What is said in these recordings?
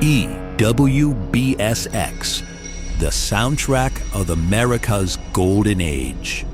EWBSX, the soundtrack of America's golden age.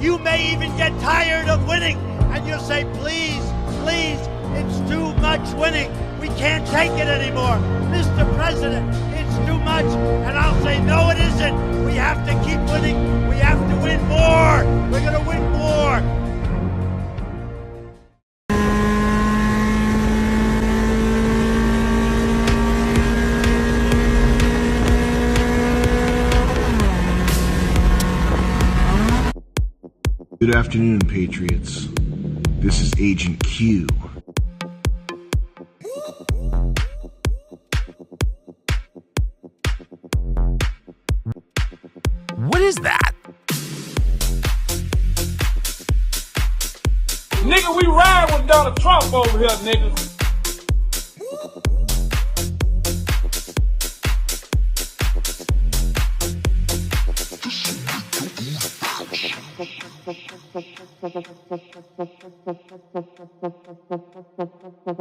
You may even get tired of winning, and you'll say, please, please, it's too much winning. We can't take it anymore. Mr. President, it's too much. And I'll say, no, it isn't. We have to keep winning. We have to win more. We're going to win more. Good afternoon, Patriots. This is Agent Q. What is that? Nigga, we ride with Donald Trump over here, nigga.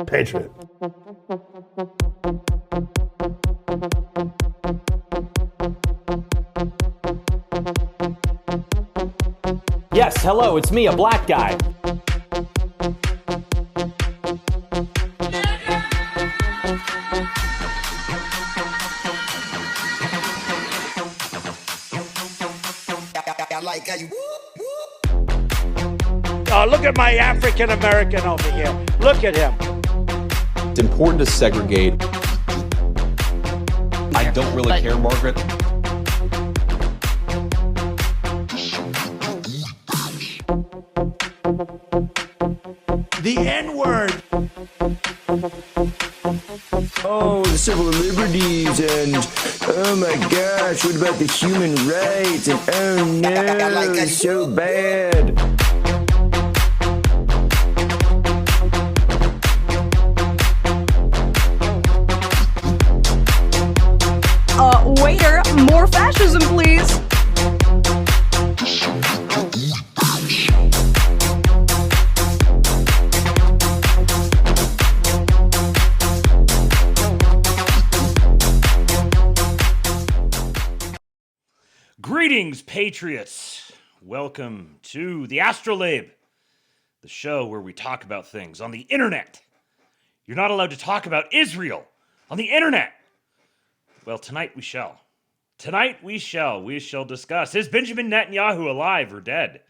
Patriot. Yes, hello, it's me, a black guy. Oh, look at my African American over here. Look at him. It's important to segregate. I don't really care, Margaret. The N-word. Oh, the civil liberties and oh my gosh, what about the human rights and oh no, it's so bad. Waiter, more fascism, please. Greetings, Patriots. Welcome to the ASTROLABE, the show where we talk about things on the internet. You're not allowed to talk about Israel on the internet. Well, tonight we shall. Tonight we shall discuss. Is Benjamin Netanyahu alive or dead?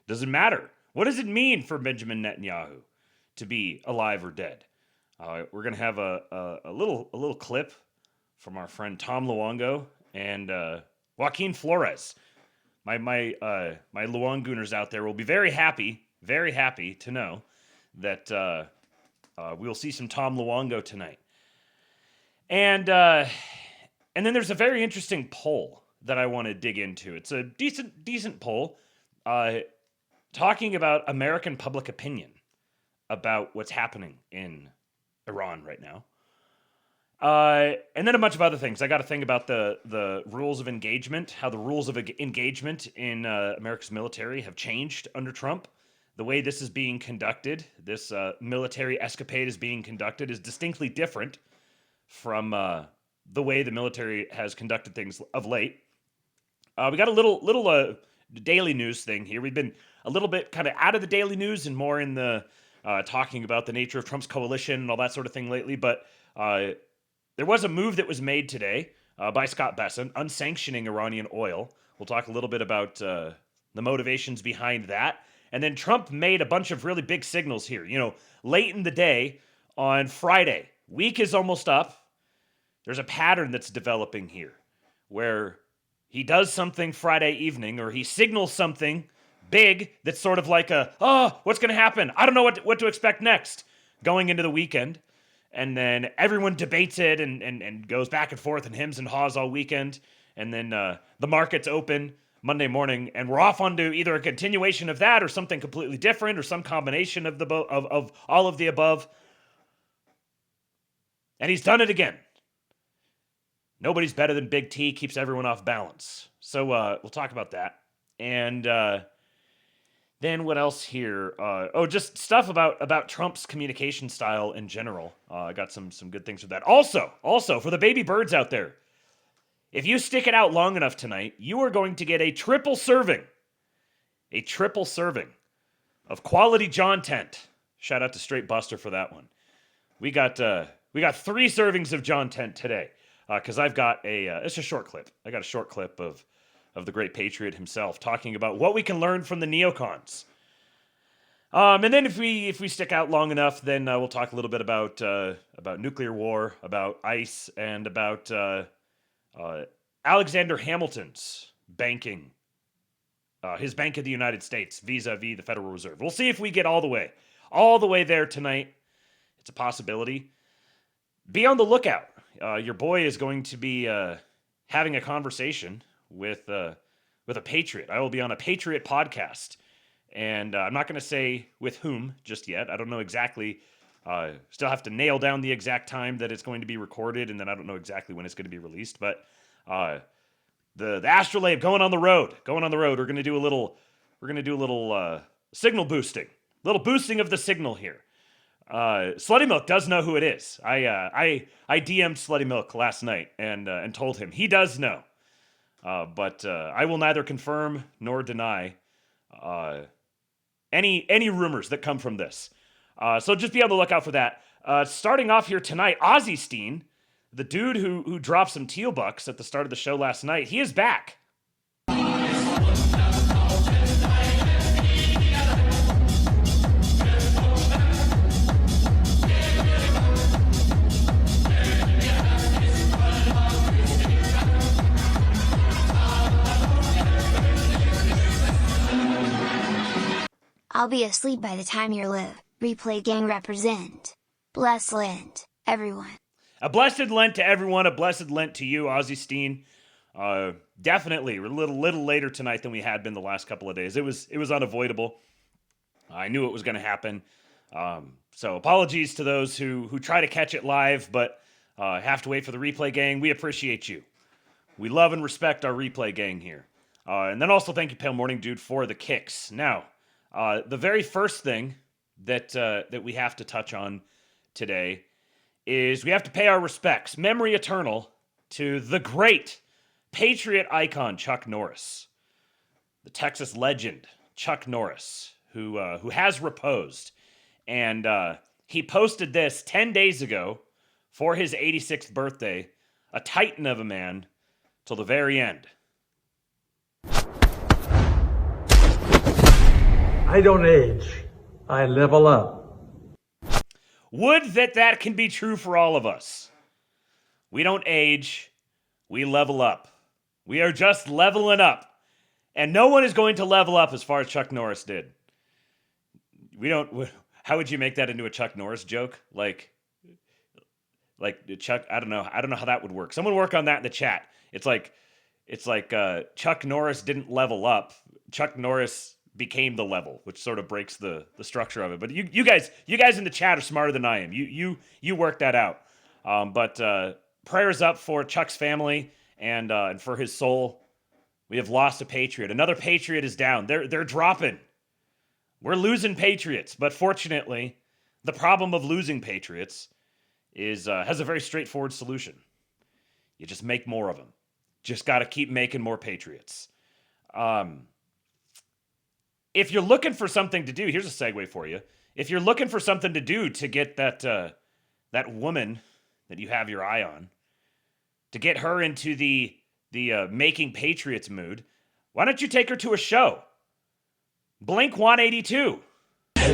Doesn't matter. What does it mean for Benjamin Netanyahu to be alive or dead? We're going to have a little clip from our friend Tom Luongo and Joaquin Flores. My Luongooners out there will be very happy to know that We'll see some Tom Luongo tonight. And then there's a very interesting poll that I want to dig into. It's a decent poll talking about American public opinion about what's happening in Iran right now. And then a bunch of other things. I got to think about the rules of engagement, how the rules of engagement in America's military have changed under Trump. The way this is being conducted, this military escapade is being conducted, is distinctly different from the way the military has conducted things of late. We got a little daily news thing here. We've been a little bit kind of out of the daily news and more in the talking about the nature of Trump's coalition and all that sort of thing lately. But there was a move that was made today by Scott Bessent unsanctioning Iranian oil. We'll talk a little bit about the motivations behind that. And then Trump made a bunch of really big signals here. You know, late in the day on Friday, week is almost up. There's a pattern that's developing here where he does something Friday evening or he signals something big that's sort of like what's going to happen? I don't know what to expect next going into the weekend. And then everyone debates it and goes back and forth and hems and haws all weekend. And then the markets open Monday morning, and we're off onto either a continuation of that or something completely different or some combination of of all of the above. And he's done it again. Nobody's better than Big T, keeps everyone off balance. So we'll talk about that. And then what else here? Just stuff about Trump's communication style in general. I got some good things for that. Also, for the baby birds out there, if you stick it out long enough tonight, you are going to get a triple serving of quality John Tent. Shout out to Straight Buster for that one. We got 3 servings of John Tent today because I've got it's a short clip. I got a short clip of the great patriot himself talking about what we can learn from the neocons. And then if we stick out long enough, then we'll talk a little bit about nuclear war, about ICE, and about Alexander Hamilton's banking, his Bank of the United States vis-a-vis the Federal Reserve. We'll see if we get all the way there tonight. It's a possibility. Be on the lookout. Your boy is going to be having a conversation with a patriot. I will be on a patriot podcast, and I'm not going to say with whom just yet. I don't know exactly. Still have to nail down the exact time that it's going to be recorded, and then I don't know exactly when it's going to be released. But the Astrolabe going on the road. We're going to do a little signal boosting, little boosting of the signal here. Slutty Milk does know who it is. I DM'd Slutty Milk last night and told him he does know. But I will neither confirm nor deny any rumors that come from this. So just be on the lookout for that. Starting off here tonight, Ozzy Steen, the dude who dropped some teal bucks at the start of the show last night, he is back. I'll be asleep by the time you live. Replay gang represent. Blessed Lent, everyone. A blessed Lent to everyone. A blessed Lent to you, Ozzy Steen. Definitely a little later tonight than we had been the last couple of days. It was unavoidable. I knew it was going to happen. So apologies to those who try to catch it live, but have to wait for the replay gang. We appreciate you. We love and respect our replay gang here. And then also thank you, Pale Morning Dude, for the kicks. Now, the very first thing that we have to touch on today is we have to pay our respects, memory eternal, to the great Patriot icon Chuck Norris, the Texas legend Chuck Norris, who has reposed, and he posted this 10 days ago for his 86th birthday, a titan of a man till the very end. I don't age. I level up. Would that can be true for all of us. We don't age. We level up. We are just leveling up. And no one is going to level up as far as Chuck Norris did. How would you make that into a Chuck Norris joke? Like Chuck, I don't know how that would work. Someone work on that in the chat. It's like Chuck Norris didn't level up. Chuck Norris became the level, which sort of breaks the structure of it. But you guys in the chat are smarter than I am. You work that out. But prayers up for Chuck's family and for his soul. We have lost a patriot. Another patriot is down. They're dropping. We're losing patriots. But fortunately, the problem of losing patriots is has a very straightforward solution. You just make more of them. Just got to keep making more patriots. If you're looking for something to do, here's a segue for you. If you're looking for something to do to get that woman that you have your eye on, to get her into the making patriots mood, why don't you take her to a show? Blink 182. The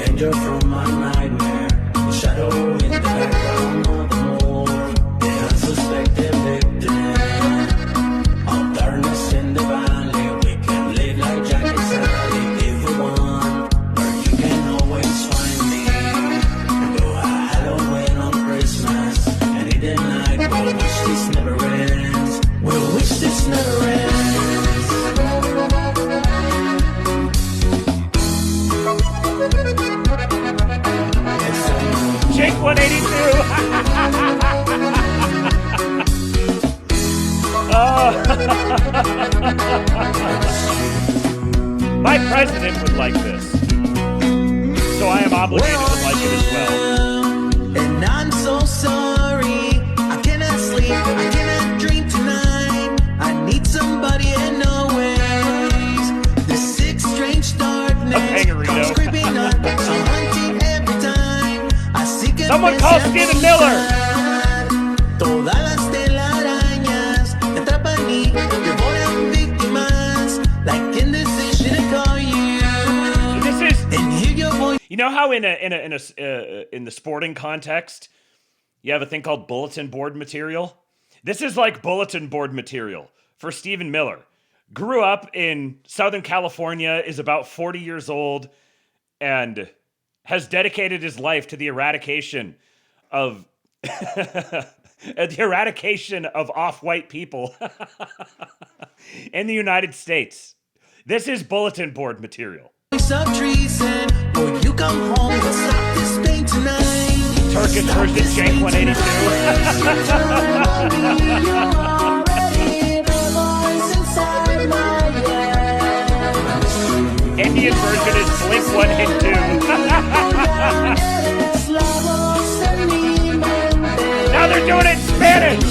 angel from my nightmare, the shadow in the background of the mall, the unsuspected victim of darkness in the valley. We can live like Jack and Sally if we want, but you can always find me. Go Halloween on Christmas, and in the night we'll wish this never ends. We'll wish this never ends. Jake 182. My president would like this, so I am obligated to like it as well. And I'm so sorry, I cannot sleep, I cannot dream tonight. I need somebody and always this sick, strange darkness comes creeping up, so hunting every time I seek a someone call Stephen Miller. Todas las telarañas me atrapan y me volan víctimas, like indecision to call you. This is, and hear your voice. You know how in the sporting context, you have a thing called bulletin board material? This is like bulletin board material for Stephen Miller. Grew up in Southern California, is about 40 years old, and has dedicated his life to the eradication of off-white people in the United States. This is bulletin board material. Of treason, will you come home and stop this pain tonight? Turkish version Jake 182. Indian version is Blink 182. Now they're doing it in Spanish.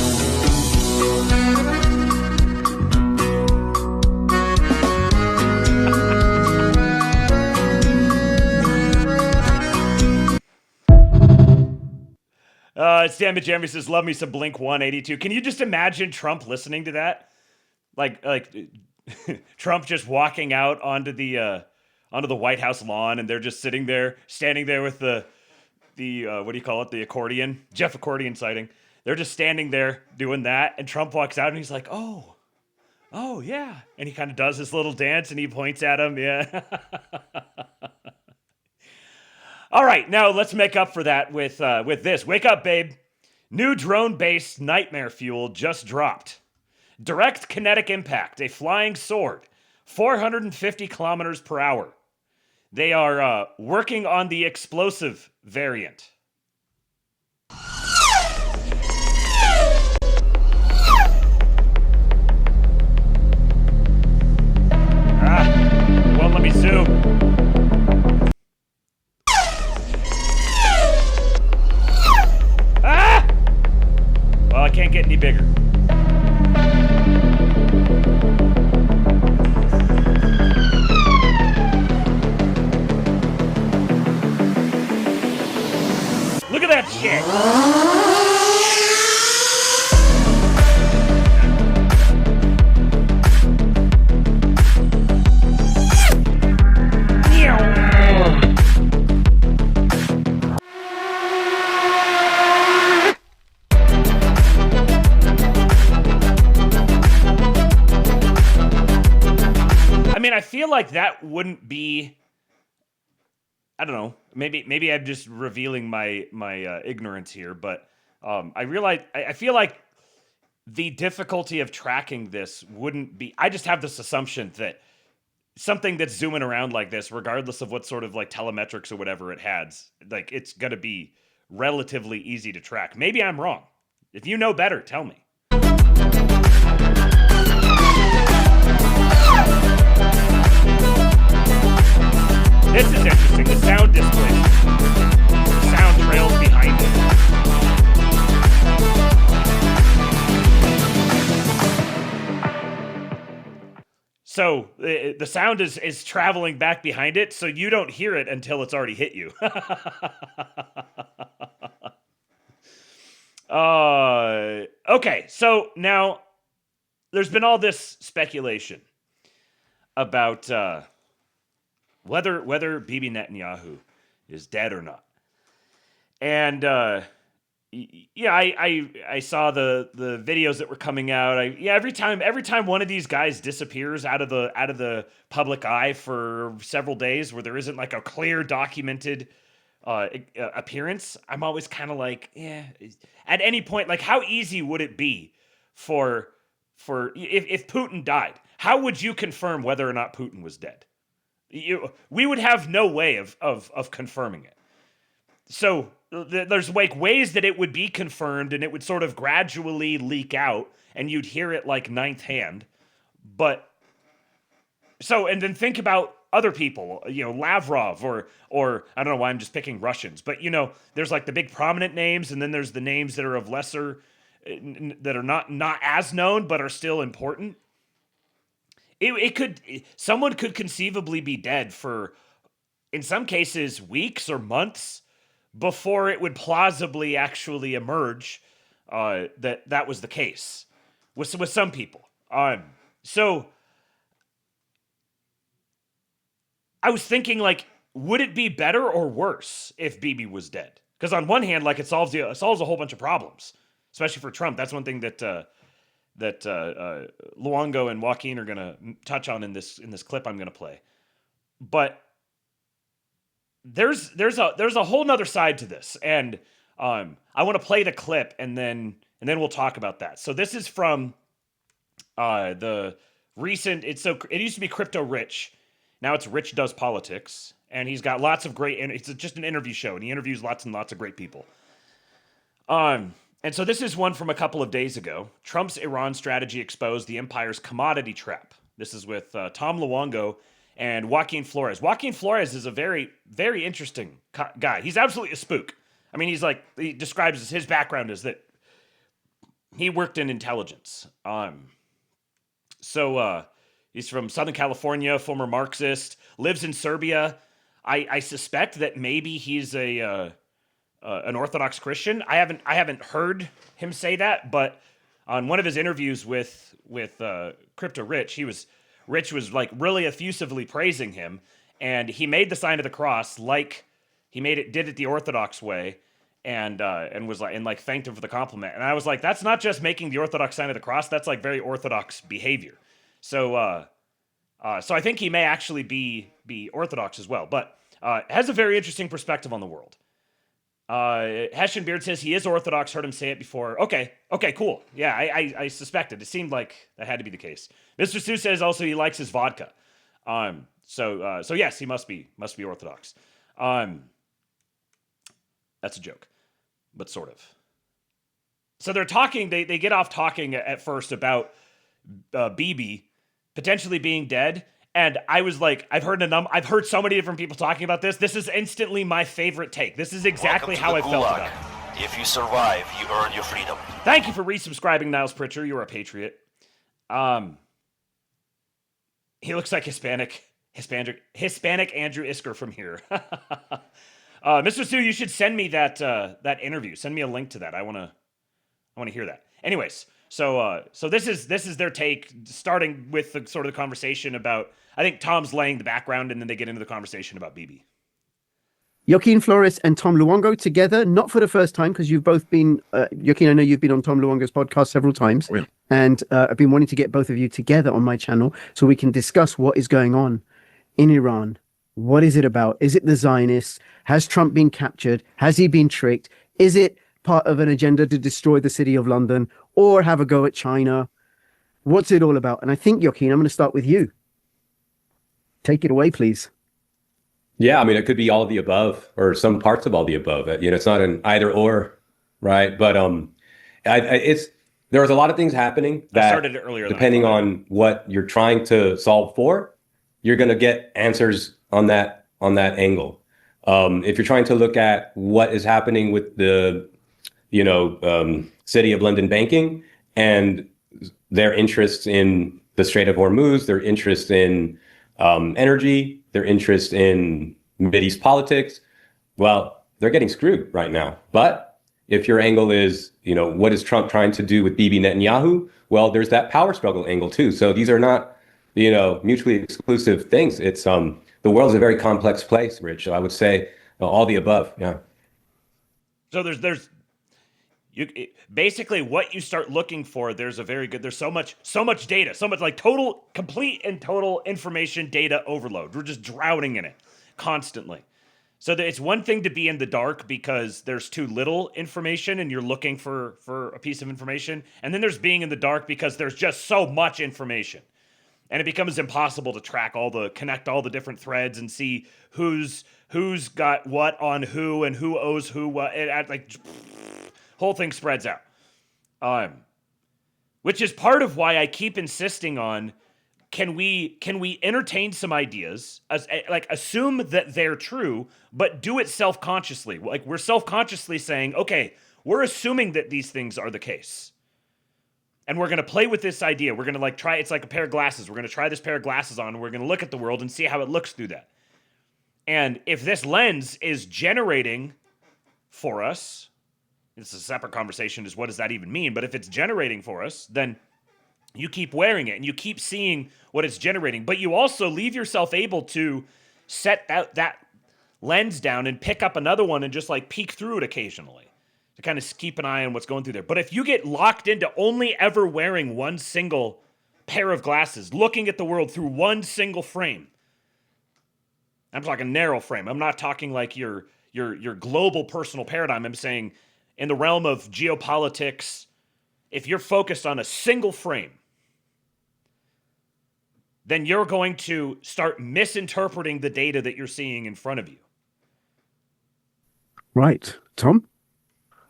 Stammet Jeremy says, love me some Blink 182. Can you just imagine Trump listening to that? Like Trump just walking out onto the White House lawn, and they're just standing there with the what do you call it? The accordion, Jeff accordion sighting. They're just standing there doing that, and Trump walks out and he's like, oh yeah. And he kind of does his little dance and he points at him. Yeah. All right, now let's make up for that with this. Wake up, babe. New drone-based nightmare fuel just dropped. Direct kinetic impact, a flying sword, 450 kilometers per hour. They are working on the explosive variant. It won't let me zoom. Well, I can't get any bigger. Look at that shit. I mean, I feel like that wouldn't be I don't know. Maybe I'm just revealing my ignorance here, but I feel like the difficulty of tracking this wouldn't be. I just have this assumption that something that's zooming around like this, regardless of what sort of like telemetrics or whatever it has, like it's gonna be relatively easy to track. Maybe I'm wrong. If you know better, tell me. This is interesting. The sound display. The sound trails behind it. So the sound is traveling back behind it, so you don't hear it until it's already hit you. Okay, so now there's been all this speculation about whether Bibi Netanyahu is dead or not. And yeah, I saw the videos that were coming out. Every time one of these guys disappears out of the public eye for several days, where there isn't like a clear documented appearance, I'm always kind of like, at any point, like, how easy would it be for if Putin died? How would you confirm whether or not Putin was dead? We would have no way of confirming it. So there's like ways that it would be confirmed, and it would sort of gradually leak out, and you'd hear it like ninth hand. But so, and then think about other people, Lavrov or I don't know why I'm just picking Russians, but there's like the big prominent names, and then there's the names that are of lesser, that are not as known but are still important. Someone could conceivably be dead for, in some cases, weeks or months before it would plausibly actually emerge that was the case with some people. So I was thinking, like, would it be better or worse if Bibi was dead? Because on one hand, like, it solves a whole bunch of problems, especially for Trump. That's one thing that Luongo and Joaquin are going to touch on in this clip I'm going to play. But there's a whole nother side to this, and I want to play the clip, and then we'll talk about that. So this is from the recent. It used to be Crypto Rich. Now it's Rich Does Politics, and he's got lots of great. And it's just an interview show, and he interviews lots and lots of great people. And so this is one from a couple of days ago. Trump's Iran strategy exposed the empire's commodity trap. This is with Tom Luongo and Joaquin Flores. Joaquin Flores is a very, very interesting guy. He's absolutely a spook. I mean, he describes his background as that he worked in intelligence. So he's from Southern California, former Marxist, lives in Serbia. I suspect that maybe he's an Orthodox Christian. I haven't heard him say that, but on one of his interviews with Crypto Rich, Rich was like really effusively praising him, and he made the sign of the cross like he did it the Orthodox way, and was like thanked him for the compliment. And I was like, that's not just making the Orthodox sign of the cross, that's like very Orthodox behavior. So I think he may actually be Orthodox as well, but has a very interesting perspective on the world. Hessian Beard says he is Orthodox. Heard him say it before. Okay, cool. Yeah, I suspected. It seemed like that had to be the case. Mr. Sue says also he likes his vodka. So yes, he must be Orthodox. That's a joke, but sort of. So they're talking. They get off talking at first about Bibi potentially being dead. And I was like, I've heard so many different people talking about this. This is instantly my favorite take. This is exactly how I felt about it. If you survive, you earn your freedom. Thank you for resubscribing, Niles Pritchard. You're a patriot. He looks like Hispanic Andrew Isker from here. Mr. Sue, you should send me that interview. Send me a link to that. I want to hear that. Anyways, so this is their take, starting with the sort of the conversation about. I think Tom's laying the background, and then they get into the conversation about Bibi. Joaquin Flores and Tom Luongo together, not for the first time, because you've both been, Joaquin, I know you've been on Tom Luongo's podcast several times, and I've been wanting to get both of you together on my channel so we can discuss what is going on in Iran What is it about? Is it the Zionists? Has Trump been captured? Has he been tricked? Is it part of an agenda to destroy the city of London or have a go at China? What's it all about? And I think, Joaquin, I'm going to start with you. Take it away, please. Yeah, I mean, it could be all of the above or some parts of all the above. It's not an either or, right? But there's a lot of things happening that, I started it earlier, depending on what you're trying to solve for, you're going to get answers on that angle. If you're trying to look at what is happening with the, City of London banking and their interests in the Strait of Hormuz, their interest in energy, their interest in Mideast politics, well, they're getting screwed right now. But if your angle is, what is Trump trying to do with Bibi Netanyahu? Well, there's that power struggle angle too. So these are not, mutually exclusive things. It's the world is a very complex place, Rich. So I would say all the above. Yeah. So basically what you start looking for, there's so much data, so much like complete and total information data overload. We're just drowning in it constantly. So it's one thing to be in the dark because there's too little information and you're looking for a piece of information. And then there's being in the dark because there's just so much information. And it becomes impossible to connect all the different threads and see who's got what on who and who owes who what. Whole thing spreads out. Which is part of why I keep insisting on, can we entertain some ideas, assume that they're true, but do it self-consciously. Like we're self-consciously saying, okay, we're assuming that these things are the case. And we're going to play with this idea. We're going to try, it's like a pair of glasses. We're going to try this pair of glasses on, and we're going to look at the world and see how it looks through that. And if this lens is generating for us, it's a separate conversation, is what does that even mean? But if it's generating for us, then you keep wearing it and you keep seeing what it's generating. But you also leave yourself able to set that lens down and pick up another one and just peek through it occasionally to kind of keep an eye on what's going through there. But if you get locked into only ever wearing one single pair of glasses, looking at the world through one single frame, I'm talking narrow frame. I'm not talking like your global personal paradigm. I'm saying in the realm of geopolitics, if you're focused on a single frame, then you're going to start misinterpreting the data that you're seeing in front of you. Right. Tom?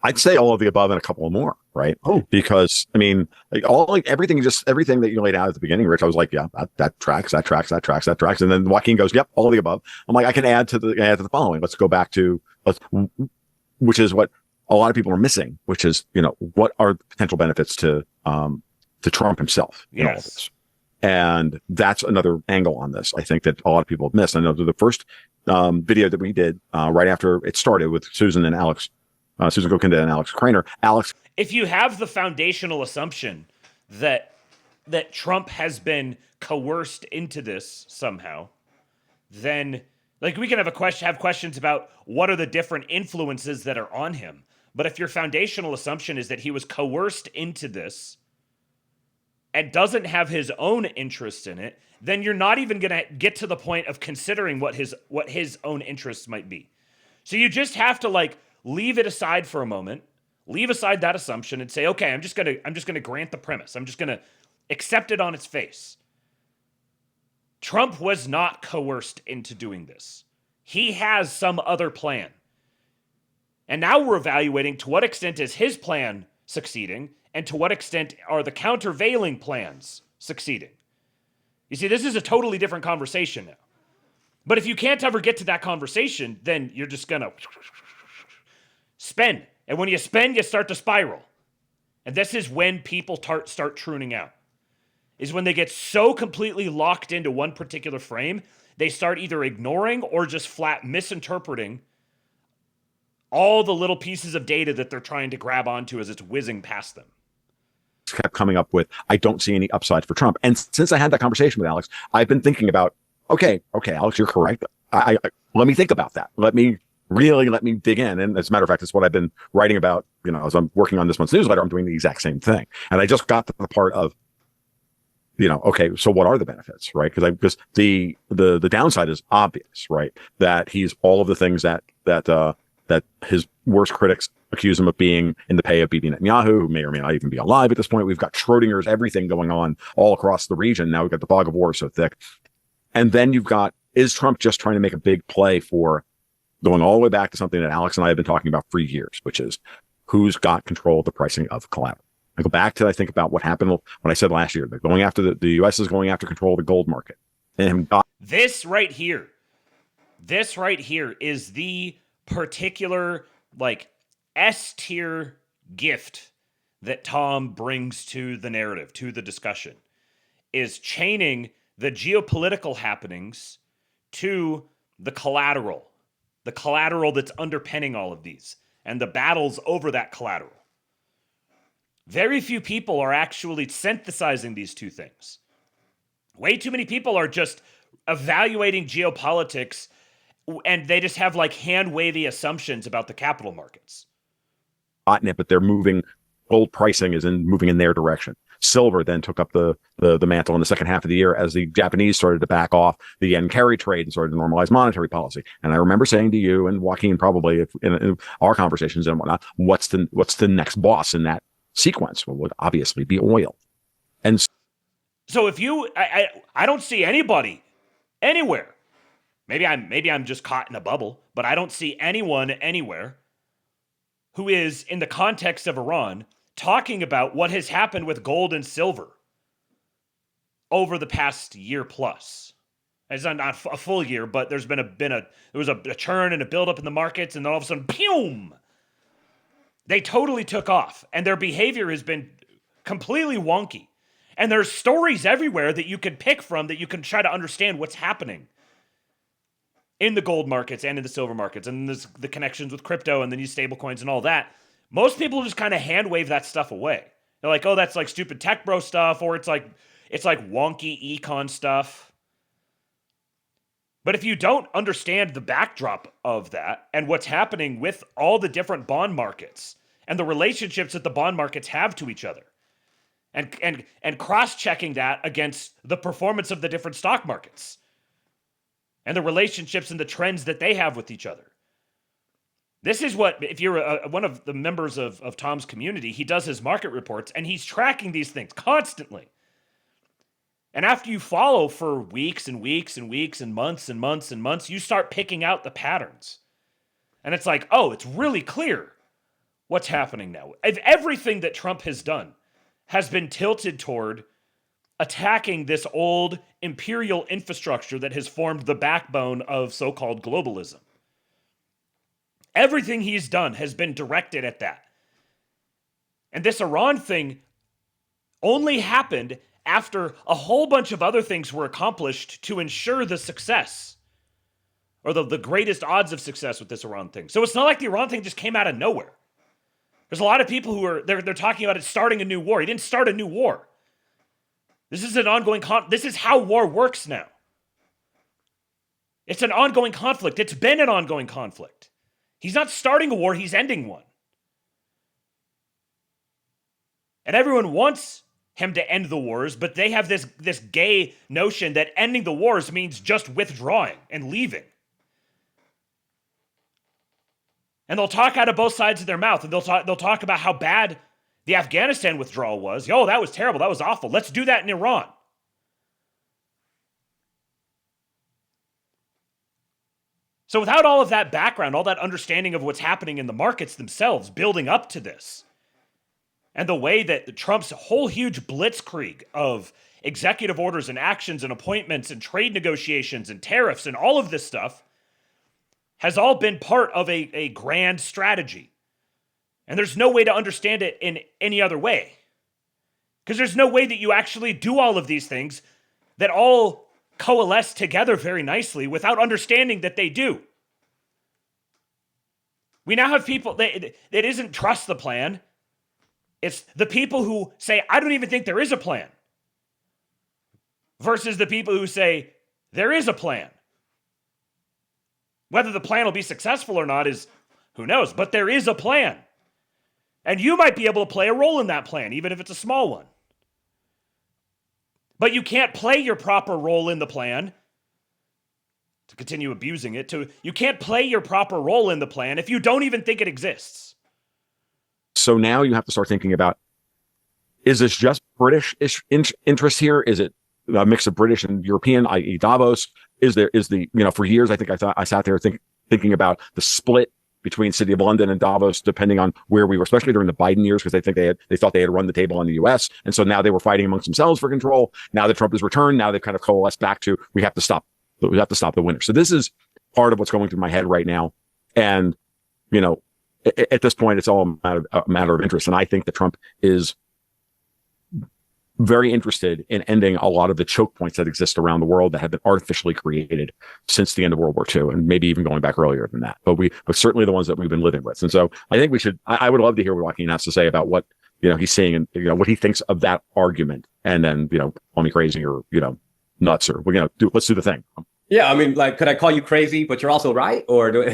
I'd say all of the above and a couple more, right? Oh, because I mean, everything that you laid out at the beginning, Rich, I was like, yeah, that tracks. And then Joaquin goes, yep, all of the above. I'm like, I can add to the following. Let's go back to, which is what a lot of people are missing, which is, what are the potential benefits to Trump himself in all of this? And that's another angle on this, I think, that a lot of people have missed. I know the first video that we did right after it started with Susan Gokinda and Alex Craner. If you have the foundational assumption that Trump has been coerced into this somehow, then we can have questions about what are the different influences that are on him. But if your foundational assumption is that he was coerced into this and doesn't have his own interest in it, then you're not even going to get to the point of considering what his own interests might be. So you just have to leave it aside for a moment, leave aside that assumption and say, okay, I'm just going to grant the premise. I'm just going to accept it on its face. Trump was not coerced into doing this. He has some other plan. And now we're evaluating to what extent is his plan succeeding and to what extent are the countervailing plans succeeding. You see, this is a totally different conversation now. But if you can't ever get to that conversation, then you're just going to spend. And when you spend, you start to spiral. And this is when people start tuning out. Is when they get so completely locked into one particular frame, they start either ignoring or just flat misinterpreting all the little pieces of data that they're trying to grab onto as it's whizzing past them. Kept coming up with, I don't see any upside for Trump. And since I had that conversation with Alex, I've been thinking about, okay, Alex, you're correct. I let me think about that. Let me dig in. And as a matter of fact, it's what I've been writing about, as I'm working on this month's newsletter, I'm doing the exact same thing. And I just got to the part of okay, so what are the benefits, right? Because the downside is obvious, right? That he's all of the things that his worst critics accuse him of being in the pay of Bibi Netanyahu, who may or may not even be alive at this point. We've got Schrodinger's everything going on all across the region. Now we've got the fog of war so thick. And then you've got, is Trump just trying to make a big play for going all the way back to something that Alex and I have been talking about for years, which is who's got control of the pricing of collateral? I go back to, I think about what happened when I said last year, they're going after the U.S. is going after control of the gold market. And this right here is the particular S tier gift that Tom brings to the narrative, to the discussion, is chaining the geopolitical happenings to the collateral that's underpinning all of these and the battles over that collateral. Very few people are actually synthesizing these two things. Way too many people are just evaluating geopolitics and they just have hand-wavy assumptions about the capital markets. But they're moving, gold pricing is moving in their direction. Silver then took up the mantle in the second half of the year as the Japanese started to back off the yen carry trade and started to normalize monetary policy. And I remember saying to you and Joaquin probably in our conversations and whatnot, what's the next boss in that sequence? Well, would obviously be oil. And so if I don't see anybody anywhere. Maybe I'm just caught in a bubble, but I don't see anyone anywhere who is, in the context of Iran, talking about what has happened with gold and silver over the past year plus. It's not a full year, but there was a churn and a buildup in the markets, and then all of a sudden, boom! They totally took off, and their behavior has been completely wonky. And there's stories everywhere that you can pick from that you can try to understand what's happening in the gold markets and in the silver markets, and there's the connections with crypto and the new stable coins and all that. Most people just kind of hand wave that stuff away. They're like, oh, that's stupid tech bro stuff, or it's like wonky econ stuff. But if you don't understand the backdrop of that and what's happening with all the different bond markets and the relationships that the bond markets have to each other, and cross-checking that against the performance of the different stock markets and the relationships and the trends that they have with each other. This is what, if you're one of the members of Tom's community, he does his market reports and he's tracking these things constantly. And after you follow for weeks and weeks and weeks and months and months and months, you start picking out the patterns. And it's like, oh, it's really clear what's happening now. Everything that Trump has done has been tilted toward attacking this old imperial infrastructure that has formed the backbone of so-called globalism. Everything he's done has been directed at that. And this Iran thing only happened after a whole bunch of other things were accomplished to ensure the success, or the greatest odds of success with this Iran thing. So it's not like the Iran thing just came out of nowhere. There's a lot of people who are they're talking about it starting a new war. He didn't start a new war. This is an ongoing this is how war works now. It's an ongoing conflict. It's been an ongoing conflict. He's not starting a war, he's ending one. And everyone wants him to end the wars, but they have this gay notion that ending the wars means just withdrawing and leaving. And they'll talk out of both sides of their mouth, and they'll talk about how bad the Afghanistan withdrawal was. Oh, that was terrible. That was awful. Let's do that in Iran. So without all of that background, all that understanding of what's happening in the markets themselves, building up to this, and the way that Trump's whole huge blitzkrieg of executive orders and actions and appointments and trade negotiations and tariffs and all of this stuff has all been part of a grand strategy. And there's no way to understand it in any other way. Because there's no way that you actually do all of these things that all coalesce together very nicely without understanding that they do. We now have people that isn't trust the plan. It's the people who say, I don't even think there is a plan, versus the people who say, there is a plan. Whether the plan will be successful or not is, who knows, but there is a plan. And you might be able to play a role in that plan, even if it's a small one. But you can't play your proper role in the plan, to continue abusing it, you can't play your proper role in the plan if you don't even think it exists. So now you have to start thinking about, is this just British interest here? Is it a mix of British and European, i.e. Davos? For years, I think I sat there thinking about the split between City of London and Davos, depending on where we were, especially during the Biden years, because they thought they had run the table on the US. And so now they were fighting amongst themselves for control. Now that Trump has returned, now they've kind of coalesced back to, we have to stop the winner. So this is part of what's going through my head right now. And, at this point, it's all a matter of interest. And I think that Trump is very interested in ending a lot of the choke points that exist around the world that have been artificially created since the end of World War II, and maybe even going back earlier than that. But certainly the ones that we've been living with. And so I think I would love to hear what Joaquin has to say about what, he's seeing and, what he thinks of that argument. And then, call me crazy or, nuts, or let's do the thing. Yeah, I mean, could I call you crazy, but you're also right? Or yeah,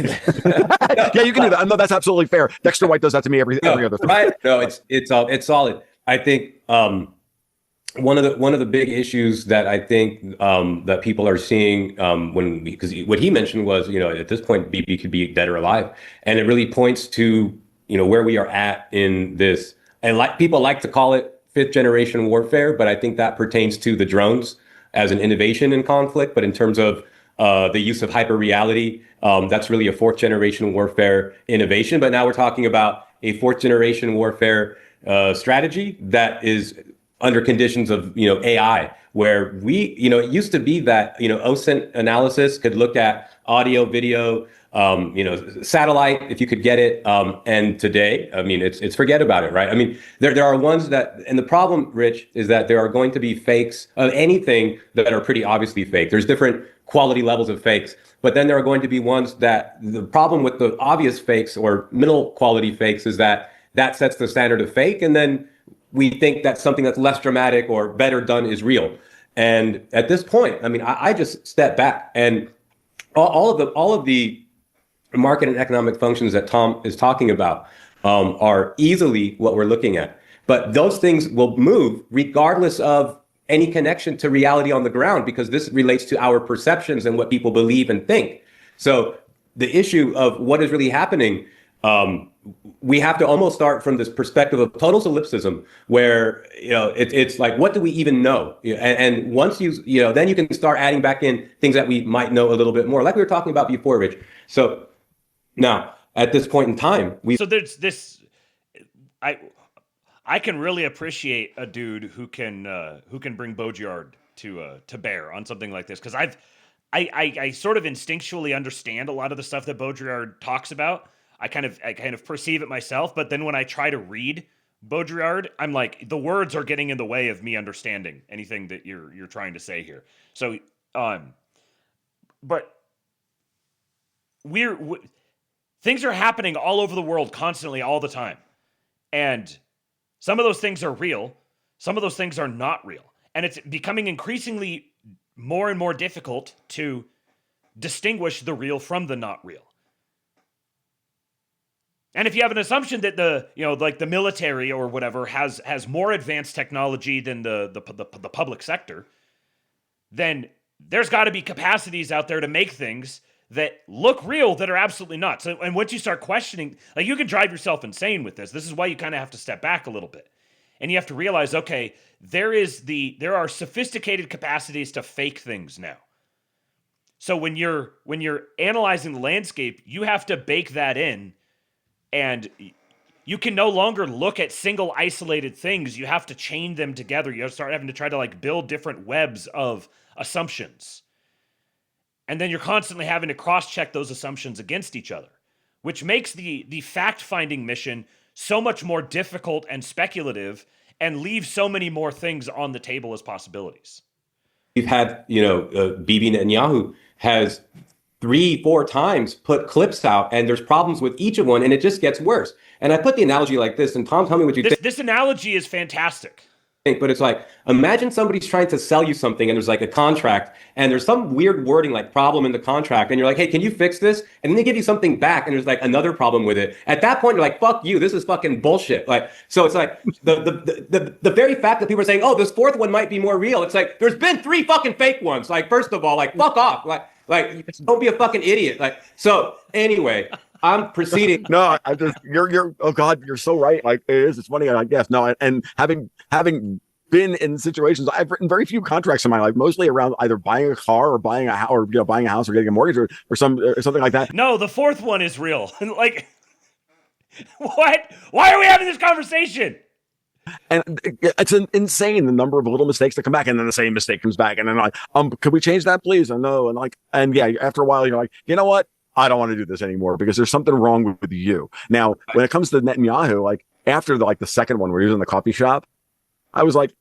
you can do that. No, that's absolutely fair. Dexter White does that to me every other thing. Right? No, it's solid. I think one of the big issues that I think that people are seeing because what he mentioned was, at this point, BB could be dead or alive, and it really points to where we are at in this. And people like to call it fifth generation warfare, but I think that pertains to the drones as an innovation in conflict. But in terms of the use of hyper reality, that's really a fourth generation warfare innovation. But now we're talking about a fourth generation warfare strategy that is under conditions of AI, where it used to be that OSINT analysis could look at audio, video, satellite if you could get it, and today, I mean, it's forget about it, right? I mean, there are ones that, and the problem, Rich, is that there are going to be fakes of anything that are pretty obviously fake. There's different quality levels of fakes, but then there are going to be ones that the problem with the obvious fakes or middle quality fakes is that sets the standard of fake, and then we think that something that's less dramatic or better done is real. And at this point, I mean, I just step back, and all of the market and economic functions that Tom is talking about are easily what we're looking at. But those things will move regardless of any connection to reality on the ground, because this relates to our perceptions and what people believe and think. So the issue of what is really happening, we have to almost start from this perspective of total solipsism, where it's like, what do we even know? And once then you can start adding back in things that we might know a little bit more, like we were talking about before, Rich. So now at this point in time, there's this. I can really appreciate a dude who can bring Baudrillard to bear on something like this, because I sort of instinctually understand a lot of the stuff that Baudrillard talks about. I kind of perceive it myself, but then when I try to read Baudrillard, I'm like, the words are getting in the way of me understanding anything that you're trying to say here. So, but things are happening all over the world constantly, all the time, and some of those things are real, some of those things are not real, and it's becoming increasingly more and more difficult to distinguish the real from the not real. And if you have an assumption that the military or whatever has more advanced technology than the public sector, then there's got to be capacities out there to make things that look real that are absolutely not. So, and once you start questioning, you can drive yourself insane with this. This is why you kind of have to step back a little bit, and you have to realize, okay, there are sophisticated capacities to fake things now. So when you're analyzing the landscape, you have to bake that in. And you can no longer look at single isolated things. You have to chain them together. You have to start having to try to build different webs of assumptions. And then you're constantly having to cross-check those assumptions against each other, which makes the fact-finding mission so much more difficult and speculative, and leaves so many more things on the table as possibilities. We've had, Bibi Netanyahu has 3-4 times put clips out, and there's problems with each of one, and it just gets worse. And I put the analogy like this, and Tom, tell me what you think. This analogy is fantastic. but it's like, imagine somebody's trying to sell you something and there's like a contract and there's some weird wording like problem in the contract and you're like, hey, can you fix this? And then they give you something back and there's like another problem with it. At that point, you're like, fuck you, this is fucking bullshit. Like, so it's like the very fact that people are saying, oh, this fourth one might be more real. It's like, there's been 3 fucking fake ones. Like, first of all, like, fuck off. Like, don't be a fucking idiot. Like, so anyway, I'm proceeding. No, I just you're oh God, you're so right. Like it is. It's funny, I guess. No, and having been in situations, I've written very few contracts in my life, mostly around either buying a car or buying a house, or buying a house or getting a mortgage or something like that. No, the fourth one is real. Like, what? Why are we having this conversation? And it's insane the number of little mistakes that come back, and then the same mistake comes back, and then like, could we change that, please? And no, and yeah, after a while, you're like, you know what? I don't want to do this anymore because there's something wrong with you. Now, when it comes to Netanyahu, like after the second one where he was in the coffee shop, I was like,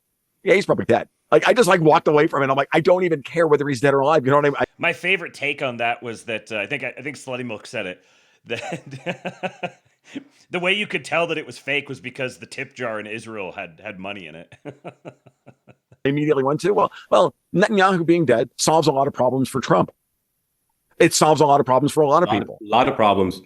yeah, he's probably dead. Like I just like walked away from it. I'm like, I don't even care whether he's dead or alive. You know what I mean? My favorite take on that was that I think Slutty Milk said it, that the way you could tell that it was fake was because the tip jar in Israel had money in it. Immediately went to well, Netanyahu being dead solves a lot of problems for Trump. It solves a lot of problems for a lot of people. A lot of problems.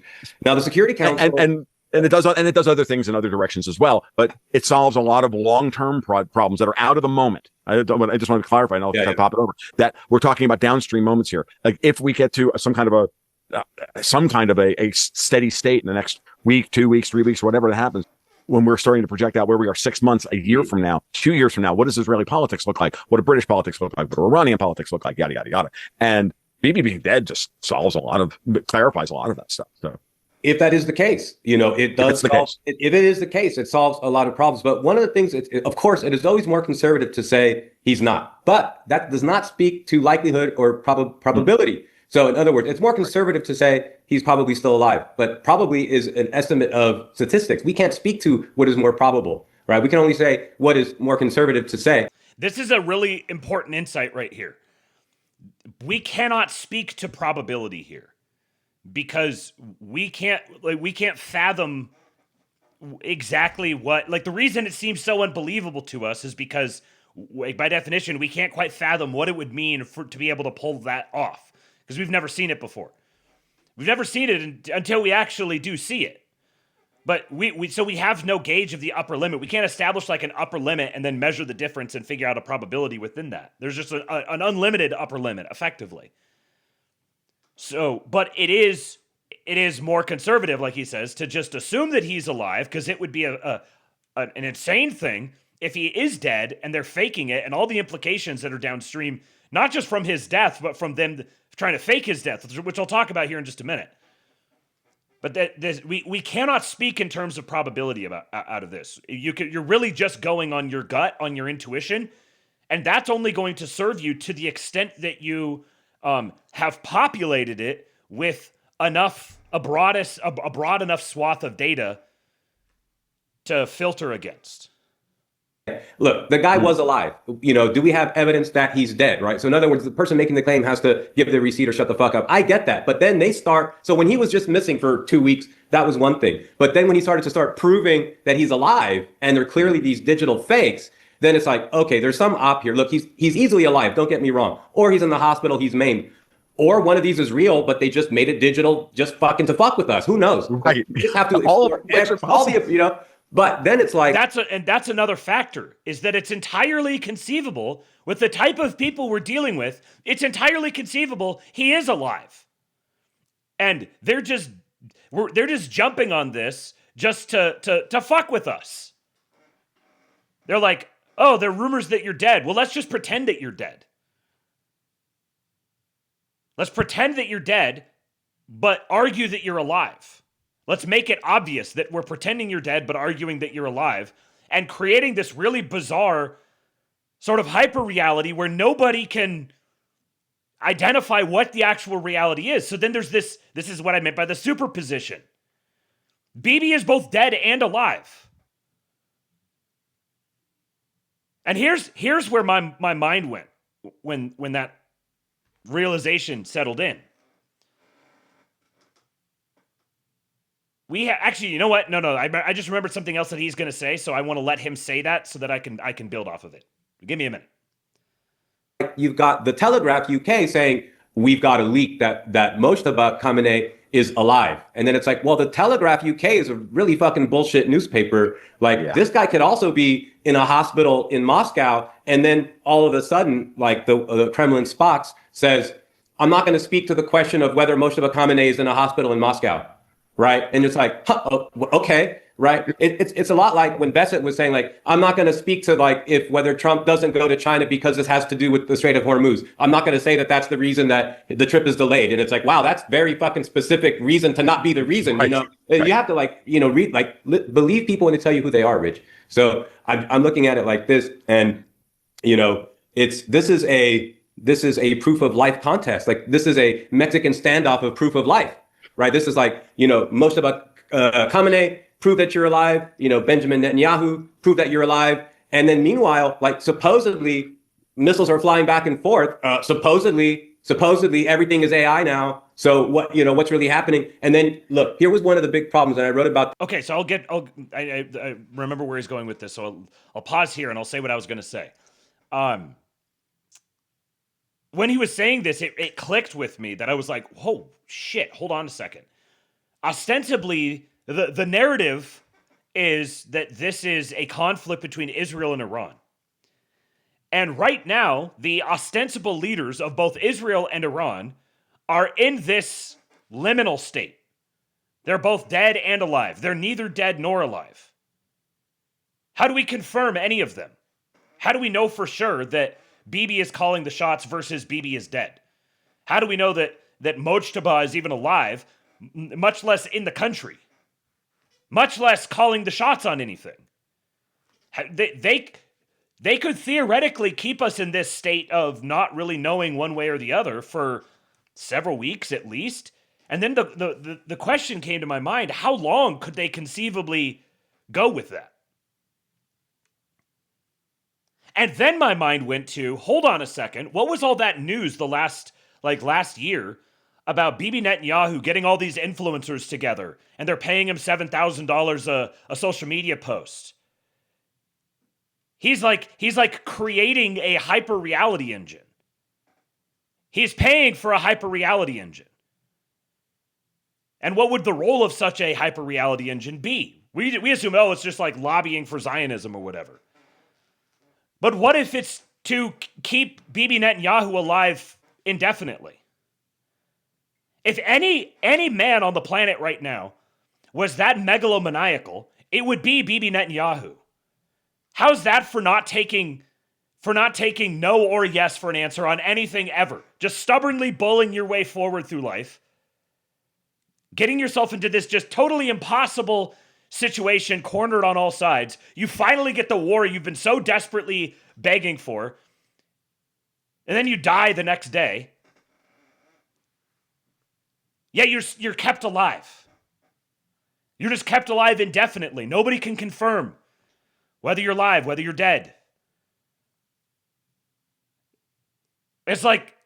Now the Security Council and it does other things in other directions as well. But it solves a lot of long-term problems that are out of the moment. I just want to clarify, and I'll pop it over that we're talking about downstream moments here. Like if we get to some kind of a steady state in the next week, 2 weeks, 3 weeks, whatever that happens, when we're starting to project out where we are 6 months, a year from now, 2 years from now, what does Israeli politics look like? What do British politics look like? What do Iranian politics look like? Yada yada yada. And BIBI being dead just clarifies a lot of that stuff. So, if that is the case, it does. If it is the case, it solves a lot of problems. But one of the things, of course, it is always more conservative to say he's not. But that does not speak to likelihood or probability. Mm-hmm. So, in other words, it's more conservative to say he's probably still alive. But probably is an estimate of statistics. We can't speak to what is more probable, right? We can only say what is more conservative to say. This is a really important insight right here. We cannot speak to probability here because we can't fathom exactly what, like the reason it seems so unbelievable to us is because by definition, we can't quite fathom what it would mean to be able to pull that off because we've never seen it before. We've never seen it until we actually do see it. But so we have no gauge of the upper limit. We can't establish like an upper limit and then measure the difference and figure out a probability within that. There's just an unlimited upper limit, effectively. So, but it is more conservative, like he says, to just assume that he's alive, because it would be an insane thing if he is dead and they're faking it, and all the implications that are downstream, not just from his death, but from them trying to fake his death, which I'll talk about here in just a minute. But we cannot speak in terms of probability out of this. You're really just going on your gut, on your intuition, and that's only going to serve you to the extent that you have populated it with a broad enough swath of data to filter against. Look, the guy was alive. Do we have evidence that he's dead, right? So in other words, the person making the claim has to give the receipt or shut the fuck up. I get that. But then they start. So when he was just missing for 2 weeks, that was one thing. But then when he started to start proving that he's alive and they're clearly these digital fakes, then it's like, okay, there's some op here. Look, he's easily alive. Don't get me wrong. Or he's in the hospital. He's maimed. Or one of these is real, but they just made it digital just fucking to fuck with us. Who knows? Right. You just have to explore all the. But then it's like... That's another factor, is that it's entirely conceivable, with the type of people we're dealing with, it's entirely conceivable he is alive. And they're just jumping on this just to fuck with us. They're like, oh, there are rumors that you're dead. Well, let's just pretend that you're dead. Let's pretend that you're dead, but argue that you're alive. Let's make it obvious that we're pretending you're dead, but arguing that you're alive, and creating this really bizarre sort of hyper reality where nobody can identify what the actual reality is. So then there's this is what I meant by the superposition. BIBI is both dead and alive. And here's where my mind went when that realization settled in. actually, you know what? No. I just remembered something else that he's going to say, so I want to let him say that so that I can build off of it. Give me a minute. You've got the Telegraph UK saying we've got a leak that Mojtaba Khamenei is alive, and then it's like, well, the Telegraph UK is a really fucking bullshit newspaper. Like this guy could also be in a hospital in Moscow, and then all of a sudden, like the Kremlin Spox says, I'm not going to speak to the question of whether Mojtaba Khamenei is in a hospital in Moscow, right? And it's like, okay. Right. It's a lot like when Bessett was saying, like, I'm not going to speak to like whether Trump doesn't go to China because this has to do with the Strait of Hormuz. I'm not going to say that that's the reason that the trip is delayed. And it's like, wow, that's very fucking specific reason to not be the reason. Right. You have to read, believe people when they tell you who they are, Rich. So I'm looking at it like this, and this is a proof of life contest. Like this is a Mexican standoff of proof of life, right? This is like most about Khamenei. Prove that you're alive, Benjamin Netanyahu, prove that you're alive. And then meanwhile, like supposedly missiles are flying back and forth. Supposedly everything is AI now. So what's really happening? And then look, here was one of the big problems that I wrote about. Okay, so I remember where he's going with this. So I'll pause here and I'll say what I was going to say. When he was saying this, it clicked with me that I was like, oh shit, hold on a second. Ostensibly, the narrative is that this is a conflict between Israel and Iran. And right now, the ostensible leaders of both Israel and Iran are in this liminal state. They're both dead and alive. They're neither dead nor alive. How do we confirm any of them? How do we know for sure that BIBI is calling the shots versus BIBI is dead? How do we know that Mojtaba is even alive, much less in the country? Much less calling the shots on anything. They could theoretically keep us in this state of not really knowing one way or the other for several weeks at least. And then the question came to my mind, how long could they conceivably go with that? And then my mind went to, hold on a second, what was all that news the last year about Bibi Netanyahu getting all these influencers together and they're paying him $7,000 a social media post? He's like creating a hyper reality engine. He's paying for a hyper reality engine. And what would the role of such a hyper reality engine be? We assume, it's just like lobbying for Zionism or whatever. But what if it's to keep Bibi Netanyahu alive indefinitely? If any man on the planet right now was that megalomaniacal, it would be Bibi Netanyahu. How's that for not taking no or yes for an answer on anything ever? Just stubbornly bullying your way forward through life. Getting yourself into this just totally impossible situation, cornered on all sides. You finally get the war you've been so desperately begging for. And then you die the next day. Yet you're kept alive. You're just kept alive indefinitely. Nobody can confirm whether you're alive, whether you're dead. It's like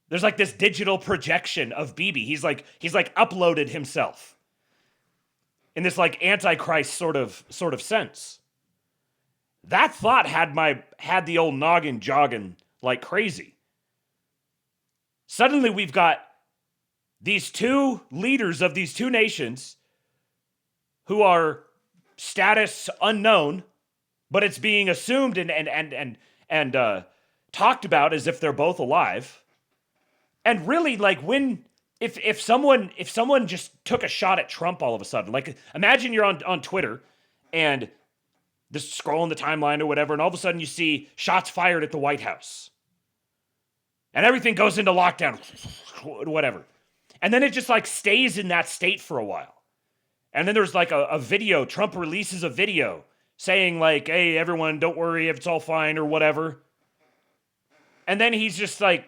there's like this digital projection of Bibi. He's like uploaded himself in this like Antichrist sort of sense. That thought had the old noggin jogging like crazy. Suddenly we've got these two leaders of these two nations who are status unknown, but it's being assumed and talked about as if they're both alive. And really, like, if someone just took a shot at Trump all of a sudden, like, imagine you're on Twitter and just scrolling the timeline or whatever, and all of a sudden you see shots fired at the White House. And everything goes into lockdown, whatever. And then it just like stays in that state for a while. And then there's like a video, Trump releases a video saying like, hey, everyone, don't worry if it's all fine or whatever. And then he's just like,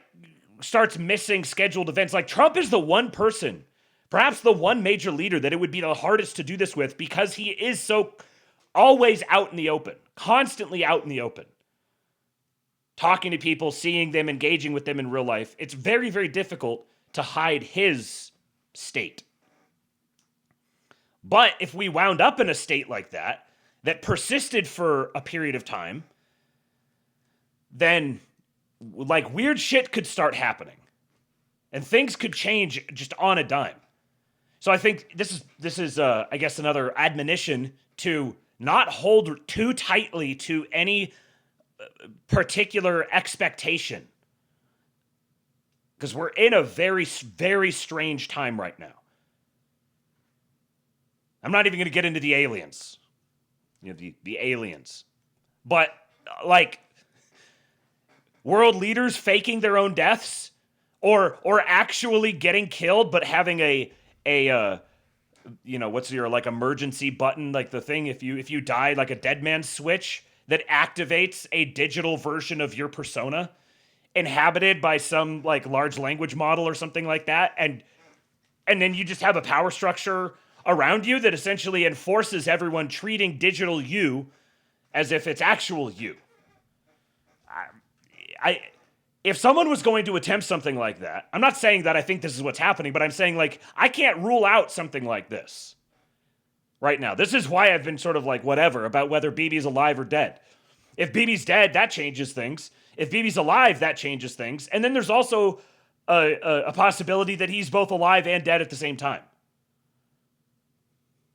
starts missing scheduled events. Like Trump is the one person, perhaps the one major leader that it would be the hardest to do this with because he is so always out in the open, constantly out in the open. Talking to people, seeing them, engaging with them in real life. It's very, very difficult to hide his state. But if we wound up in a state like that persisted for a period of time, then like weird shit could start happening and things could change just on a dime. So I think this is I guess another admonition to not hold too tightly to any particular expectation, because we're in a very, very strange time right now. I'm not even going to get into the aliens, the aliens, but like world leaders faking their own deaths or actually getting killed, but having a what's your like emergency button, like the thing if you die, like a dead man switch that activates a digital version of your persona inhabited by some like large language model or something like that, and then you just have a power structure around you that essentially enforces everyone treating digital you as if it's actual you. If someone was going to attempt something like that, I'm not saying that I think this is what's happening, but I'm saying like I can't rule out something like this right now. This is why I've been sort of like whatever about whether BIBI's alive or dead. If BIBI's dead, that changes things. If BIBI's alive, that changes things. And then there's also a possibility that he's both alive and dead at the same time.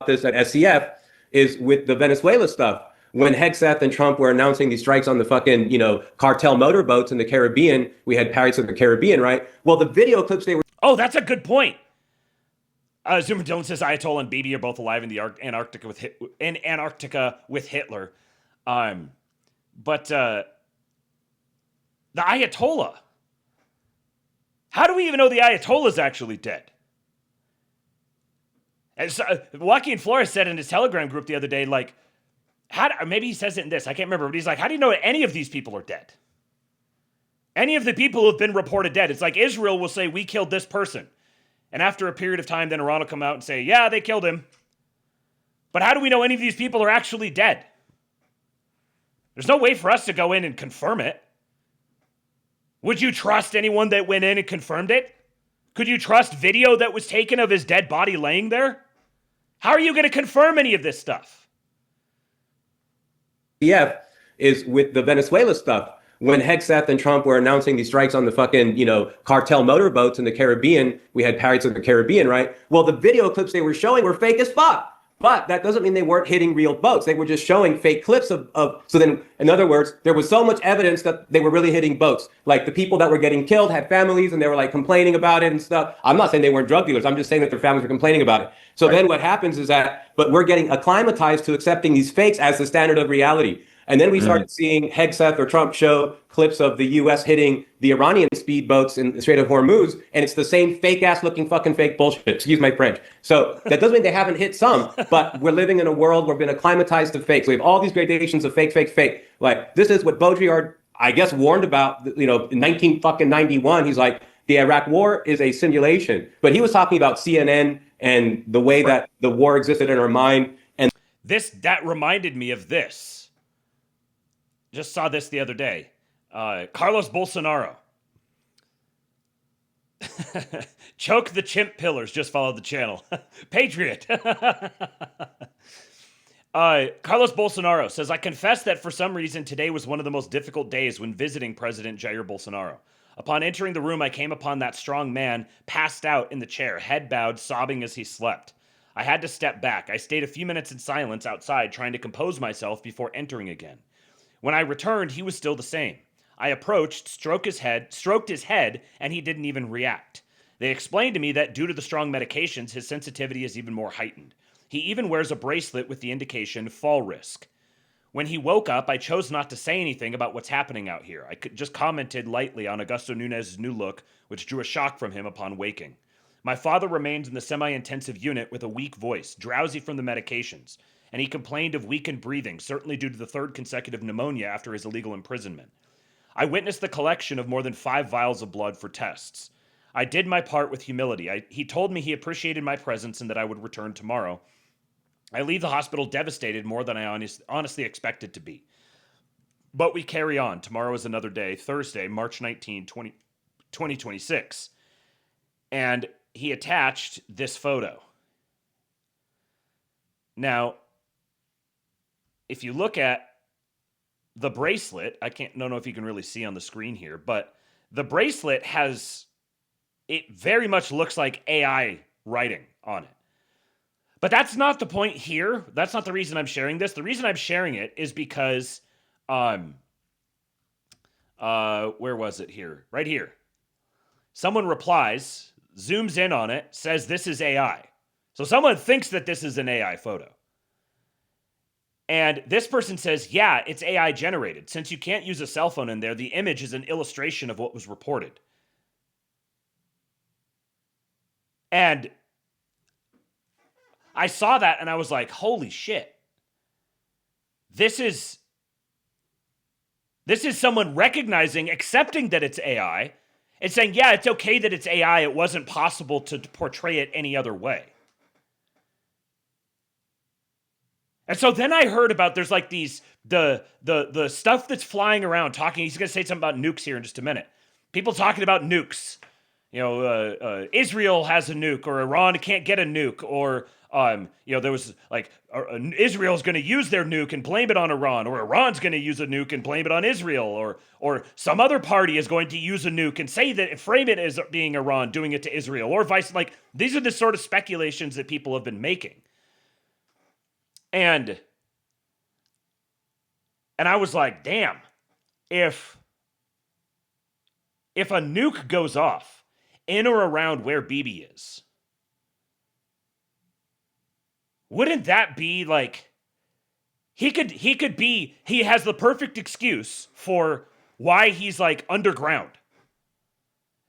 This at SCF is with the Venezuela stuff. When Hegseth and Trump were announcing these strikes on the fucking, cartel motorboats in the Caribbean, we had Pirates of the Caribbean, right? Well, the video clips they were... Oh, that's a good point. Zoomer Jones says Ayatollah and BIBI are both alive in the Antarctica with Hitler. But the Ayatollah, how do we even know the Ayatollah is actually dead? And so, Joaquin Flores said in his Telegram group the other day, like, maybe he says it in this, I can't remember, but he's like, how do you know any of these people are dead? Any of the people who have been reported dead. It's like Israel will say, we killed this person. And after a period of time, then Iran will come out and say, yeah, they killed him. But how do we know any of these people are actually dead? There's no way for us to go in and confirm it. Would you trust anyone that went in and confirmed it? Could you trust video that was taken of his dead body laying there? How are you going to confirm any of this stuff? Is with the Venezuela stuff. When Hegseth and Trump were announcing these strikes on the fucking, cartel motorboats in the Caribbean, we had Pirates of the Caribbean, right? Well, the video clips they were showing were fake as fuck. But that doesn't mean they weren't hitting real boats. They were just showing fake clips of. So then, in other words, there was so much evidence that they were really hitting boats. Like the people that were getting killed had families and they were like complaining about it and stuff. I'm not saying they weren't drug dealers. I'm just saying that their families were complaining about it. So then what happens is that, but we're getting acclimatized to accepting these fakes as the standard of reality. And then we started seeing Hegseth or Trump show clips of the U.S. hitting the Iranian speedboats in the Strait of Hormuz, and it's the same fake-ass looking fucking fake bullshit. Excuse my French. So that doesn't mean they haven't hit some, but we're living in a world where we've been acclimatized to fakes. We have all these gradations of fake, fake, fake. Like, this is what Baudrillard, I guess, warned about, in 1991. He's like, the Iraq war is a simulation. But he was talking about CNN and the way that the war existed in our mind. And that reminded me of this. Just saw this the other day. Carlos Bolsonaro. Choke the chimp pillars. Just followed the channel. Patriot. Carlos Bolsonaro says, I confess that for some reason today was one of the most difficult days when visiting President Jair Bolsonaro. Upon entering the room, I came upon that strong man passed out in the chair, head bowed, sobbing as he slept. I had to step back. I stayed a few minutes in silence outside, trying to compose myself before entering again. When I returned, he was still the same. I approached, stroked his head, and he didn't even react. They explained to me that due to the strong medications, his sensitivity is even more heightened. He even wears a bracelet with the indication fall risk. When he woke up, I chose not to say anything about what's happening out here. I just commented lightly on Augusto Nunez's new look, which drew a shock from him upon waking. My father remains in the semi-intensive unit with a weak voice, drowsy from the medications, and he complained of weakened breathing, certainly due to the third consecutive pneumonia after his illegal imprisonment. I witnessed the collection of more than 5 vials of blood for tests. I did my part with humility. He told me he appreciated my presence and that I would return tomorrow. I leave the hospital devastated more than I honestly expected to be. But we carry on. Tomorrow is another day, Thursday, March 19, 2026. And he attached this photo. Now, if you look at the bracelet, don't know if you can really see on the screen here, but the bracelet it very much looks like AI writing on it. But that's not the point here. That's not the reason I'm sharing this. The reason I'm sharing it is because, where was it here? Right here. Someone replies, zooms in on it, says this is AI. So someone thinks that this is an AI photo. And this person says, yeah, it's AI generated. Since you can't use a cell phone in there, the image is an illustration of what was reported. And I saw that and I was like, holy shit. This is someone recognizing, accepting that it's AI, and saying, yeah, it's okay that it's AI. It wasn't possible to portray it any other way. And so then I heard about there's like the stuff that's flying around talking. He's going to say something about nukes here in just a minute. People talking about nukes. Israel has a nuke, or Iran can't get a nuke, or there was like Israel's going to use their nuke and blame it on Iran, or Iran's going to use a nuke and blame it on Israel, or some other party is going to use a nuke and say that frame it as being Iran doing it to Israel, or vice. Like, these are the sort of speculations that people have been making. And I was like, damn, if a nuke goes off in or around where BIBI is, wouldn't that be like, he has the perfect excuse for why he's like underground.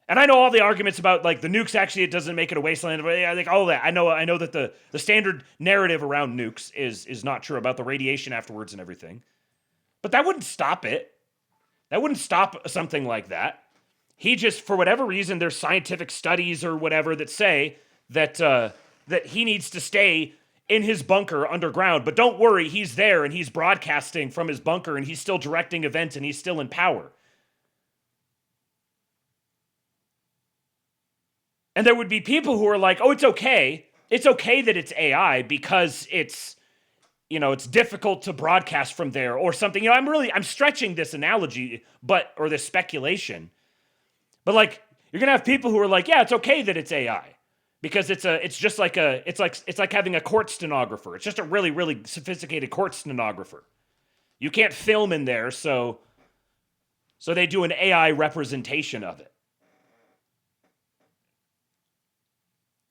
And I know all the arguments about like the nukes, actually it doesn't make it a wasteland. I think all that. I know that the standard narrative around nukes is not true about the radiation afterwards and everything. But that wouldn't stop it. That wouldn't stop something like that. He just, for whatever reason, there's scientific studies or whatever that say that that he needs to stay in his bunker underground. But don't worry, he's there and he's broadcasting from his bunker and he's still directing events and he's still in power. And there would be people who are like, oh, it's okay. It's okay that it's AI because it's difficult to broadcast from there or something. I'm stretching this analogy, or this speculation. But like, you're going to have people who are like, yeah, it's okay that it's AI because it's like having a court stenographer. It's just a really, really sophisticated court stenographer. You can't film in there, so they do an AI representation of it.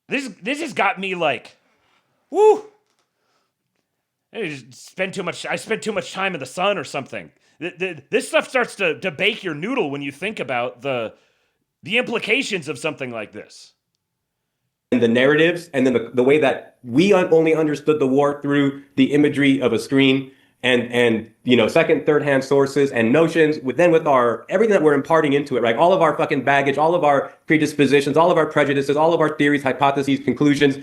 This has got me like, woo! I spend too much time in the sun or something. This stuff starts to bake your noodle when you think about the implications of something like this. And the narratives, and then the way that we only understood the war through the imagery of a screen and second, third hand sources and notions, with our everything that we're imparting into it, right? All of our fucking baggage, all of our predispositions, all of our prejudices, all of our theories, hypotheses, conclusions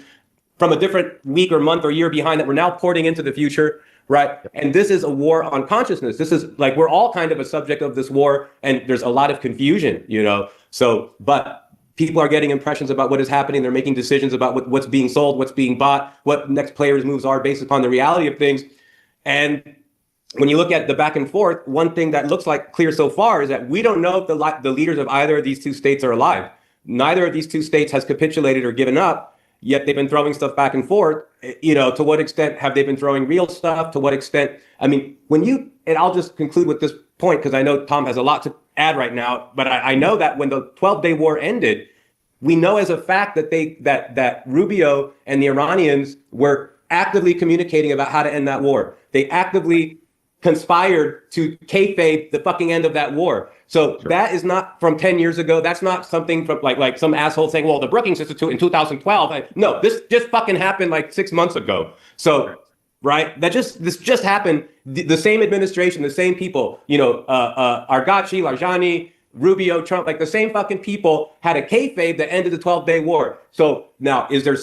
from a different week or month or year behind that we're now porting into the future, right? And this is a war on consciousness. This is like, we're all kind of a subject of this war, and there's a lot of confusion, So, but people are getting impressions about what is happening. They're making decisions about what's being sold, what's being bought, what next players' moves are based upon the reality of things. And when you look at the back and forth, one thing that looks like clear so far is that we don't know if the leaders of either of these two states are alive. Neither of these two states has capitulated or given up, yet they've been throwing stuff back and forth. To what extent have they been throwing real stuff? To what extent? I mean, and I'll just conclude with this point because I know Tom has a lot to add right now, but I know that when the 12-day war ended, we know as a fact that that Rubio and the Iranians were actively communicating about how to end that war. They actively conspired to kayfabe the fucking end of that war. So that is not from 10 years ago. That's not something from like some asshole saying, well, the Brookings Institute in 2012. No, this just fucking happened like 6 months ago. So, right, this just happened. The same administration, the same people, Argacci, Larjani, Rubio, Trump, like the same fucking people had a kayfabe that ended the 12-day war. So now, is there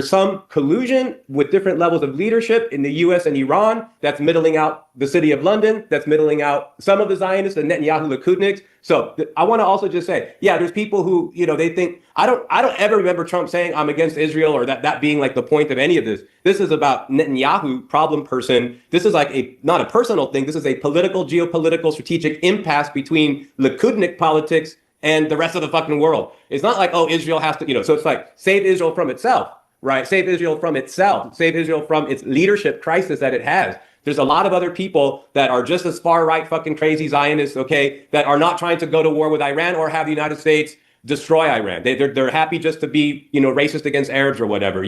some collusion with different levels of leadership in the U.S. and Iran that's middling out the city of London, that's middling out some of the Zionists, the Netanyahu Likudniks? So I want to also just say, yeah, there's people who, they think, I don't ever remember Trump saying I'm against Israel or that being like the point of any of this. This is about Netanyahu, problem person. This is like not a personal thing. This is a political, geopolitical, strategic impasse between Likudnik politics and the rest of the fucking world. It's not like, oh, Israel has to, so it's like, save Israel from itself, right? Save Israel from itself. Save Israel from its leadership crisis that it has. There's a lot of other people that are just as far right fucking crazy Zionists, okay, that are not trying to go to war with Iran or have the United States destroy Iran. They're happy just to be, racist against Arabs or whatever,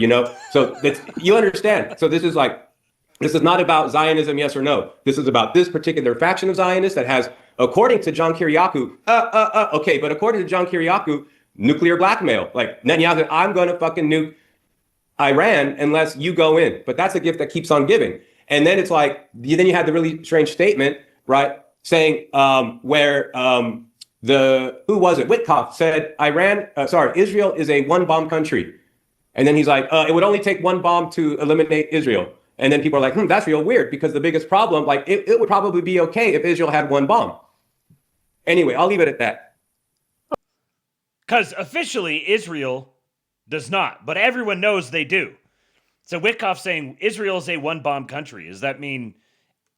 So you understand. So this is not about Zionism, yes or no. This is about this particular faction of Zionists that has, according to John Kiriakou, okay, but according to John Kiriakou, nuclear blackmail. Like Netanyahu said, I'm going to fucking nuke Iran unless you go in. But that's a gift that keeps on giving. And then it's like, then you had the really strange statement, right, saying where who was it? Witkoff said Israel is a one-bomb country. And then he's like, it would only take one bomb to eliminate Israel. And then people are like, that's real weird because the biggest problem, like it would probably be okay if Israel had one bomb. Anyway, I'll leave it at that. Because officially Israel does not, but everyone knows they do. So Witkoff saying Israel is a one-bomb country. Does that mean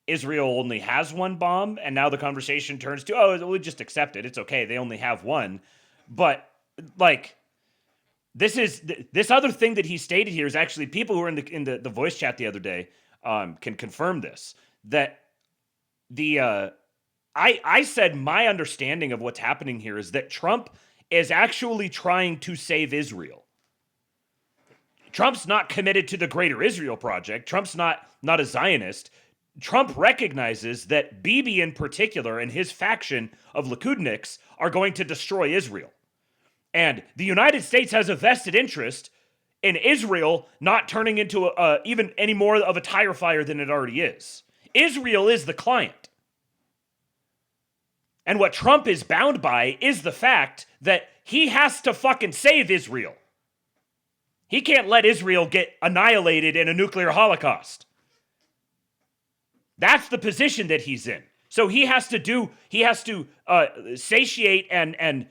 Israel only has one bomb? And now the conversation turns to, oh, we'll just accept it. It's okay. They only have one. But like, this other thing that he stated here is actually people who were in the voice chat the other day can confirm this. That I said my understanding of what's happening here is that Trump is actually trying to save Israel. Trump's not committed to the Greater Israel Project. Trump's not a Zionist. Trump recognizes that BIBI in particular and his faction of Likudniks are going to destroy Israel. And the United States has a vested interest in Israel not turning into even any more of a tire fire than it already is. Israel is the client. And what Trump is bound by is the fact that he has to fucking save Israel. He can't let Israel get annihilated in a nuclear holocaust. That's the position that he's in. So he has to satiate and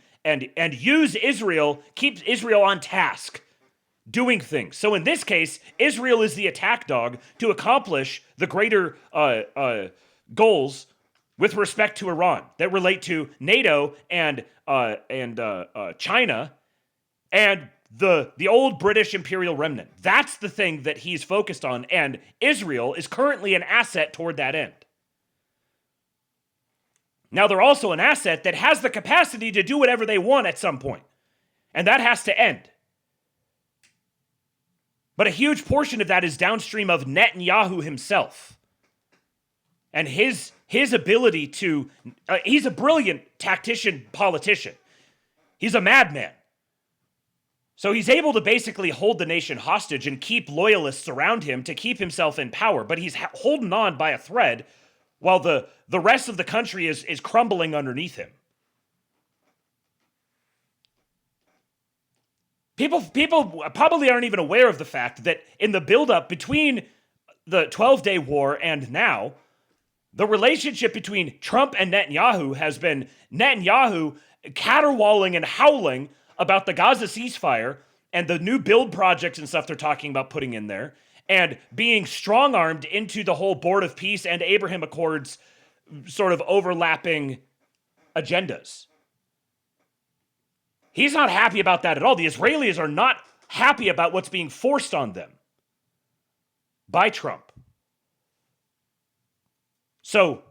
use Israel, keep Israel on task, doing things. So in this case, Israel is the attack dog to accomplish the greater goals with respect to Iran that relate to NATO and China and the old British imperial remnant. That's the thing that he's focused on, and Israel is currently an asset toward that end. Now, they're also an asset that has the capacity to do whatever they want at some point, and that has to end. But a huge portion of that is downstream of Netanyahu himself and his ability to... he's a brilliant tactician, politician. He's a madman. So he's able to basically hold the nation hostage and keep loyalists around him to keep himself in power, but he's holding on by a thread while the rest of the country is crumbling underneath him. People probably aren't even aware of the fact that in the buildup between the 12-day war and now, the relationship between Trump and Netanyahu has been Netanyahu caterwauling and howling about the Gaza ceasefire and the new build projects and stuff they're talking about putting in there, and being strong-armed into the whole Board of Peace and Abraham Accords sort of overlapping agendas. He's not happy about that at all. The Israelis are not happy about what's being forced on them by Trump. So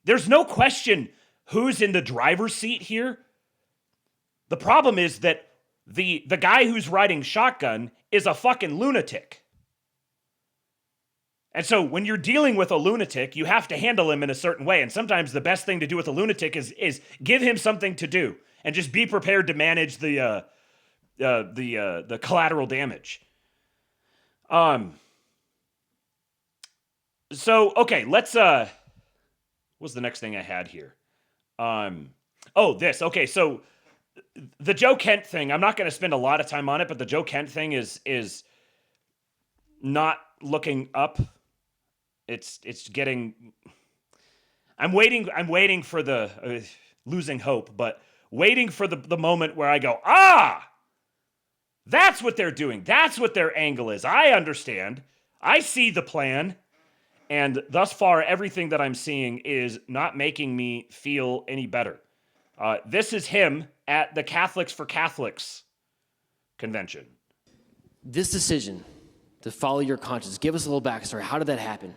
there's no question who's in the driver's seat here. The problem is that the guy who's riding shotgun is a fucking lunatic. And so when you're dealing with a lunatic, you have to handle him in a certain way. And sometimes the best thing to do with a lunatic is give him something to do and just be prepared to manage the collateral damage. So okay, let's what's the next thing I had here? This. Okay, so the Joe Kent thing, I'm not going to spend a lot of time on it, but the Joe Kent thing is not looking up. It's getting. I'm waiting for the losing hope, but waiting for the moment where I go, that's what they're doing. That's what their angle is. I understand. I see the plan. And thus far, everything that I'm seeing is not making me feel any better. This is him at the Catholics for Catholics convention. This decision to follow your conscience, give us a little backstory. How did that happen?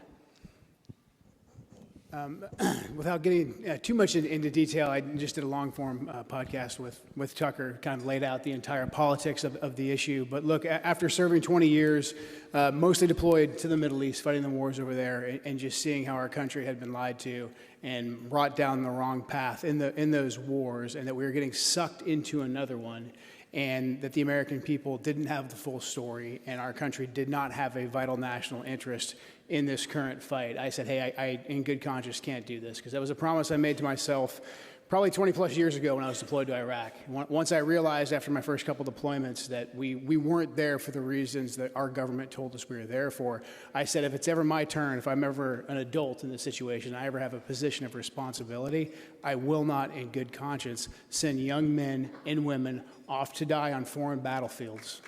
Without getting too much into detail, I just did a long-form podcast with Tucker, kind of laid out the entire politics of the issue. But look, after serving 20 years, mostly deployed to the Middle East, fighting the wars over there, and just seeing how our country had been lied to and brought down the wrong path in those wars, and that we were getting sucked into another one, and that the American people didn't have the full story, and our country did not have a vital national interest in this current fight. I said, hey, I in good conscience can't do this, because that was a promise I made to myself probably 20 plus years ago when I was deployed to Iraq. Once I realized after my first couple deployments that we weren't there for the reasons that our government told us we were there for, I said, if it's ever my turn, if I'm ever an adult in this situation, I ever have a position of responsibility, I will not in good conscience send young men and women off to die on foreign battlefields.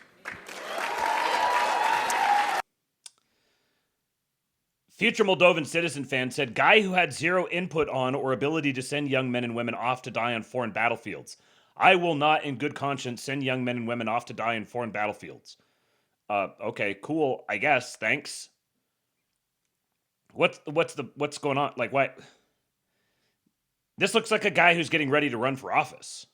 Future Moldovan citizen fan said, guy who had zero input on or ability to send young men and women off to die on foreign battlefields. I will not, in good conscience, send young men and women off to die in foreign battlefields. Okay, cool, I guess, thanks. What's going on? Like, what? This looks like a guy who's getting ready to run for office.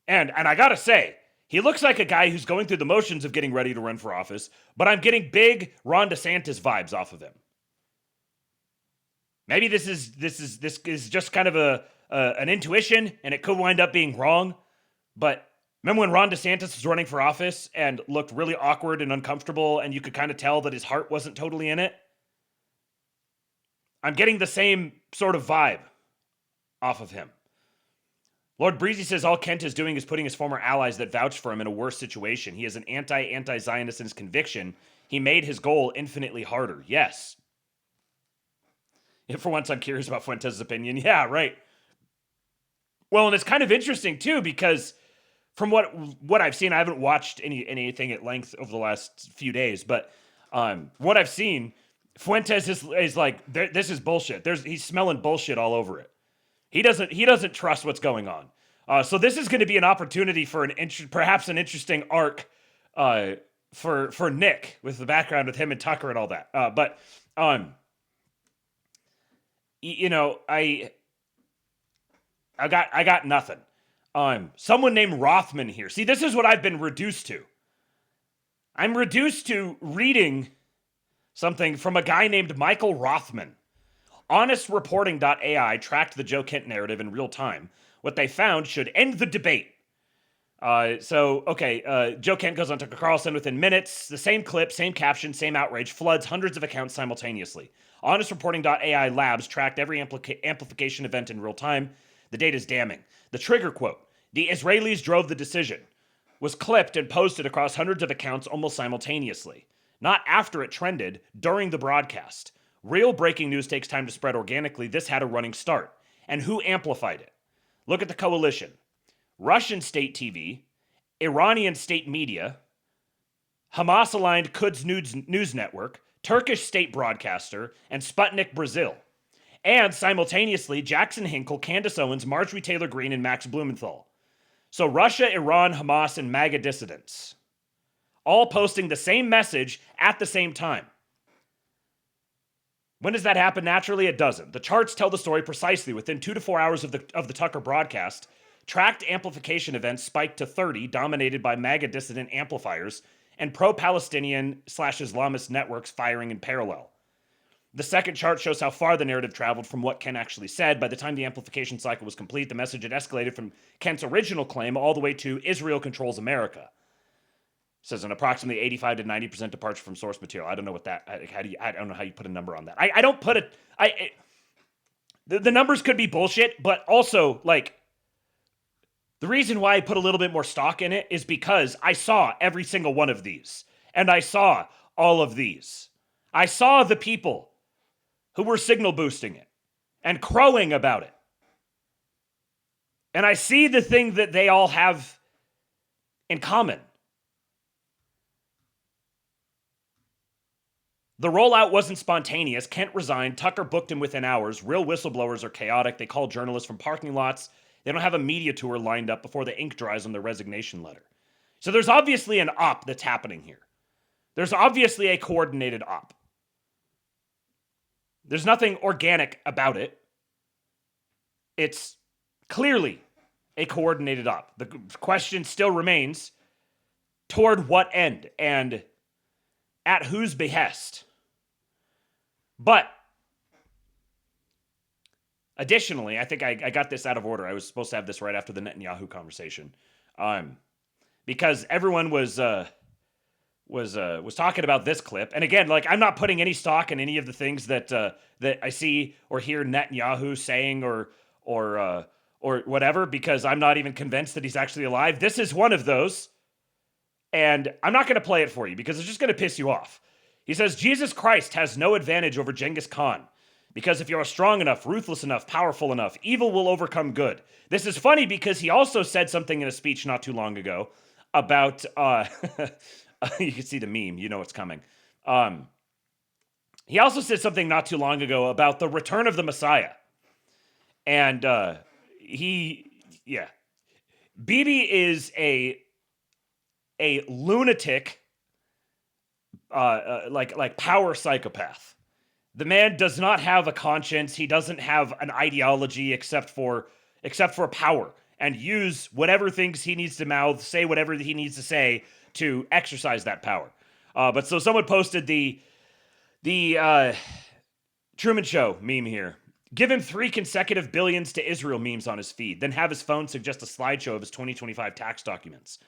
And I gotta say, he looks like a guy who's going through the motions of getting ready to run for office, but I'm getting big Ron DeSantis vibes off of him. Maybe this is just kind of an intuition, and it could wind up being wrong. But remember when Ron DeSantis was running for office and looked really awkward and uncomfortable, and you could kind of tell that his heart wasn't totally in it? I'm getting the same sort of vibe off of him. Lord Breezy says all Kent is doing is putting his former allies that vouched for him in a worse situation. He is an anti-Zionist in his conviction. He made his goal infinitely harder. Yes. If for once I'm curious about Fuentes' opinion. Yeah, right. Well, and it's kind of interesting too, because from what I've seen, I haven't watched anything at length over the last few days, but what I've seen, Fuentes is like, this is bullshit. He's smelling bullshit all over it. He doesn't trust what's going on. So this is going to be an opportunity for perhaps an interesting arc for Nick, with the background with him and Tucker and all that. But I got nothing. Someone named Rothman here. See, this is what I've been reduced to. I'm reduced to reading something from a guy named Michael Rothman. HonestReporting.ai tracked the Joe Kent narrative in real time. What they found should end the debate. Joe Kent goes on Tucker Carlson within minutes. The same clip, same caption, same outrage, floods hundreds of accounts simultaneously. HonestReporting.ai labs tracked every amplification event in real time. The data is damning. The trigger quote, "The Israelis drove the decision," was clipped and posted across hundreds of accounts almost simultaneously. Not after it trended, during the broadcast. Real breaking news takes time to spread organically. This had a running start. And who amplified it? Look at the coalition. Russian state TV, Iranian state media, Hamas-aligned Quds News Network, Turkish state broadcaster, and Sputnik Brazil. And simultaneously, Jackson Hinkle, Candace Owens, Marjorie Taylor Greene, and Max Blumenthal. So Russia, Iran, Hamas, and MAGA dissidents. All posting the same message at the same time. When does that happen naturally? It doesn't. The charts tell the story precisely. Within 2 to 4 hours of the Tucker broadcast, tracked amplification events spiked to 30, dominated by MAGA dissident amplifiers and pro-Palestinian/Islamist networks firing in parallel. The second chart shows how far the narrative traveled from what Kent actually said. By the time the amplification cycle was complete, the message had escalated from Kent's original claim all the way to Israel controls America. It says an approximately 85 to 90% departure from source material. I don't know what that. I don't know how you put a number on that. I don't put it. The numbers could be bullshit, but also like The reason why I put a little bit more stock in it is because I saw every single one of these. And I saw all of these. I saw the people who were signal boosting it and crowing about it. And I see the thing that they all have in common. The rollout wasn't spontaneous. Kent resigned. Tucker booked him within hours. Real whistleblowers are chaotic. They call journalists from parking lots. They don't have a media tour lined up before the ink dries on their resignation letter. So there's obviously an op that's happening here. There's obviously a coordinated op. There's nothing organic about it. It's clearly a coordinated op. The question still remains, toward what end and at whose behest? But additionally, I think I got this out of order. I was supposed to have this right after the Netanyahu conversation, because everyone was talking about this clip. And again, like, I'm not putting any stock in any of the things that that I see or hear Netanyahu saying or whatever, because I'm not even convinced that he's actually alive. This is one of those, and I'm not going to play it for you because it's just going to piss you off. He says, Jesus Christ has no advantage over Genghis Khan, because if you're strong enough, ruthless enough, powerful enough, evil will overcome good. This is funny because he also said something in a speech not too long ago about, you can see the meme, you know what's coming. He also said something not too long ago about the return of the Messiah. And BIBI is a lunatic, like power psychopath. The man does not have a conscience. He doesn't have an ideology except for power, and use whatever things he needs to mouth, say whatever he needs to say to exercise that power. But so someone posted the Truman Show meme here. Give him 3 consecutive billions to Israel memes on his feed, then have his phone suggest a slideshow of his 2025 tax documents.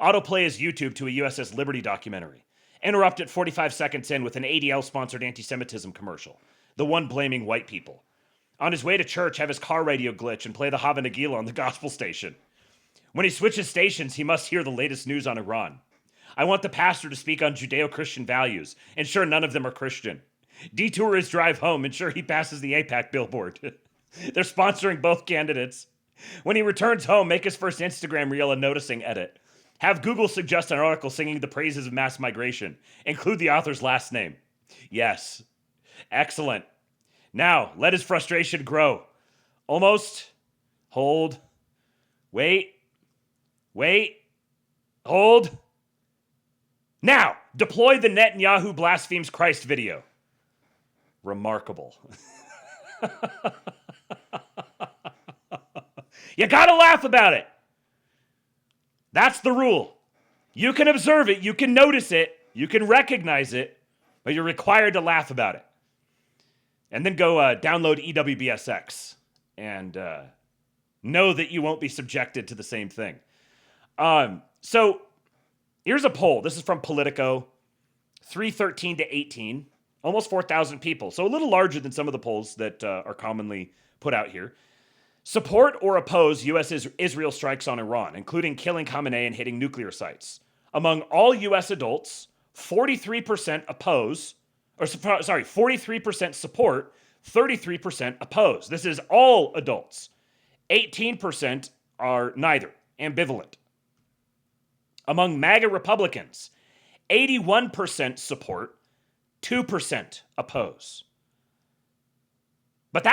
Autoplay his YouTube to a USS Liberty documentary. Interrupt at 45 seconds in with an ADL-sponsored anti-Semitism commercial, the one blaming white people. On his way to church, have his car radio glitch and play the Hava Nagila on the gospel station. When he switches stations, he must hear the latest news on Iran. I want the pastor to speak on Judeo-Christian values. Ensure none of them are Christian. Detour his drive home. Ensure he passes the AIPAC billboard. They're sponsoring both candidates. When he returns home, make his first Instagram reel a noticing edit. Have Google suggest an article singing the praises of mass migration. Include the author's last name. Yes. Excellent. Now, let his frustration grow. Almost. Hold. Wait. Hold. Now, deploy the Netanyahu blasphemes Christ video. Remarkable. You gotta laugh about it. That's the rule. You can observe it, you can notice it, you can recognize it, but you're required to laugh about it. And then go download EWBSX and know that you won't be subjected to the same thing. So here's a poll. This is from Politico, 313 to 18, almost 4,000 people. So a little larger than some of the polls that are commonly put out here. Support or oppose U.S.-Israel strikes on Iran, including killing Khamenei and hitting nuclear sites. Among all U.S. adults, 43% oppose, 43% support, 33% oppose. This is all adults. 18% are neither, ambivalent. Among MAGA Republicans, 81% support, 2% oppose. But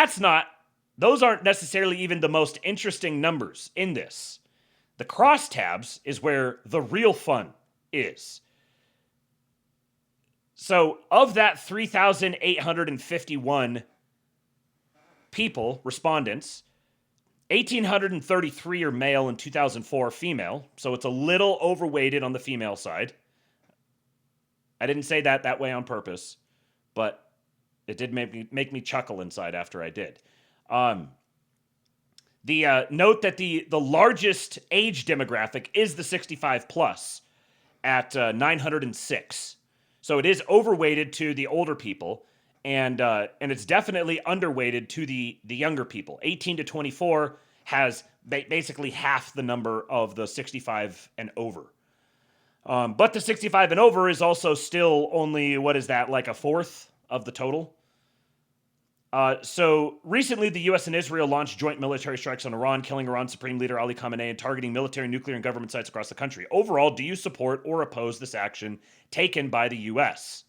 those aren't necessarily even the most interesting numbers in this. The crosstabs is where the real fun is. So of that 3,851 people, respondents, 1,833 are male and 2,004 female. So it's a little overweighted on the female side. I didn't say that way on purpose, but it did make me chuckle inside after I did. Note that the largest age demographic is the 65 plus at 906. So it is overweighted to the older people, and it's definitely underweighted to the younger people. 18 to 24 has basically half the number of the 65 and over. But the 65 and over is also still only, what is that, like a fourth of the total? So recently, the U.S. and Israel launched joint military strikes on Iran, killing Iran's Supreme Leader Ali Khamenei and targeting military, nuclear, and government sites across the country. Overall, do you support or oppose this action taken by the U.S.?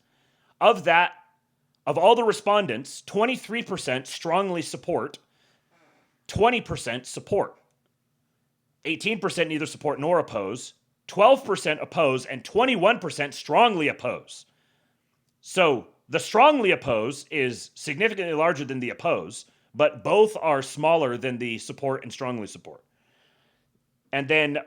Of all the respondents, 23% strongly support, 20% support, 18% neither support nor oppose, 12% oppose, and 21% strongly oppose. So the strongly oppose is significantly larger than the oppose, but both are smaller than the support and strongly support. And then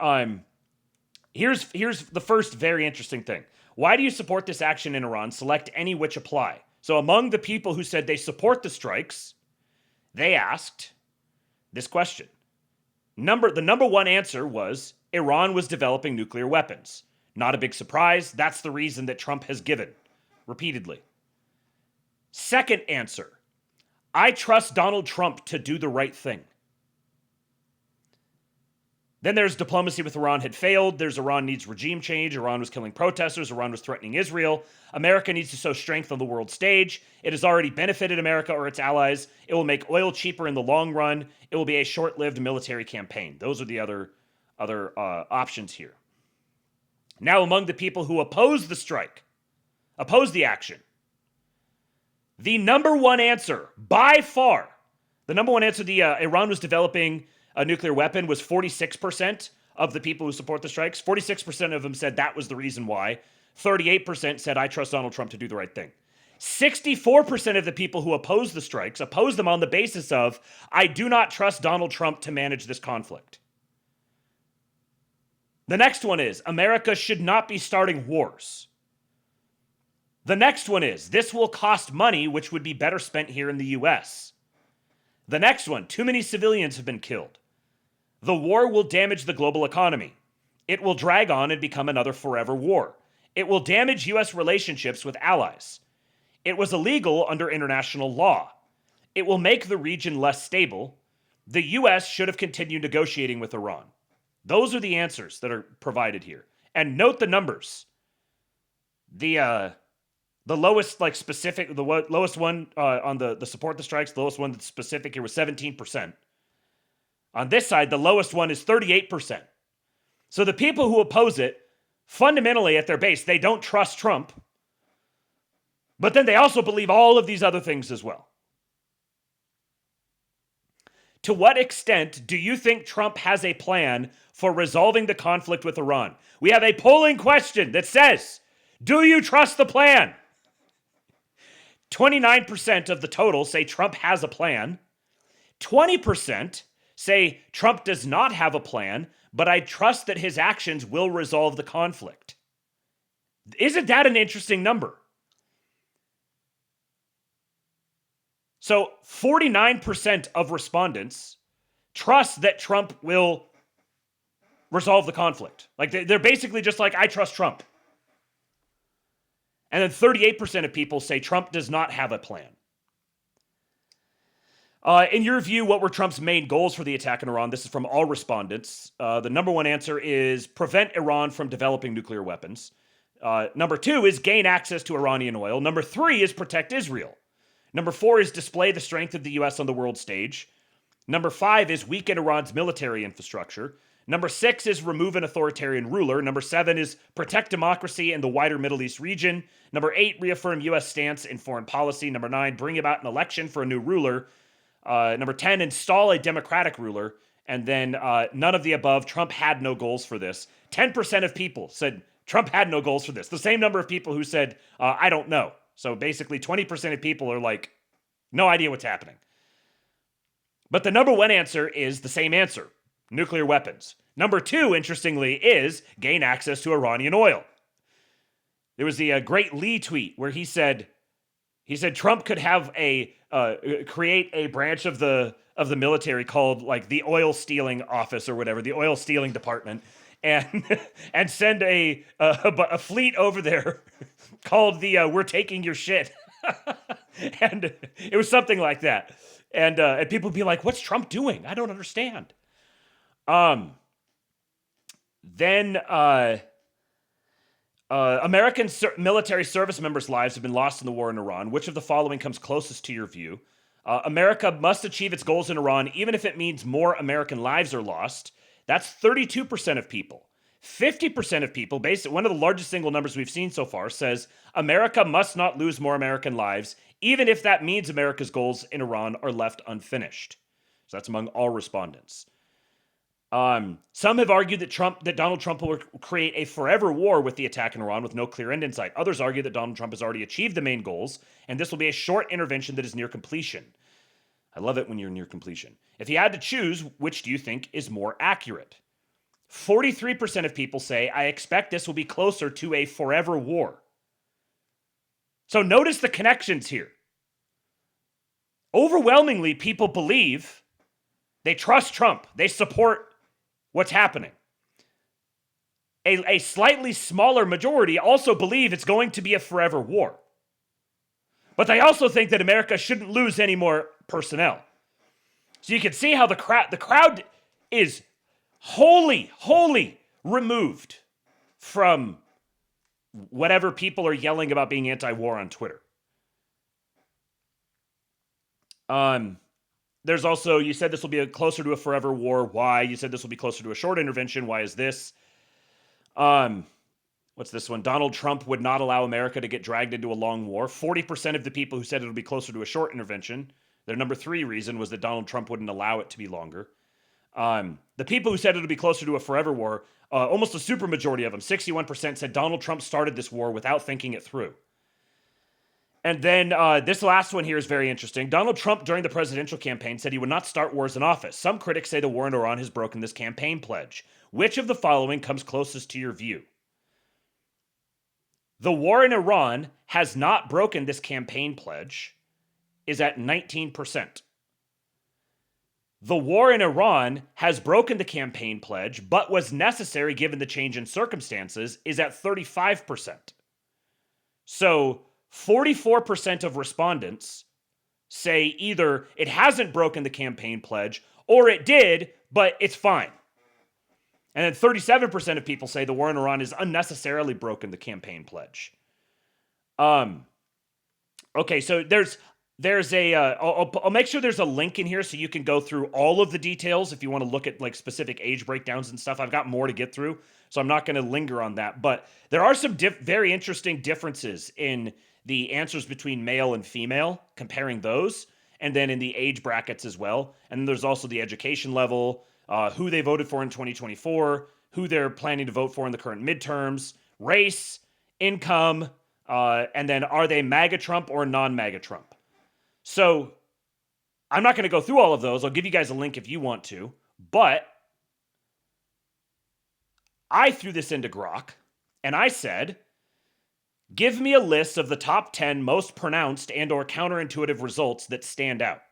here's the first very interesting thing. Why do you support this action in Iran? Select any which apply. So among the people who said they support the strikes, they asked this question. The number one answer was Iran was developing nuclear weapons. Not a big surprise. That's the reason that Trump has given repeatedly. Second answer, I trust Donald Trump to do the right thing. Then there's diplomacy with Iran had failed. There's Iran needs regime change. Iran was killing protesters. Iran was threatening Israel. America needs to show strength on the world stage. It has already benefited America or its allies. It will make oil cheaper in the long run. It will be a short-lived military campaign. Those are the other options here. Now, among the people who oppose the strike, oppose the action, the number one answer, by far, the number one answer, Iran was developing a nuclear weapon, was 46% of the people who support the strikes. 46% of them said that was the reason why. 38% said, I trust Donald Trump to do the right thing. 64% of the people who oppose the strikes oppose them on the basis of, I do not trust Donald Trump to manage this conflict. The next one is, America should not be starting wars. The next one is, this will cost money, which would be better spent here in the U.S. The next one, too many civilians have been killed. The war will damage the global economy. It will drag on and become another forever war. It will damage U.S. relationships with allies. It was illegal under international law. It will make the region less stable. The U.S. should have continued negotiating with Iran. Those are the answers that are provided here. And note the numbers. The lowest, the lowest one on the support the strikes, the lowest one that's specific here was 17%. On this side, the lowest one is 38%. So the people who oppose it, fundamentally at their base, they don't trust Trump, but then they also believe all of these other things as well. To what extent do you think Trump has a plan for resolving the conflict with Iran? We have a polling question that says, do you trust the plan? 29% of the total say Trump has a plan. 20% say Trump does not have a plan, but I trust that his actions will resolve the conflict. Isn't that an interesting number? So 49% of respondents trust that Trump will resolve the conflict. Like they're basically just like, I trust Trump. And then 38% of people say Trump does not have a plan. In your view, what were Trump's main goals for the attack in Iran? This is from all respondents. The number one answer is prevent Iran from developing nuclear weapons. Number two is gain access to Iranian oil. Number three is protect Israel. Number four is display the strength of the U.S. on the world stage. Number five is weaken Iran's military infrastructure. Number six is remove an authoritarian ruler. Number seven is protect democracy in the wider Middle East region. Number eight, reaffirm U.S. stance in foreign policy. Number nine, bring about an election for a new ruler. Number 10, install a democratic ruler. And then none of the above. Trump had no goals for this. 10% of people said Trump had no goals for this. The same number of people who said, I don't know. So basically 20% of people are like, no idea what's happening. But the number one answer is the same answer, nuclear weapons. Number two, interestingly, is gain access to Iranian oil. There was the great Lee tweet where he said Trump could have create a branch of the military called like the oil stealing office or whatever, the oil stealing department, and send a fleet over there called the we're taking your shit. And it was something like that. And people would be like, what's Trump doing? I don't understand. Then American military service members' lives have been lost in the war in Iran. Which of the following comes closest to your view? America must achieve its goals in Iran, even if it means more American lives are lost. That's 32% of people. 50% of people, based on one of the largest single numbers we've seen so far, says America must not lose more American lives, even if that means America's goals in Iran are left unfinished. So that's among all respondents. Some have argued that Donald Trump will create a forever war with the attack in Iran with no clear end in sight. Others argue that Donald Trump has already achieved the main goals, and this will be a short intervention that is near completion. I love it when you're near completion. If you had to choose, which do you think is more accurate? 43% of people say, I expect this will be closer to a forever war. So notice the connections here. Overwhelmingly, people believe, they trust Trump, they support what's happening. A slightly smaller majority also believe it's going to be a forever war. But they also think that America shouldn't lose any more personnel. So you can see how the crowd is wholly removed from whatever people are yelling about being anti-war on Twitter. There's also, you said this will be closer to a forever war. Why? You said this will be closer to a short intervention. Why is this? What's this one? Donald Trump would not allow America to get dragged into a long war. 40% of the people who said it'll be closer to a short intervention, their number 3 reason was that Donald Trump wouldn't allow it to be longer. The people who said it'll be closer to a forever war, almost a super majority of them, 61%, said Donald Trump started this war without thinking it through. And then this last one here is very interesting. Donald Trump, during the presidential campaign, said he would not start wars in office. Some critics say the war in Iran has broken this campaign pledge. Which of the following comes closest to your view? The war in Iran has not broken this campaign pledge, is at 19%. The war in Iran has broken the campaign pledge, but was necessary given the change in circumstances, is at 35%. So 44% of respondents say either it hasn't broken the campaign pledge or it did, but it's fine. And then 37% of people say the war in Iran has unnecessarily broken the campaign pledge. Okay, so there's a, I'll make sure there's a link in here so you can go through all of the details if you want to look at like specific age breakdowns and stuff. I've got more to get through, so I'm not going to linger on that. But there are some very interesting differences in the answers between male and female, comparing those, and then in the age brackets as well. And then there's also the education level, who they voted for in 2024, who they're planning to vote for in the current midterms, race, income, and then are they MAGA Trump or non-MAGA Trump? So I'm not going to go through all of those. I'll give you guys a link if you want to, but I threw this into Grok and I said, give me a list of the top 10 most pronounced and or counterintuitive results that stand out.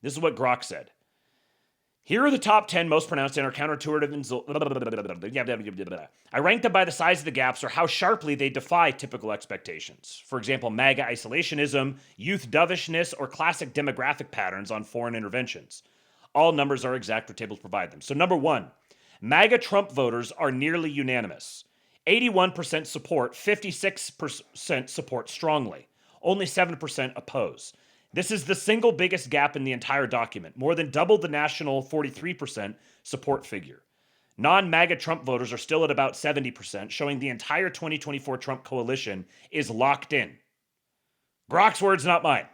This is what Grok said. Here are the top 10 most pronounced and or counterintuitive results. I ranked them by the size of the gaps or how sharply they defy typical expectations. For example, MAGA isolationism, youth dovishness, or classic demographic patterns on foreign interventions. All numbers are exact where tables provide them. So number 1, MAGA Trump voters are nearly unanimous. 81% support, 56% support strongly. Only 7% oppose. This is the single biggest gap in the entire document, more than double the national 43% support figure. Non-MAGA Trump voters are still at about 70%, showing the entire 2024 Trump coalition is locked in. Grok's words, not mine.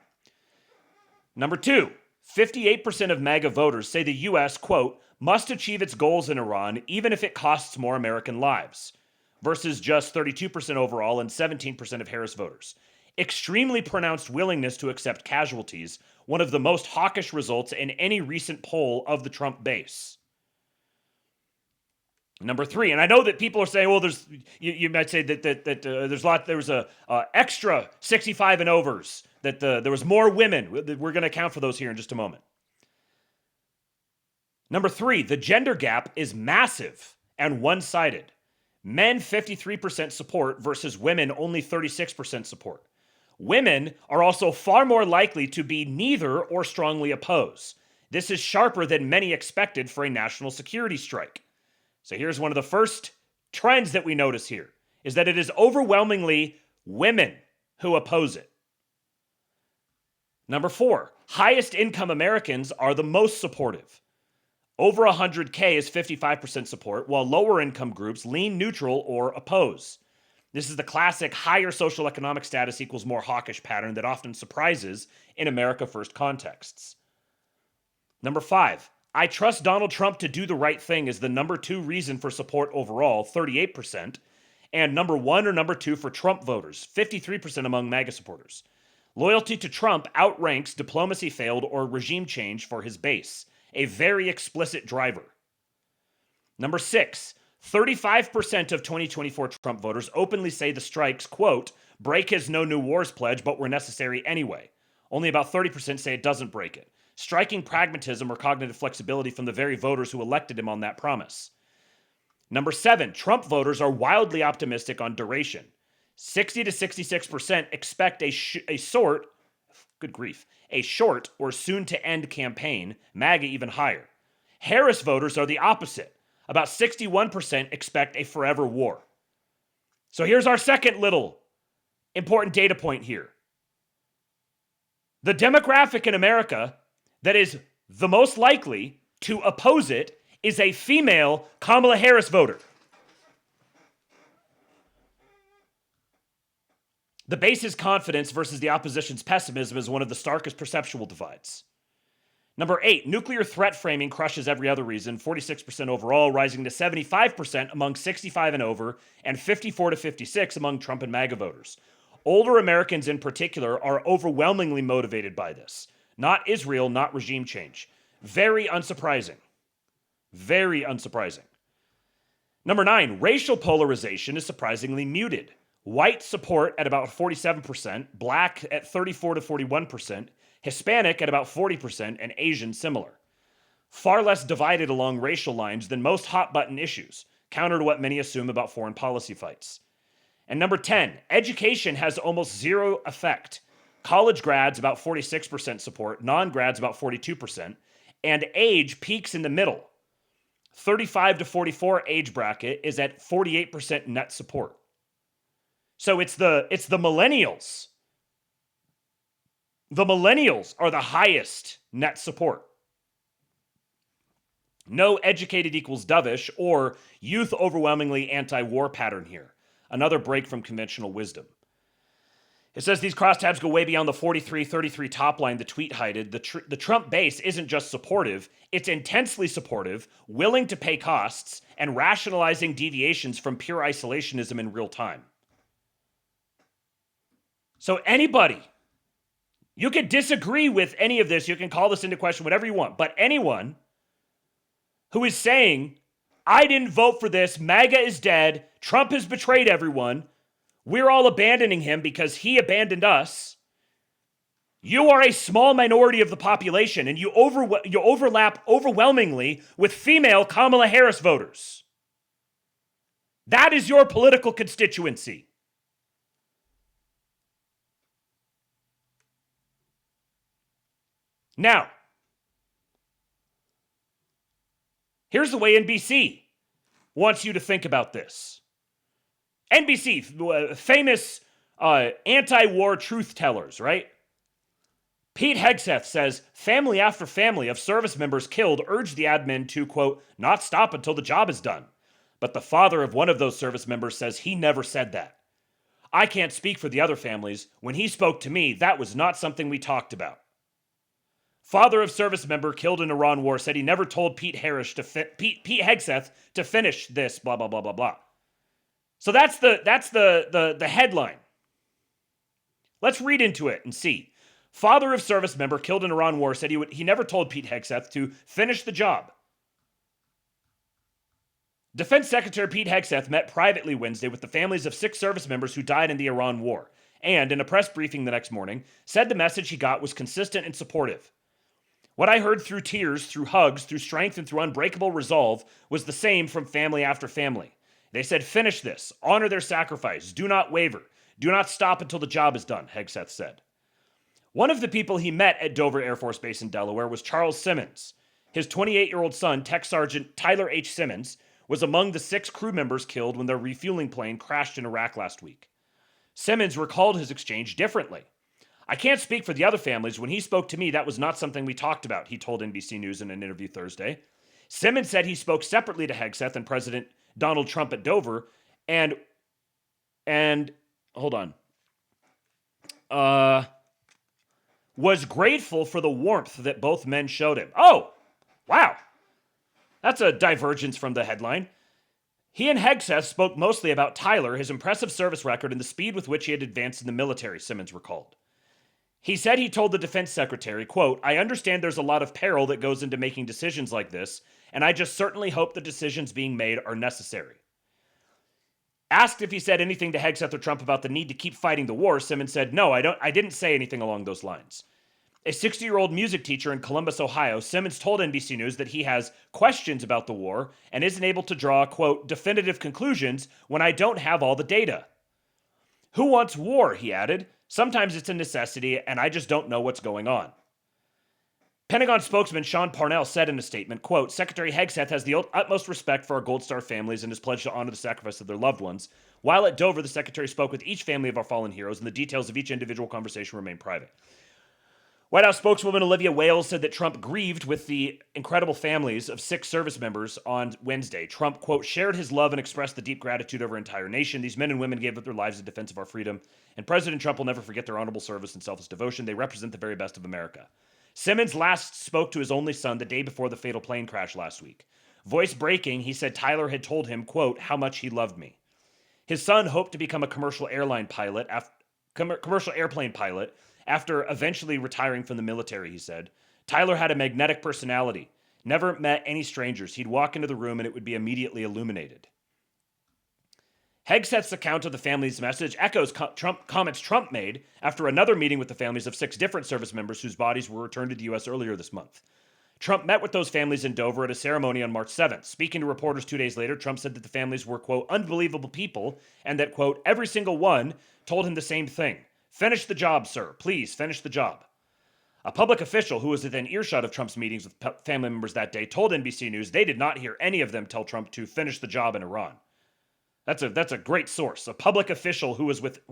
Number 2, 58% of MAGA voters say the U.S., quote, must achieve its goals in Iran even if it costs more American lives, versus just 32% overall and 17% of Harris voters. Extremely pronounced willingness to accept casualties, one of the most hawkish results in any recent poll of the Trump base. Number 3, and I know that people are saying, well, there's you might say that there's there was a extra 65 and overs, that there was more women. We're going to account for those here in just a moment. Number 3, the gender gap is massive and one-sided. Men 53% support versus women only 36% support. Women are also far more likely to be neither or strongly oppose. This is sharper than many expected for a national security strike. So here's one of the first trends that we notice here, is that it is overwhelmingly women who oppose it. Number 4, highest income Americans are the most supportive. Over 100K is 55% support, while lower income groups lean neutral or oppose. This is the classic higher social economic status equals more hawkish pattern that often surprises in America First contexts. Number 5, I trust Donald Trump to do the right thing is the number 2 reason for support overall, 38%, and number 1 or number 2 for Trump voters, 53% among MAGA supporters. Loyalty to Trump outranks diplomacy failed or regime change for his base, a very explicit driver. Number 6, 35% of 2024 Trump voters openly say the strikes, quote, break his no new wars pledge, but were necessary anyway. Only about 30% say it doesn't break it. Striking pragmatism or cognitive flexibility from the very voters who elected him on that promise. Number 7, Trump voters are wildly optimistic on duration. 60 to 66% expect a short or soon-to-end campaign, MAGA even higher. Harris voters are the opposite. About 61% expect a forever war. So here's our second little important data point here. The demographic in America that is the most likely to oppose it is a female Kamala Harris voter. The base's confidence versus the opposition's pessimism is one of the starkest perceptual divides. Number 8, nuclear threat framing crushes every other reason, 46% overall, rising to 75% among 65 and over, and 54 to 56 among Trump and MAGA voters. Older Americans in particular are overwhelmingly motivated by this. Not Israel, not regime change. Very unsurprising. Very unsurprising. Number 9, racial polarization is surprisingly muted. White support at about 47%, black at 34 to 41%, Hispanic at about 40%, and Asian similar. Far less divided along racial lines than most hot-button issues, counter to what many assume about foreign policy fights. And number 10, education has almost zero effect. College grads about 46% support, non-grads about 42%, and age peaks in the middle. 35 to 44 age bracket is at 48% net support. So it's the millennials. The millennials are the highest net support. No educated equals dovish or youth overwhelmingly anti-war pattern here. Another break from conventional wisdom. It says these crosstabs go way beyond the 43-33 top line the tweet hided. The Trump base isn't just supportive, it's intensely supportive, willing to pay costs, and rationalizing deviations from pure isolationism in real time. So anybody, you can disagree with any of this, you can call this into question, whatever you want, but anyone who is saying, I didn't vote for this, MAGA is dead, Trump has betrayed everyone, we're all abandoning him because he abandoned us, you are a small minority of the population and you overlap overwhelmingly with female Kamala Harris voters. That is your political constituency. Now, here's the way NBC wants you to think about this. NBC, famous anti-war truth tellers, right? Pete Hegseth says, family after family of service members killed urged the admin to, quote, not stop until the job is done. But the father of one of those service members says he never said that. I can't speak for the other families. When he spoke to me, that was not something we talked about. Father of service member killed in Iran war said he never told Pete Hegseth to finish this, blah, blah, blah, blah, blah. So that's the headline. Let's read into it and see. Father of service member killed in Iran war said he never told Pete Hegseth to finish the job. Defense Secretary Pete Hegseth met privately Wednesday with the families of 6 service members who died in the Iran war, and in a press briefing the next morning, said the message he got was consistent and supportive. What I heard through tears, through hugs, through strength, and through unbreakable resolve was the same from family after family. They said, finish this, honor their sacrifice, do not waver, do not stop until the job is done, Hegseth said. One of the people he met at Dover Air Force Base in Delaware was Charles Simmons. His 28-year-old son, Tech Sergeant Tyler H. Simmons, was among the 6 crew members killed when their refueling plane crashed in Iraq last week. Simmons recalled his exchange differently. "I can't speak for the other families. When he spoke to me, that was not something we talked about," he told NBC News in an interview Thursday. Simmons said he spoke separately to Hegseth and President Donald Trump at Dover and hold on. Was grateful for the warmth that both men showed him. Oh, wow. That's a divergence from the headline. He and Hegseth spoke mostly about Tyler, his impressive service record, and the speed with which he had advanced in the military, Simmons recalled. He said he told the defense secretary, quote, "I understand there's a lot of peril that goes into making decisions like this, and I just certainly hope the decisions being made are necessary." Asked if he said anything to Hegseth or Trump about the need to keep fighting the war, Simmons said, "No, I didn't say anything along those lines." A 60-year-old music teacher in Columbus, Ohio, Simmons told NBC News that he has questions about the war and isn't able to draw, quote, "definitive conclusions when I don't have all the data." "Who wants war?" he added. "Sometimes it's a necessity, and I just don't know what's going on." Pentagon spokesman Sean Parnell said in a statement, quote, "Secretary Hegseth has the utmost respect for our Gold Star families and has pledged to honor the sacrifice of their loved ones. While at Dover, the secretary spoke with each family of our fallen heroes, and the details of each individual conversation remain private." White House spokeswoman Olivia Wales said that Trump grieved with the incredible families of 6 service members on Wednesday. Trump, quote, "shared his love and expressed the deep gratitude of our entire nation. These men and women gave up their lives in defense of our freedom, and President Trump will never forget their honorable service and selfless devotion. They represent the very best of America." Simmons last spoke to his only son the day before the fatal plane crash last week. Voice breaking, he said Tyler had told him, quote, "how much he loved me." His son hoped to become a commercial airplane pilot after eventually retiring from the military, he said. Tyler had a magnetic personality, never met any strangers. He'd walk into the room and it would be immediately illuminated. Hegseth's account of the family's message echoes comments Trump made after another meeting with the families of 6 different service members whose bodies were returned to the U.S. earlier this month. Trump met with those families in Dover at a ceremony on March 7th. Speaking to reporters 2 days later, Trump said that the families were, quote, "unbelievable people," and that, quote, "every single one told him the same thing. Finish the job, sir. Please finish the job." A public official who was within earshot of Trump's meetings with family members that day told NBC News they did not hear any of them tell Trump to finish the job in Iran. That's a great source. A public official who was within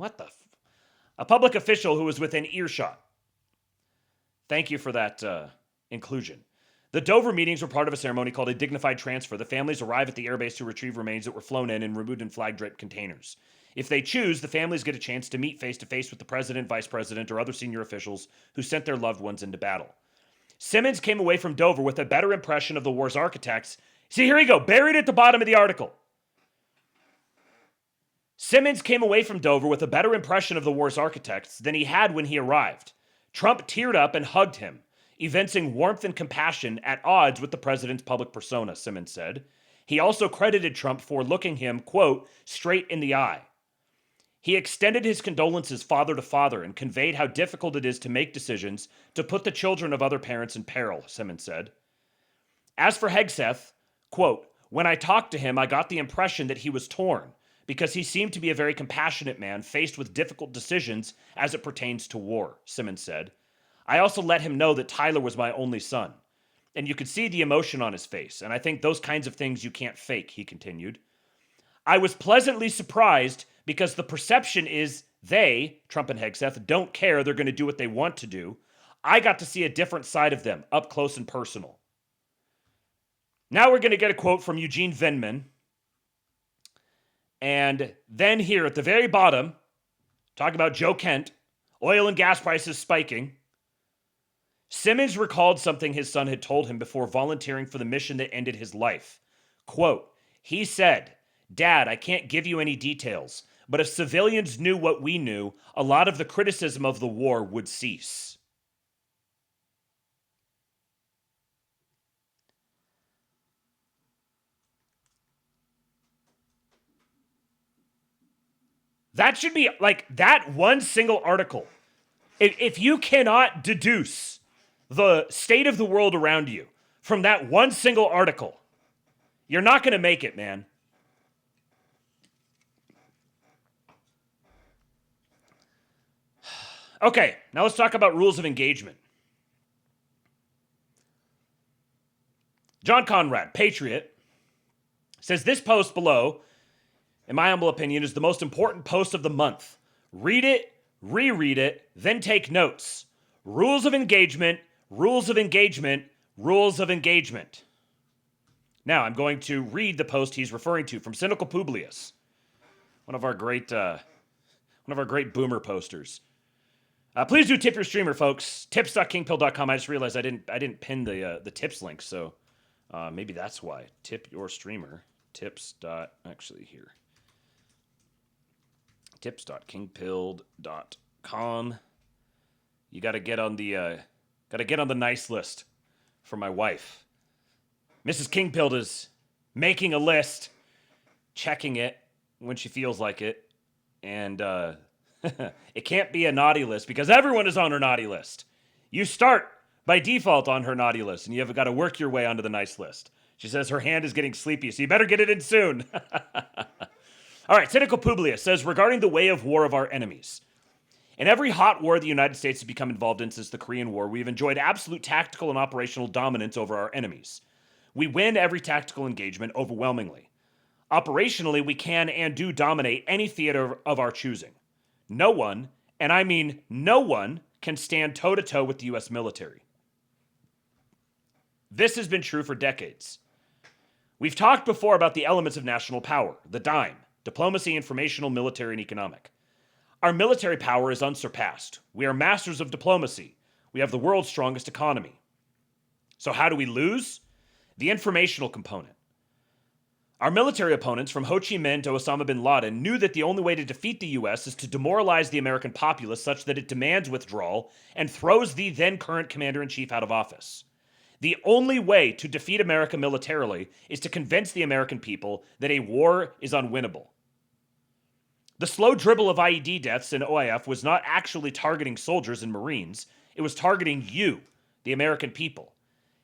earshot. Thank you for that inclusion. The Dover meetings were part of a ceremony called a dignified transfer. The families arrive at the airbase to retrieve remains that were flown in and removed in flag-draped containers. If they choose, the families get a chance to meet face-to-face with the president, vice president, or other senior officials who sent their loved ones into battle. Simmons came away from Dover with a better impression of the war's architects. See, here you go, buried at the bottom of the article. Simmons came away from Dover with a better impression of the war's architects than he had when he arrived. Trump teared up and hugged him, evincing warmth and compassion at odds with the president's public persona, Simmons said. He also credited Trump for looking him, quote, "straight in the eye." He extended his condolences father to father and conveyed how difficult it is to make decisions to put the children of other parents in peril, Simmons said. As for Hegseth, quote, "when I talked to him, I got the impression that he was torn, because he seemed to be a very compassionate man faced with difficult decisions as it pertains to war," Simmons said. "I also let him know that Tyler was my only son. And you could see the emotion on his face, and I think those kinds of things you can't fake," he continued. "I was pleasantly surprised because the perception is they, Trump and Hegseth, don't care. They're going to do what they want to do. I got to see a different side of them, up close and personal." Now we're going to get a quote from Eugene Vindman. And then here at the very bottom, talk about Joe Kent, oil and gas prices spiking. Simmons recalled something his son had told him before volunteering for the mission that ended his life. Quote, he said, "Dad, I can't give you any details, but if civilians knew what we knew, a lot of the criticism of the war would cease." That should be like that one single article. If you cannot deduce the state of the world around you from that one single article, you're not going to make it, man. Okay, now let's talk about rules of engagement. John Conrad, Patriot, says this post below, in my humble opinion, is the most important post of the month. Read it, reread it, then take notes. Rules of engagement, rules of engagement, rules of engagement. Now, I'm going to read the post he's referring to from Cynical Publius, one of our great boomer posters. Please do tip your streamer, folks. Tips.kingpill.com. I just realized I didn't pin the tips link, so maybe that's why. Tip your streamer. Actually here. Tips.kingpill.com. You got to get on the nice list for my wife. Mrs. Kingpilled is making a list, checking it when she feels like it, and it can't be a naughty list because everyone is on her naughty list. You start by default on her naughty list, and you have got to work your way onto the nice list. She says her hand is getting sleepy, so you better get it in soon. All right, Cynical Publius says, regarding the way of war of our enemies. In every hot war the United States has become involved in since the Korean War, we've enjoyed absolute tactical and operational dominance over our enemies. We win every tactical engagement overwhelmingly. Operationally, we can and do dominate any theater of our choosing. No one, and I mean no one, can stand toe-to-toe with the U.S. military. This has been true for decades. We've talked before about the elements of national power, the dime, diplomacy, informational, military, and economic. Our military power is unsurpassed. We are masters of diplomacy. We have the world's strongest economy. So how do we lose? The informational component. Our military opponents, from Ho Chi Minh to Osama bin Laden, knew that the only way to defeat the U.S. is to demoralize the American populace such that it demands withdrawal and throws the then current commander-in-chief out of office. The only way to defeat America militarily is to convince the American people that a war is unwinnable. The slow dribble of IED deaths in OIF was not actually targeting soldiers and Marines. It was targeting you, the American people.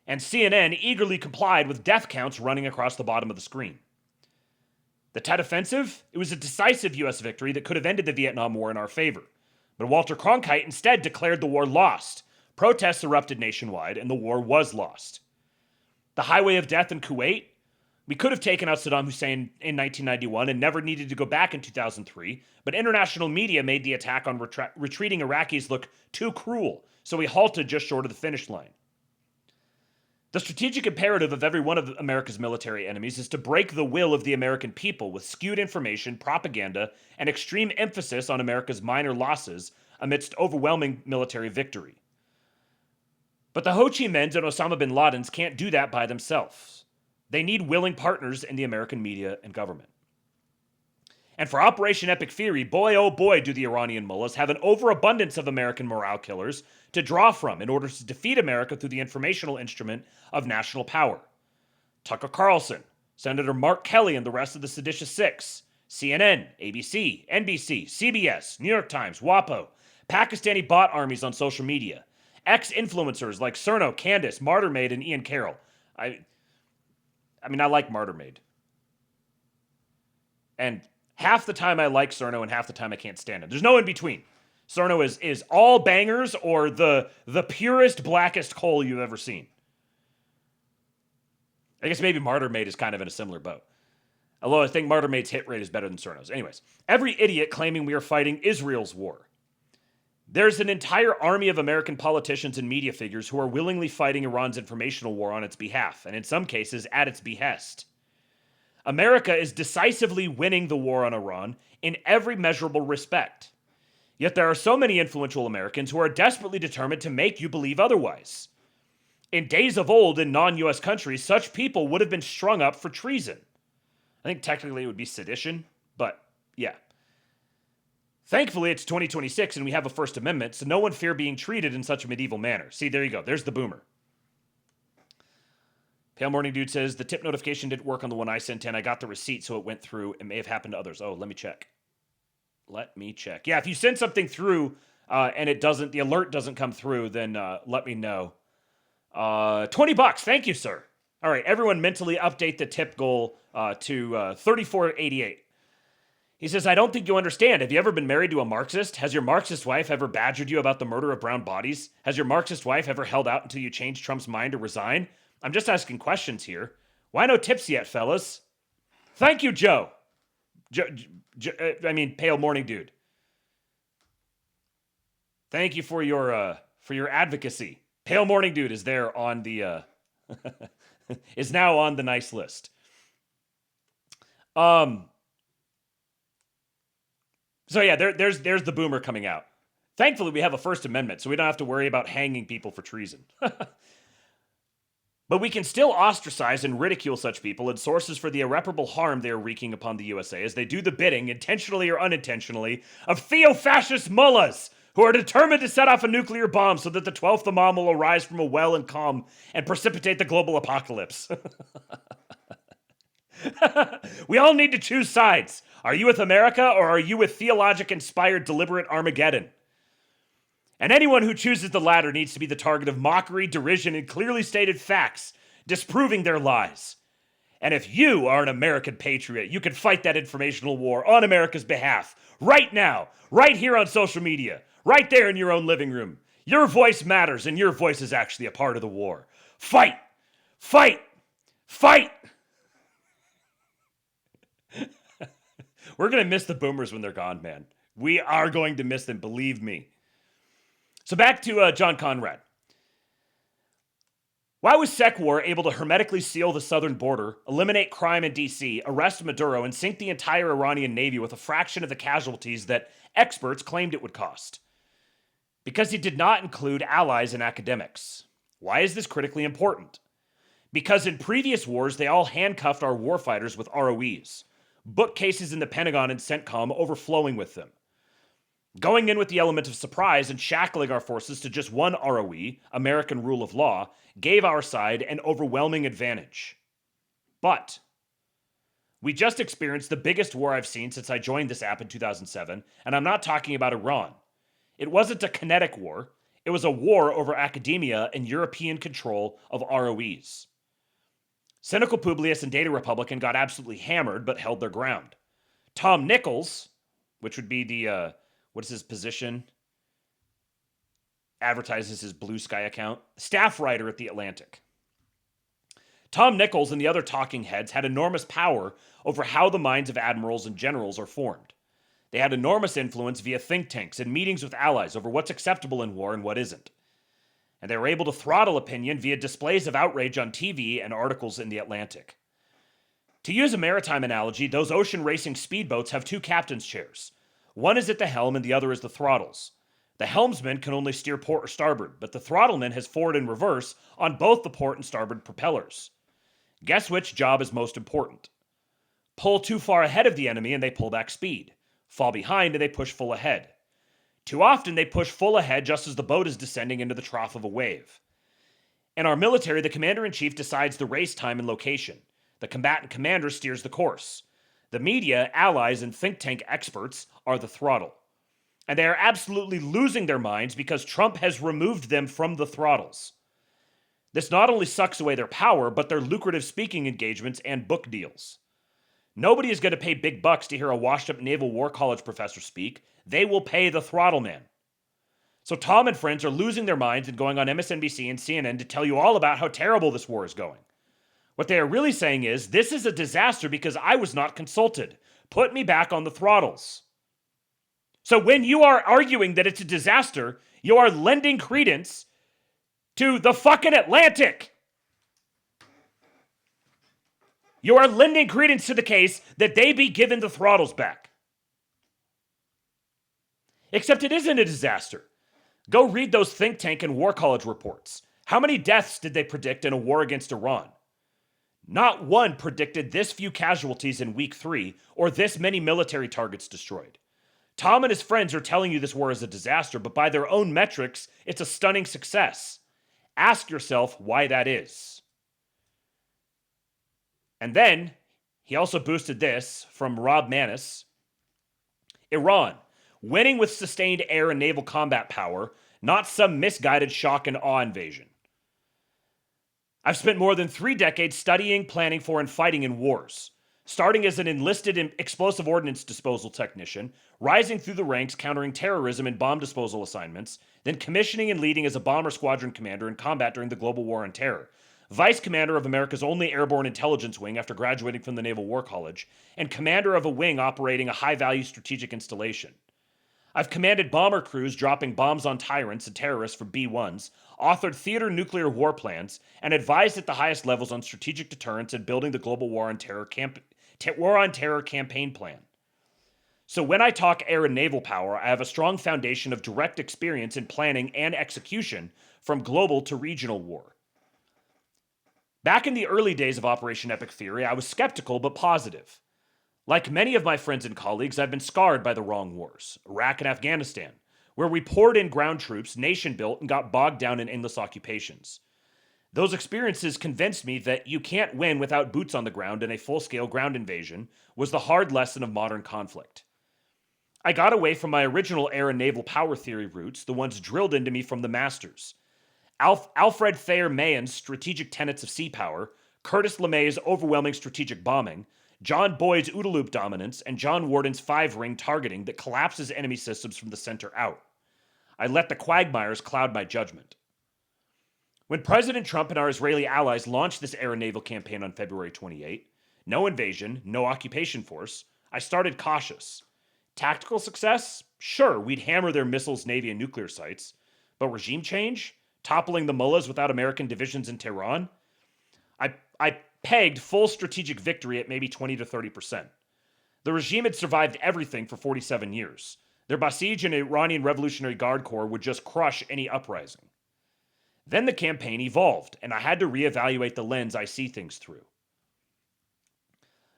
And CNN eagerly complied with death counts running across the bottom of the screen. The Tet Offensive? It was a decisive U.S. victory that could have ended the Vietnam War in our favor. But Walter Cronkite instead declared the war lost. Protests erupted nationwide, and the war was lost. The highway of death in Kuwait? We could have taken out Saddam Hussein in 1991 and never needed to go back in 2003, but international media made the attack on retreating Iraqis look too cruel, so we halted just short of the finish line. The strategic imperative of every one of America's military enemies is to break the will of the American people with skewed information, propaganda, and extreme emphasis on America's minor losses amidst overwhelming military victory. But the Ho Chi Minhs and Osama bin Ladens can't do that by themselves. They need willing partners in the American media and government. And for Operation Epic Fury, boy oh boy do the Iranian mullahs have an overabundance of American morale killers to draw from in order to defeat America through the informational instrument of national power. Tucker Carlson, Senator Mark Kelly and the rest of the seditious six, CNN, ABC, NBC, CBS, New York Times, WAPO, Pakistani bot armies on social media, ex-influencers like Cerno, Candace, Martyrmaid, and Ian Carroll. I like Martyrmaid. And half the time I like Cerno and half the time I can't stand him. There's no in between. Cerno is all bangers or the purest, blackest coal you've ever seen. I guess maybe Martyrmaid is kind of in a similar boat. Although I think Martyrmaid's hit rate is better than Cerno's. Anyways, every idiot claiming we are fighting Israel's war. There's an entire army of American politicians and media figures who are willingly fighting Iran's informational war on its behalf, and in some cases, at its behest. America is decisively winning the war on Iran in every measurable respect. Yet there are so many influential Americans who are desperately determined to make you believe otherwise. In days of old in non-US countries, such people would have been strung up for treason. I think technically it would be sedition, but yeah. Thankfully, it's 2026 and we have a First Amendment, so no one fear being treated in such a medieval manner. See, there you go. There's the boomer. Pale Morning Dude says, the tip notification didn't work on the one I sent in. I got the receipt, so it went through. It may have happened to others. Oh, let me check. Yeah, if you send something through and the alert doesn't come through, then let me know. $20. Thank you, sir. All right, everyone mentally update the tip goal to 3488. He says, I don't think you understand. Have you ever been married to a Marxist? Has your Marxist wife ever badgered you about the murder of brown bodies? Has your Marxist wife ever held out until you changed Trump's mind or resign? I'm just asking questions here. Why no tips yet, fellas? Thank you, Joe. Pale Morning Dude. Thank you for your advocacy. Pale Morning Dude is there on the is now on the nice list. So yeah, there's the boomer coming out. Thankfully, we have a First Amendment, so we don't have to worry about hanging people for treason. But we can still ostracize and ridicule such people and sources for the irreparable harm they are wreaking upon the USA as they do the bidding, intentionally or unintentionally, of theo-fascist mullahs who are determined to set off a nuclear bomb so that the 12th Imam will arise from a well and calm and precipitate the global apocalypse. We all need to choose sides. Are you with America or are you with theologic-inspired deliberate Armageddon? And anyone who chooses the latter needs to be the target of mockery, derision, and clearly stated facts, disproving their lies. And if you are an American patriot, you can fight that informational war on America's behalf, right now, right here on social media, right there in your own living room. Your voice matters, and your voice is actually a part of the war. Fight! Fight! Fight! We're going to miss the boomers when they're gone, man. We are going to miss them, believe me. So back to John Conrad. Why was SecWar able to hermetically seal the southern border, eliminate crime in D.C., arrest Maduro, and sink the entire Iranian Navy with a fraction of the casualties that experts claimed it would cost? Because it did not include allies and academics. Why is this critically important? Because in previous wars, they all handcuffed our warfighters with ROEs, bookcases in the Pentagon and CENTCOM overflowing with them. Going in with the element of surprise and shackling our forces to just one ROE, American rule of law, gave our side an overwhelming advantage. But we just experienced the biggest war I've seen since I joined this app in 2007, and I'm not talking about Iran. It wasn't a kinetic war. It was a war over academia and European control of ROEs. Cynical Publius and Data Republican got absolutely hammered, but held their ground. Tom Nichols, which would be the, what is his position? Advertises his Blue Sky account. Staff writer at The Atlantic. Tom Nichols and the other talking heads had enormous power over how the minds of admirals and generals are formed. They had enormous influence via think tanks and meetings with allies over what's acceptable in war and what isn't. And they were able to throttle opinion via displays of outrage on TV and articles in The Atlantic. To use a maritime analogy, those ocean racing speedboats have two captain's chairs. One is at the helm and the other is the throttles. The helmsman can only steer port or starboard, but the throttleman has forward and reverse on both the port and starboard propellers. Guess which job is most important? Pull too far ahead of the enemy and they pull back speed. Fall behind and they push full ahead. Too often they push full ahead just as the boat is descending into the trough of a wave. In our military, the commander-in-chief decides the race time and location. The combatant commander steers the course. The media, allies, and think tank experts are the throttle. And they are absolutely losing their minds because Trump has removed them from the throttles. This not only sucks away their power, but their lucrative speaking engagements and book deals. Nobody is going to pay big bucks to hear a washed-up Naval War College professor speak. They will pay the throttle man. So Tom and friends are losing their minds and going on MSNBC and CNN to tell you all about how terrible this war is going. What they are really saying is, this is a disaster because I was not consulted. Put me back on the throttles. So when you are arguing that it's a disaster, you are lending credence to the fucking Atlantic. You are lending credence to the case that they be given the throttles back. Except it isn't a disaster. Go read those think tank and war college reports. How many deaths did they predict in a war against Iran? Not one predicted this few casualties in week 3 or this many military targets destroyed. Tom and his friends are telling you this war is a disaster, but by their own metrics, it's a stunning success. Ask yourself why that is. And then, he also boosted this from Rob Manis. Iran, winning with sustained air and naval combat power, not some misguided shock and awe invasion. I've spent more than 3 decades studying, planning for, and fighting in wars. starting as an enlisted explosive ordnance disposal technician, rising through the ranks countering terrorism and bomb disposal assignments, then commissioning and leading as a bomber squadron commander in combat during the global war on terror, vice commander of America's only airborne intelligence wing after graduating from the Naval War College, and commander of a wing operating a high-value strategic installation. I've commanded bomber crews dropping bombs on tyrants and terrorists from B-1s, authored theater nuclear war plans, and advised at the highest levels on strategic deterrence and building the global war on terror campaign plan. So when I talk air and naval power, I have a strong foundation of direct experience in planning and execution from global to regional war. Back in the early days of Operation Epic Fury, I was skeptical but positive. Like many of my friends and colleagues, I've been scarred by the wrong wars, Iraq and Afghanistan, where we poured in ground troops, nation-built, and got bogged down in endless occupations. Those experiences convinced me that you can't win without boots on the ground, and a full-scale ground invasion was the hard lesson of modern conflict. I got away from my original air and naval power theory roots, the ones drilled into me from the masters. Alfred Thayer Mahan's strategic tenets of sea power, Curtis LeMay's overwhelming strategic bombing, John Boyd's OODA loop dominance, and John Warden's 5-ring targeting that collapses enemy systems from the center out. I let the quagmires cloud my judgment. When President Trump and our Israeli allies launched this air and naval campaign on February 28, no invasion, no occupation force, I started cautious. Tactical success? Sure, we'd hammer their missiles, navy, and nuclear sites. But regime change? Toppling the mullahs without American divisions in Tehran? I pegged full strategic victory at maybe 20 to 30%. The regime had survived everything for 47 years. Their Basij and Iranian Revolutionary Guard Corps would just crush any uprising. Then the campaign evolved, and I had to reevaluate the lens I see things through.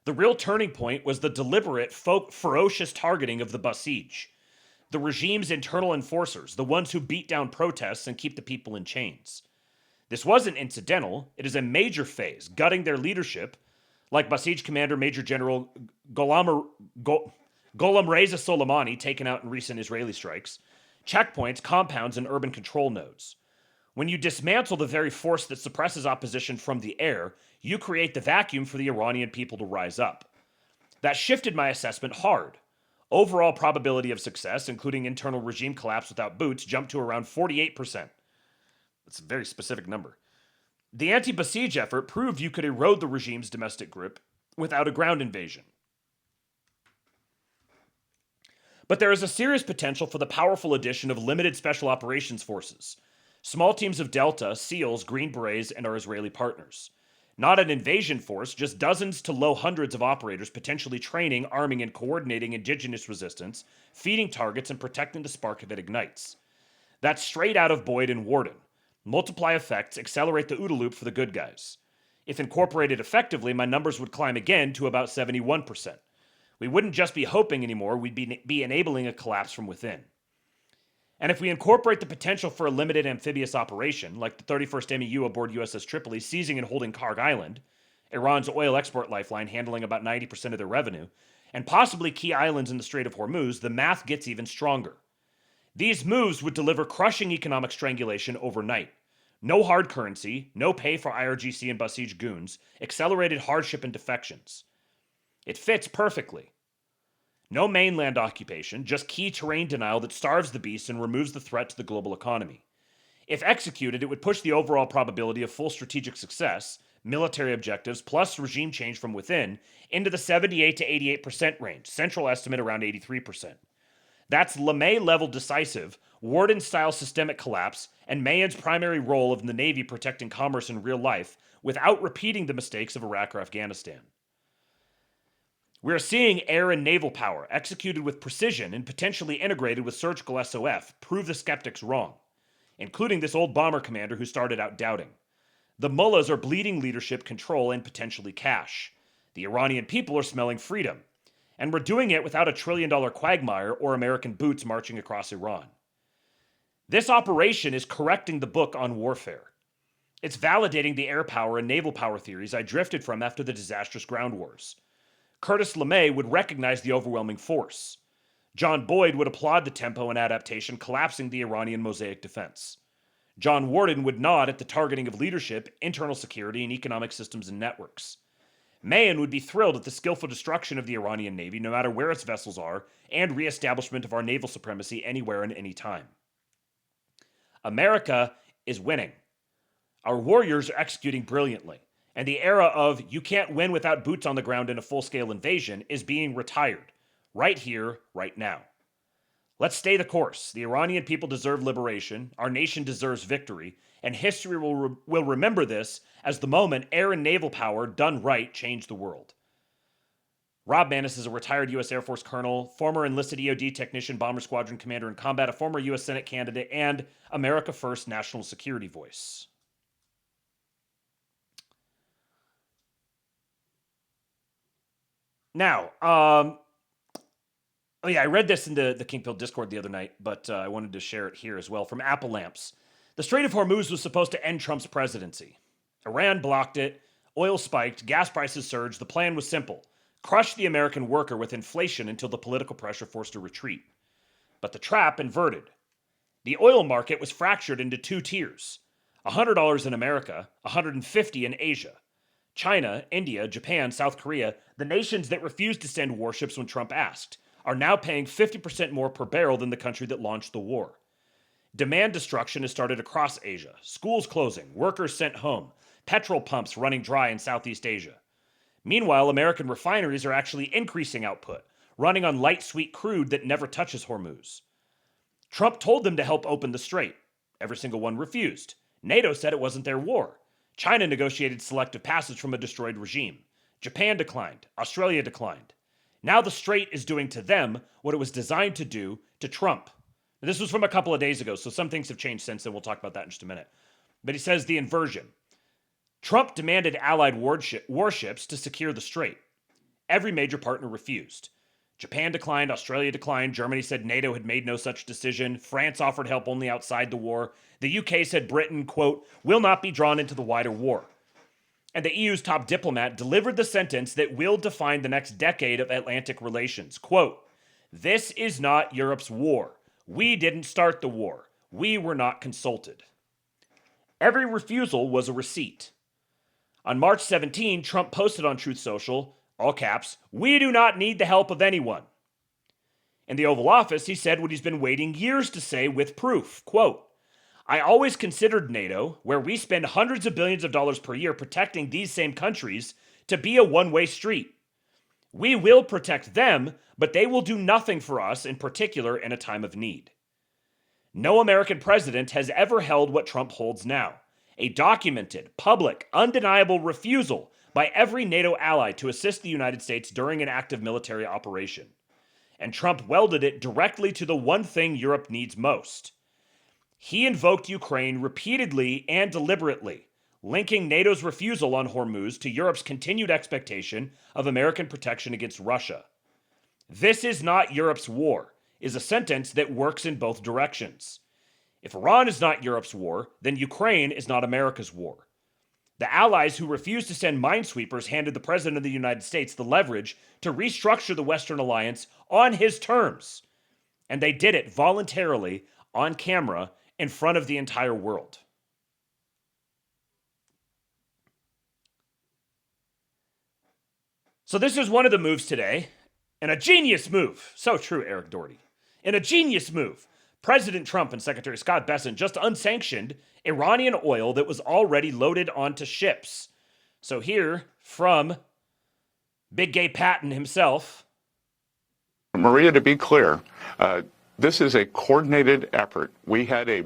The real turning point was the deliberate, ferocious targeting of the Basij, the regime's internal enforcers, the ones who beat down protests and keep the people in chains. This wasn't incidental. It is a major phase, gutting their leadership, like Basij Commander Major General Gholam Reza Soleimani, taken out in recent Israeli strikes, checkpoints, compounds, and urban control nodes. When you dismantle the very force that suppresses opposition from the air, you create the vacuum for the Iranian people to rise up. That shifted my assessment hard. Overall probability of success, including internal regime collapse without boots, jumped to around 48%. That's a very specific number. The anti-Basij effort proved you could erode the regime's domestic grip without a ground invasion. But there is a serious potential for the powerful addition of limited special operations forces, small teams of Delta, SEALs, Green Berets, and our Israeli partners. Not an invasion force, just dozens to low hundreds of operators potentially training, arming, and coordinating indigenous resistance, feeding targets, and protecting the spark if it ignites. That's straight out of Boyd and Warden. Multiply effects, accelerate the OODA loop for the good guys. If incorporated effectively, my numbers would climb again to about 71%. We wouldn't just be hoping anymore, we'd be enabling a collapse from within. And if we incorporate the potential for a limited amphibious operation, like the 31st MEU aboard USS Tripoli seizing and holding Karg Island, Iran's oil export lifeline handling about 90% of their revenue, and possibly key islands in the Strait of Hormuz, the math gets even stronger. These moves would deliver crushing economic strangulation overnight. No hard currency, no pay for IRGC and Basij goons, accelerated hardship and defections. It fits perfectly. No mainland occupation, just key terrain denial that starves the beast and removes the threat to the global economy. If executed, it would push the overall probability of full strategic success, military objectives, plus regime change from within, into the 78 to 88% range, central estimate around 83%. That's LeMay-level decisive, Warden-style systemic collapse, and Mahan's primary role in the Navy protecting commerce in real life without repeating the mistakes of Iraq or Afghanistan. We're seeing air and naval power, executed with precision and potentially integrated with surgical SOF, prove the skeptics wrong, including this old bomber commander who started out doubting. The mullahs are bleeding leadership, control, and potentially cash. The Iranian people are smelling freedom. And we're doing it without a trillion-dollar quagmire or American boots marching across Iran. This operation is correcting the book on warfare. It's validating the air power and naval power theories I drifted from after the disastrous ground wars. Curtis LeMay would recognize the overwhelming force. John Boyd would applaud the tempo and adaptation, collapsing the Iranian mosaic defense. John Warden would nod at the targeting of leadership, internal security, and economic systems and networks. Mahan would be thrilled at the skillful destruction of the Iranian Navy, no matter where its vessels are, and reestablishment of our naval supremacy anywhere and any time. America is winning. Our warriors are executing brilliantly, and the era of you can't win without boots on the ground in a full-scale invasion is being retired, right here, right now. Let's stay the course. The Iranian people deserve liberation, our nation deserves victory, and history will remember this as the moment air and naval power, done right, changed the world. Rob Maness is a retired U.S. Air Force colonel, former enlisted EOD technician, bomber squadron commander in combat, a former U.S. Senate candidate, and America First national security voice. Now, I read this in the King Pill Discord the other night, but I wanted to share it here as well from Apple Lamps. The Strait of Hormuz was supposed to end Trump's presidency. Iran blocked it, oil spiked, gas prices surged. The plan was simple: crush the American worker with inflation until the political pressure forced a retreat. But the trap inverted. The oil market was fractured into two tiers: $100 in America, $150 in Asia. China, India, Japan, South Korea, the nations that refused to send warships when Trump asked, are now paying 50% more per barrel than the country that launched the war. Demand destruction has started across Asia. Schools closing, workers sent home, petrol pumps running dry in Southeast Asia. Meanwhile, American refineries are actually increasing output, running on light sweet crude that never touches Hormuz. Trump told them to help open the strait. Every single one refused. NATO said it wasn't their war. China negotiated selective passage from a destroyed regime. Japan declined. Australia declined. Now the strait is doing to them what it was designed to do to Trump. Now, this was from a couple of days ago, so some things have changed since then. We'll talk about that in just a minute. But he says the inversion. Trump demanded allied warships to secure the strait. Every major partner refused. Japan declined, Australia declined, Germany said NATO had made no such decision, France offered help only outside the war, the UK said Britain, quote, will not be drawn into the wider war. And the EU's top diplomat delivered the sentence that will define the next decade of Atlantic relations. Quote, this is not Europe's war. We didn't start the war. We were not consulted. Every refusal was a receipt. On March 17, Trump posted on Truth Social, all caps, we do not need the help of anyone. In the Oval Office, he said what he's been waiting years to say with proof. Quote, I always considered NATO, where we spend hundreds of billions of dollars per year protecting these same countries, to be a one-way street. We will protect them, but they will do nothing for us, in particular in a time of need. No American president has ever held what Trump holds now: a documented, public, undeniable refusal by every NATO ally to assist the United States during an active military operation. And Trump welded it directly to the one thing Europe needs most. He invoked Ukraine repeatedly and deliberately, linking NATO's refusal on Hormuz to Europe's continued expectation of American protection against Russia. This is not Europe's war, is a sentence that works in both directions. If Iran is not Europe's war, then Ukraine is not America's war. The allies who refused to send minesweepers handed the President of the United States the leverage to restructure the Western alliance on his terms. And they did it voluntarily, on camera, in front of the entire world. So this is one of the moves today, and a genius move. So true, Eric Doherty. In a genius move, President Trump and Secretary Scott Bessent just unsanctioned Iranian oil that was already loaded onto ships. So here from Big Gay Patton himself. Maria, to be clear, this is a coordinated effort. We had a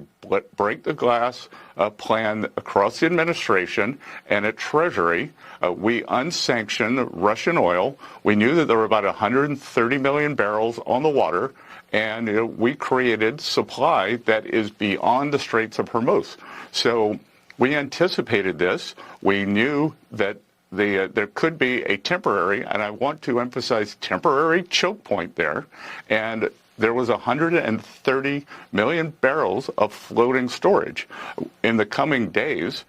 break the glass plan across the administration and at Treasury. We unsanctioned Russian oil. We knew that there were about 130 million barrels on the water, and we created supply that is beyond the Straits of Hormuz. So we anticipated this. We knew that there could be a temporary, and I want to emphasize temporary, choke point there, and there was 130 million barrels of floating storage. In the coming days,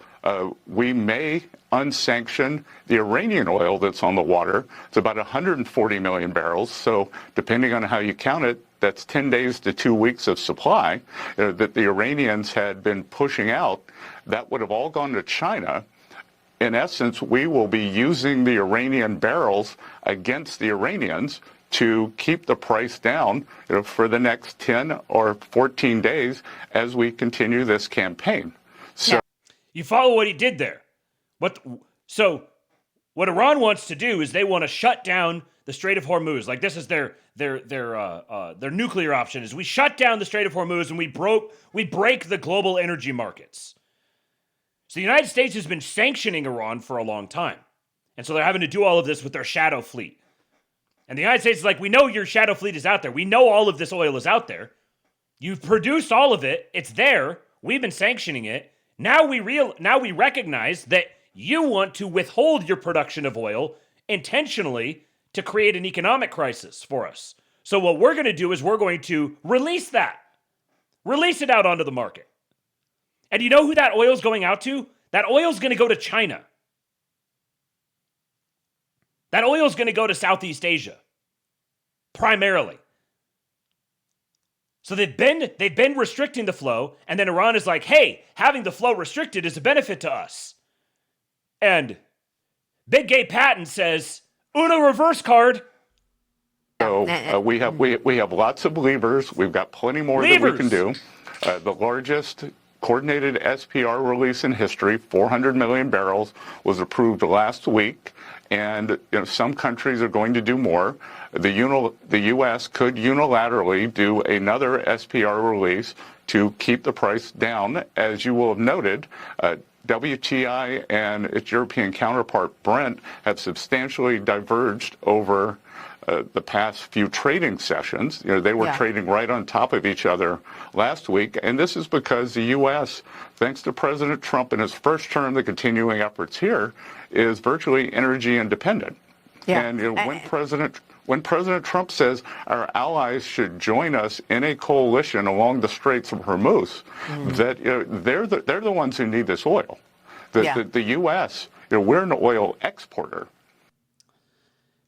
we may unsanction the Iranian oil that's on the water. It's about 140 million barrels. So depending on how you count it, that's 10 days to 2 weeks of supply that the Iranians had been pushing out. That would have all gone to China. in essence, we will be using the Iranian barrels against the Iranians to keep the price down for the next 10 or 14 days as we continue this campaign. So, you follow what he did there. So what Iran wants to do is they want to shut down the Strait of Hormuz. Like, this is their nuclear option, is we shut down the Strait of Hormuz and we break the global energy markets. So the United States has been sanctioning Iran for a long time. And so they're having to do all of this with their shadow fleet. And the United States is like, we know your shadow fleet is out there. We know all of this oil is out there. You've produced all of it. It's there. We've been sanctioning it. Now we recognize that you want to withhold your production of oil intentionally to create an economic crisis for us. So what we're going to do is we're going to release that. Release it out onto the market. And you know who that oil is going out to? That oil is going to go to China. That oil is going to go to Southeast Asia, primarily. So they've been restricting the flow, and then Iran is like, hey, having the flow restricted is a benefit to us. And Big Gay Patton says, Uno reverse card. So we have lots of levers. We've got plenty more that we can do. The largest coordinated SPR release in history, 400 million barrels, was approved last week. And some countries are going to do more. The U.S. could unilaterally do another SPR release to keep the price down. As you will have noted, WTI and its European counterpart Brent have substantially diverged over the past few trading sessions. They were trading right on top of each other last week. And this is because the U.S., thanks to President Trump in his first term, the continuing efforts here, is virtually energy independent. Yeah. And when President Trump says our allies should join us in a coalition along the Straits of Hormuz, that they're the ones who need this oil. The U.S., we're an oil exporter.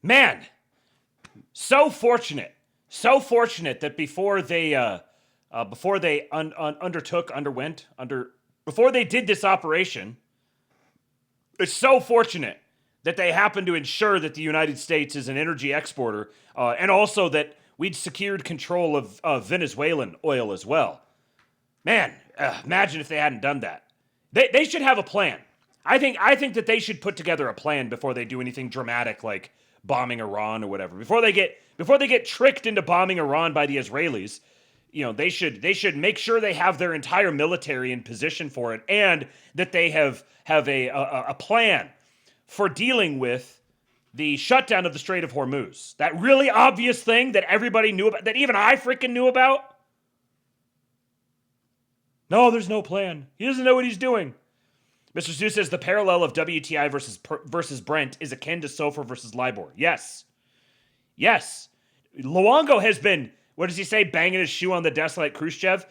Man, so fortunate that before they did this operation, it's so fortunate that they happened to ensure that the United States is an energy exporter, and also that we'd secured control of Venezuelan oil as well. Man, imagine if they hadn't done that. They should have a plan. I think that they should put together a plan before they do anything dramatic like bombing Iran or whatever. Before they get tricked into bombing Iran by the Israelis, they should make sure they have their entire military in position for it, and that they have a plan for dealing with the shutdown of the Strait of Hormuz. That really obvious thing that everybody knew about, that even I freaking knew about. No, there's no plan. He doesn't know what he's doing. Mr. Stu says the parallel of WTI versus Brent is akin to SOFR versus LIBOR. Yes. Luongo has been, what does he say, banging his shoe on the desk like Khrushchev?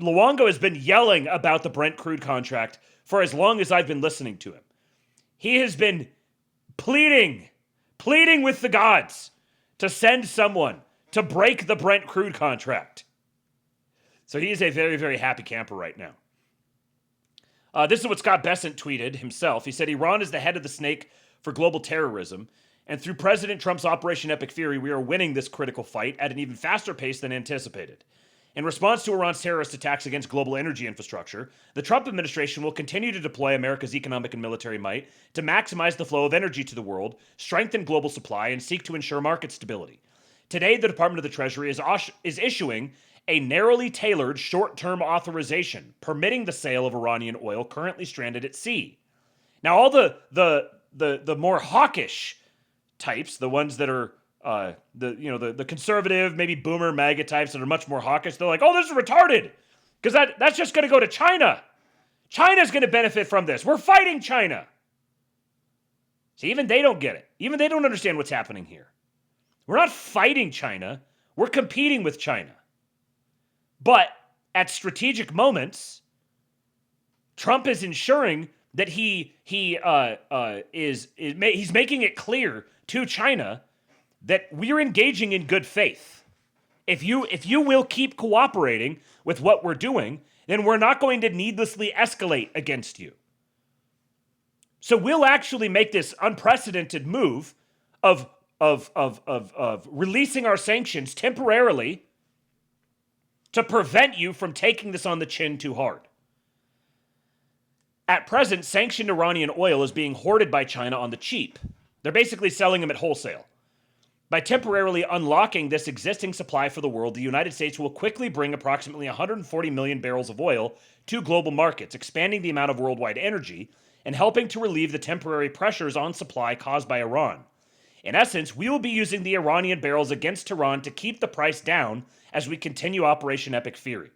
Luongo has been yelling about the Brent crude contract for as long as I've been listening to him. He has been pleading with the gods to send someone to break the Brent crude contract. So he is a very, very happy camper right now. This is what Scott Bessent tweeted himself. He said, Iran is the head of the snake for global terrorism, and through President Trump's Operation Epic Fury, we are winning this critical fight at an even faster pace than anticipated. In response to Iran's terrorist attacks against global energy infrastructure, the Trump administration will continue to deploy America's economic and military might to maximize the flow of energy to the world, strengthen global supply, and seek to ensure market stability. Today, the Department of the Treasury is issuing a narrowly tailored short-term authorization permitting the sale of Iranian oil currently stranded at sea. Now, all the more hawkish types, the ones that are the conservative, maybe boomer MAGA types that are much more hawkish, they're like, oh, this is retarded, because that's just going to go to China. China's going to benefit from this. We're fighting China. See, even they don't get it. Even they don't understand what's happening here. We're not fighting China. We're competing with China. But at strategic moments, Trump is ensuring that he's making it clear to China that we're engaging in good faith. If you will keep cooperating with what we're doing, then we're not going to needlessly escalate against you. So we'll actually make this unprecedented move of releasing our sanctions temporarily to prevent you from taking this on the chin too hard. At present, sanctioned Iranian oil is being hoarded by China on the cheap. They're basically selling them at wholesale. By temporarily unlocking this existing supply for the world, the United States will quickly bring approximately 140 million barrels of oil to global markets, expanding the amount of worldwide energy and helping to relieve the temporary pressures on supply caused by Iran. In essence, we will be using the Iranian barrels against Tehran to keep the price down as we continue Operation Epic Fury.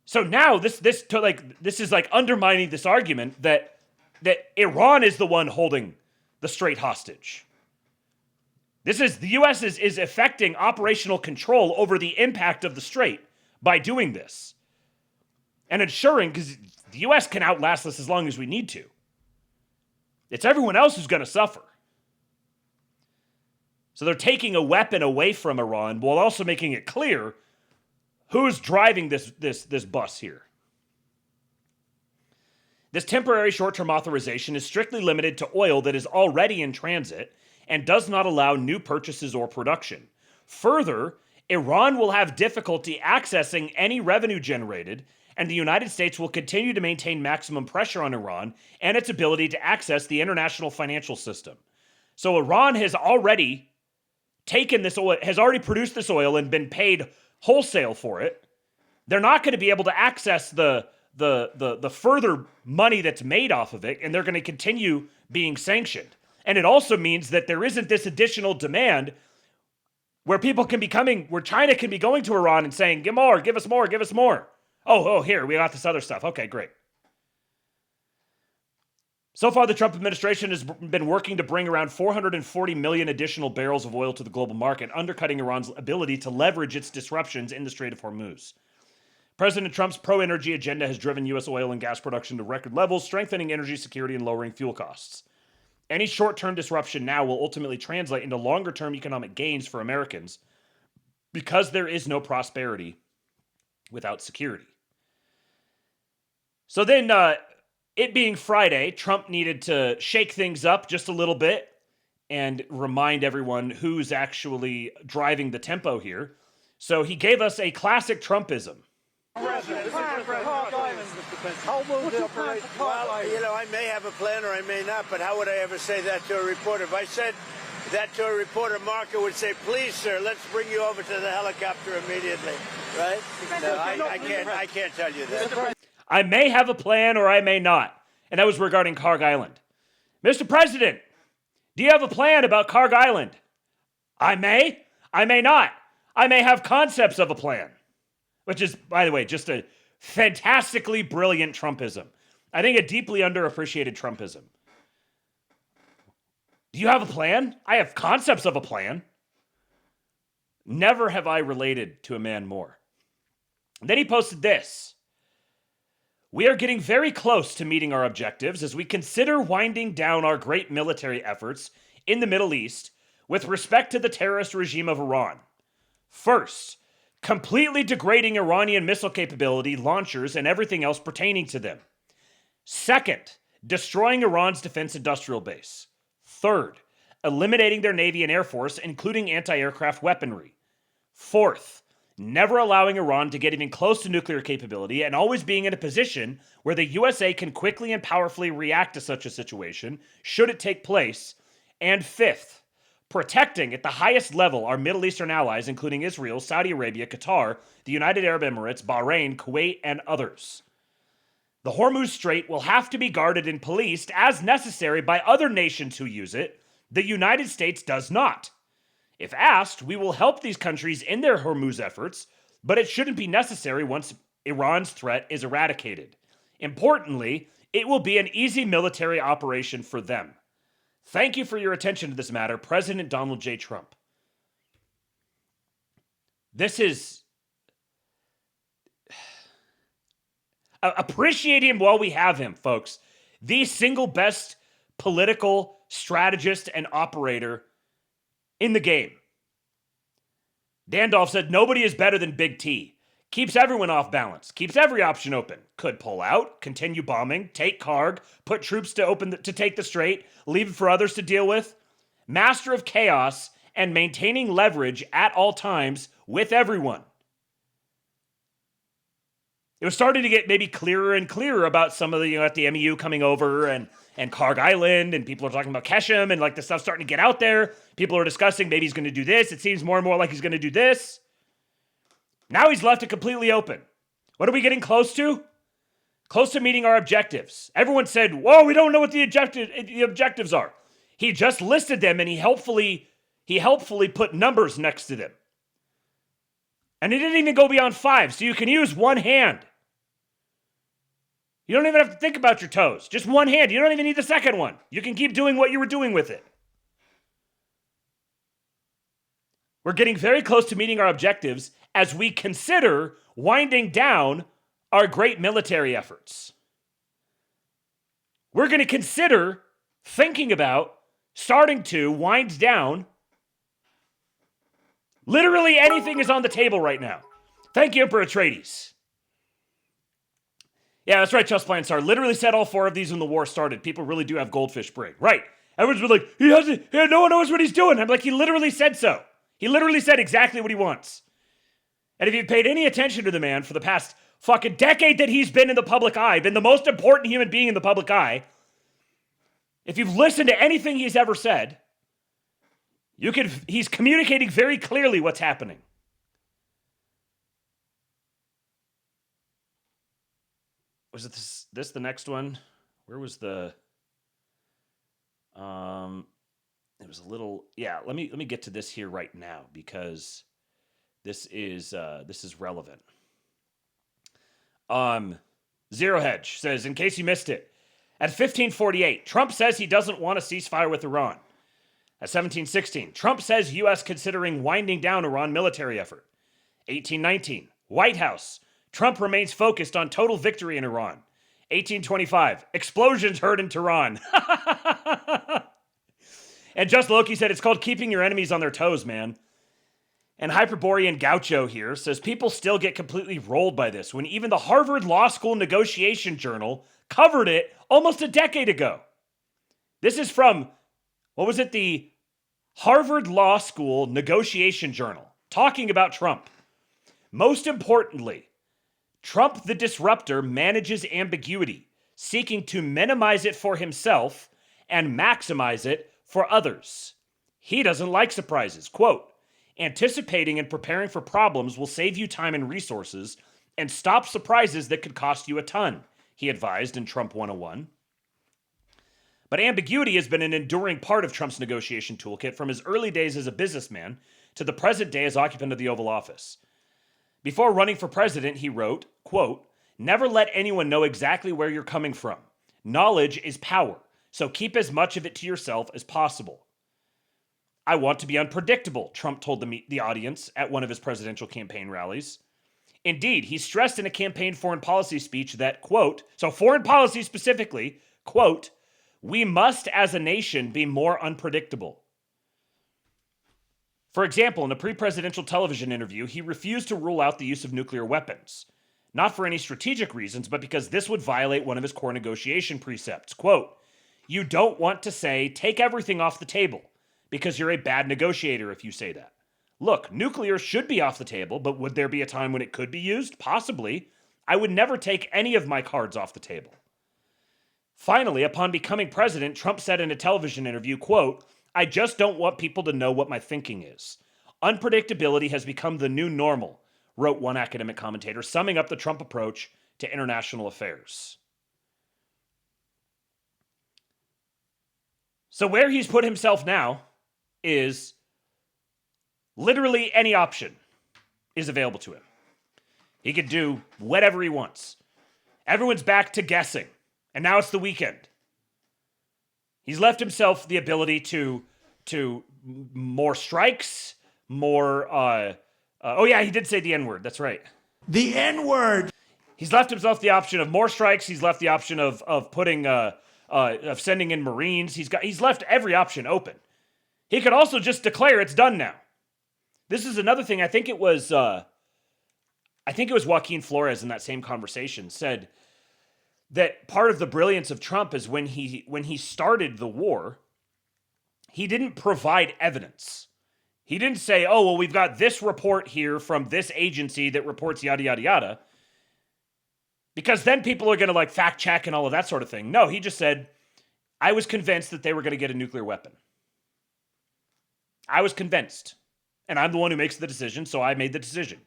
So now this is like undermining this argument that Iran is the one holding the Strait hostage. The U.S. is effecting operational control over the impact of the Strait by doing this and ensuring, because the U.S. can outlast this as long as we need to. It's everyone else who's going to suffer. So they're taking a weapon away from Iran while also making it clear who's driving this bus here. This temporary short-term authorization is strictly limited to oil that is already in transit and does not allow new purchases or production. Further, Iran will have difficulty accessing any revenue generated, and the United States will continue to maintain maximum pressure on Iran and its ability to access the international financial system. So Iran has already taken this oil, has already produced this oil and been paid wholesale for it. They're not going to be able to access the further money that's made off of it, and they're going to continue being sanctioned. And it also means that there isn't this additional demand where people can be coming, where China can be going to Iran and saying, give more, give us more, give us more. Oh, here, we got this other stuff. Okay, great. So far, the Trump administration has been working to bring around 440 million additional barrels of oil to the global market, undercutting Iran's ability to leverage its disruptions in the Strait of Hormuz. President Trump's pro-energy agenda has driven U.S. oil and gas production to record levels, strengthening energy security and lowering fuel costs. Any short-term disruption now will ultimately translate into longer-term economic gains for Americans because there is no prosperity without security. So then, it being Friday, Trump needed to shake things up just a little bit and remind everyone who's actually driving the tempo here. So he gave us a classic Trumpism. Well, I may have a plan or I may not, but how would I ever say that to a reporter? If I said that to a reporter, Marco would say, please, sir, let's bring you over to the helicopter immediately, right? No, I can't tell you that. I may have a plan or I may not. And that was regarding Karg Island. Mr. President, do you have a plan about Karg Island? I may not. I may have concepts of a plan. Which is, by the way, just a fantastically brilliant Trumpism. I think a deeply underappreciated Trumpism. Do you have a plan? I have concepts of a plan. Never have I related to a man more. And then he posted this. We are getting very close to meeting our objectives as we consider winding down our great military efforts in the Middle East with respect to the terrorist regime of Iran. First, completely degrading Iranian missile capability, launchers, and everything else pertaining to them. Second, destroying Iran's defense industrial base. Third, eliminating their Navy and Air Force, including anti-aircraft weaponry. Fourth, never allowing Iran to get even close to nuclear capability and always being in a position where the USA can quickly and powerfully react to such a situation, should it take place. And fifth, protecting at the highest level our Middle Eastern allies, including Israel, Saudi Arabia, Qatar, the United Arab Emirates, Bahrain, Kuwait, and others. The Hormuz Strait will have to be guarded and policed as necessary by other nations who use it. The United States does not. If asked, we will help these countries in their Hormuz efforts, but it shouldn't be necessary once Iran's threat is eradicated. Importantly, it will be an easy military operation for them. Thank you for your attention to this matter, President Donald J. Trump. This is... Appreciate him while we have him, folks. The single best political strategist and operator in the game. Dandolph said, nobody is better than Big T. Keeps everyone off balance, keeps every option open. Could pull out, continue bombing, take Karg, put troops to take the strait, leave it for others to deal with. Master of chaos and maintaining leverage at all times with everyone. It was starting to get maybe clearer and clearer about some of the, at the MEU coming over and Karg Island, and people are talking about Keshem, and like the stuff's starting to get out there. People are discussing maybe he's going to do this. It seems more and more like he's going to do this. Now he's left it completely open. What are we getting close to? Close to meeting our objectives. Everyone said, whoa, we don't know what the objectives are. He just listed them, and he helpfully put numbers next to them. And he didn't even go beyond 5, so you can use one hand. You don't even have to think about your toes. Just one hand. You don't even need the second one. You can keep doing what you were doing with it. We're getting very close to meeting our objectives as we consider winding down our great military efforts. We're going to consider thinking about starting to wind down. Literally anything is on the table right now. Thank you, Emperor Atreides. Yeah, that's right, Just Plan Star. Literally said all 4 of these when the war started. People really do have goldfish brain. Right. Everyone's been like, no one knows what he's doing. I'm like, he literally said so. He literally said exactly what he wants. And if you've paid any attention to the man for the past fucking decade that he's been in the public eye, been the most important human being in the public eye, if you've listened to anything he's ever said, he's communicating very clearly what's happening. Was it this the next one? Where was the it was a little, yeah, let me get to this here right now because this is relevant. Zero Hedge says, in case you missed it, at 1548, Trump says he doesn't want a ceasefire with Iran. At 1716, Trump says U.S. considering winding down Iran military effort. 1819, White House, Trump remains focused on total victory in Iran. 1825, explosions heard in Tehran. And Just Loki said it's called keeping your enemies on their toes, man. And Hyperborean Gaucho here says people still get completely rolled by this when even the Harvard Law School Negotiation Journal covered it almost a decade ago. This is from, what was it, the Harvard Law School Negotiation Journal, talking about Trump. Most importantly, Trump the disruptor manages ambiguity, seeking to minimize it for himself and maximize it for others. He doesn't like surprises. Quote, anticipating and preparing for problems will save you time and resources and stop surprises that could cost you a ton, he advised in Trump 101. But ambiguity has been an enduring part of Trump's negotiation toolkit from his early days as a businessman to the present day as occupant of the Oval Office. Before running for president, he wrote, quote, never let anyone know exactly where you're coming from. Knowledge is power, so keep as much of it to yourself as possible. I want to be unpredictable, Trump told the audience at one of his presidential campaign rallies. Indeed, he stressed in a campaign foreign policy speech that, quote, so foreign policy specifically, quote, we must as a nation be more unpredictable. For example, in a pre-presidential television interview, he refused to rule out the use of nuclear weapons. Not for any strategic reasons, but because this would violate one of his core negotiation precepts. Quote, you don't want to say, take everything off the table, because you're a bad negotiator if you say that. Look, nuclear should be off the table, but would there be a time when it could be used? Possibly. I would never take any of my cards off the table. Finally, upon becoming president, Trump said in a television interview, quote, I just don't want people to know what my thinking is. Unpredictability has become the new normal, wrote one academic commentator, summing up the Trump approach to international affairs. So where he's put himself now is literally any option is available to him. He could do whatever he wants. Everyone's back to guessing, and now it's the weekend. He's left himself the ability to more strikes, more, oh yeah, he did say the N-word, that's right. The N-word! He's left himself the option of more strikes, he's left the option of putting, of sending in Marines, he's left every option open. He could also just declare it's done now. This is another thing, I think it was I think it was Joaquin Flores in that same conversation said that part of the brilliance of Trump is when he started the war, he didn't provide evidence. He didn't say, oh, well, we've got this report here from this agency that reports yada, yada, yada. Because then people are going to like fact check and all of that sort of thing. No, he just said, I was convinced that they were going to get a nuclear weapon. I was convinced. And I'm the one who makes the decision, so I made the decision.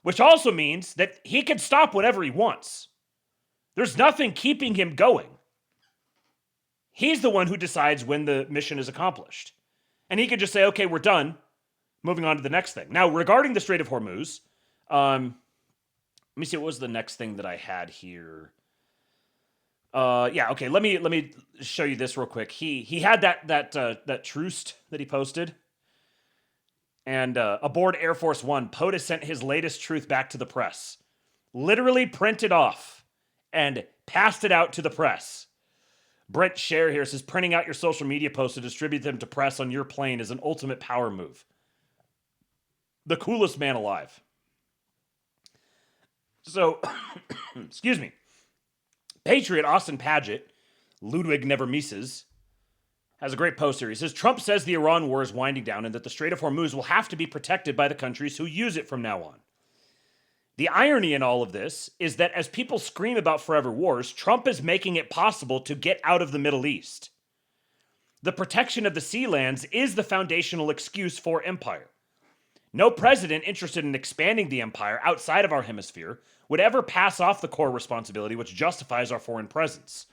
Which also means that he can stop whatever he wants. There's nothing keeping him going. He's the one who decides when the mission is accomplished. And he could just say, okay, we're done. Moving on to the next thing. Now, regarding the Strait of Hormuz, let me see, what was the next thing that I had here? Yeah, okay, let me show you this real quick. He had that truce that he posted. And aboard Air Force One, POTUS sent his latest truth back to the press. Literally printed off and passed it out to the press. Brent Scher here says, printing out your social media posts to distribute them to press on your plane is an ultimate power move. The coolest man alive. So, excuse me. Patriot Austin Paget, Ludwig Never Mises, has a great post here. He says, Trump says the Iran war is winding down and that the Strait of Hormuz will have to be protected by the countries who use it from now on. The irony in all of this is that as people scream about forever wars, Trump is making it possible to get out of the Middle East. The protection of the sea lands is the foundational excuse for empire. No president interested in expanding the empire outside of our hemisphere would ever pass off the core responsibility which justifies our foreign presence.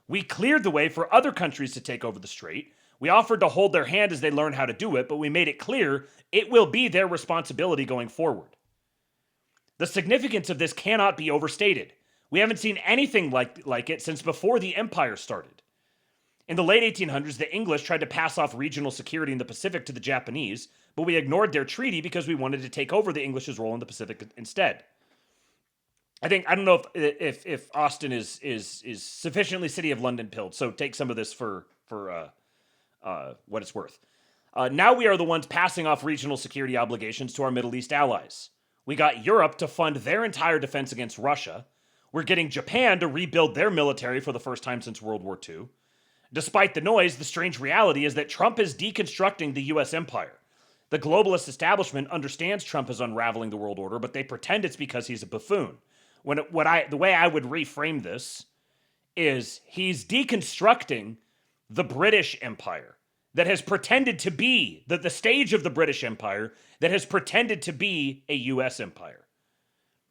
We cleared the way for other countries to take over the strait. We offered to hold their hand as they learn how to do it, but we made it clear it will be their responsibility going forward. The significance of this cannot be overstated. We haven't seen anything like it since before the empire started. In the late 1800s, the English tried to pass off regional security in the Pacific to the Japanese, but we ignored their treaty because we wanted to take over the English's role in the Pacific instead. I don't know if Austin is sufficiently City of London pilled, so take some of this for what it's worth. Now we are the ones passing off regional security obligations to our Middle East allies. We got Europe to fund their entire defense against Russia. We're getting Japan to rebuild their military for the first time since World War II. Despite the noise, the strange reality is that Trump is deconstructing the U.S. empire. The globalist establishment understands Trump is unraveling the world order, but they pretend it's because he's a buffoon. The way I would reframe this is he's deconstructing the British Empire that has pretended to be the stage of the British Empire that has pretended to be a U.S. empire.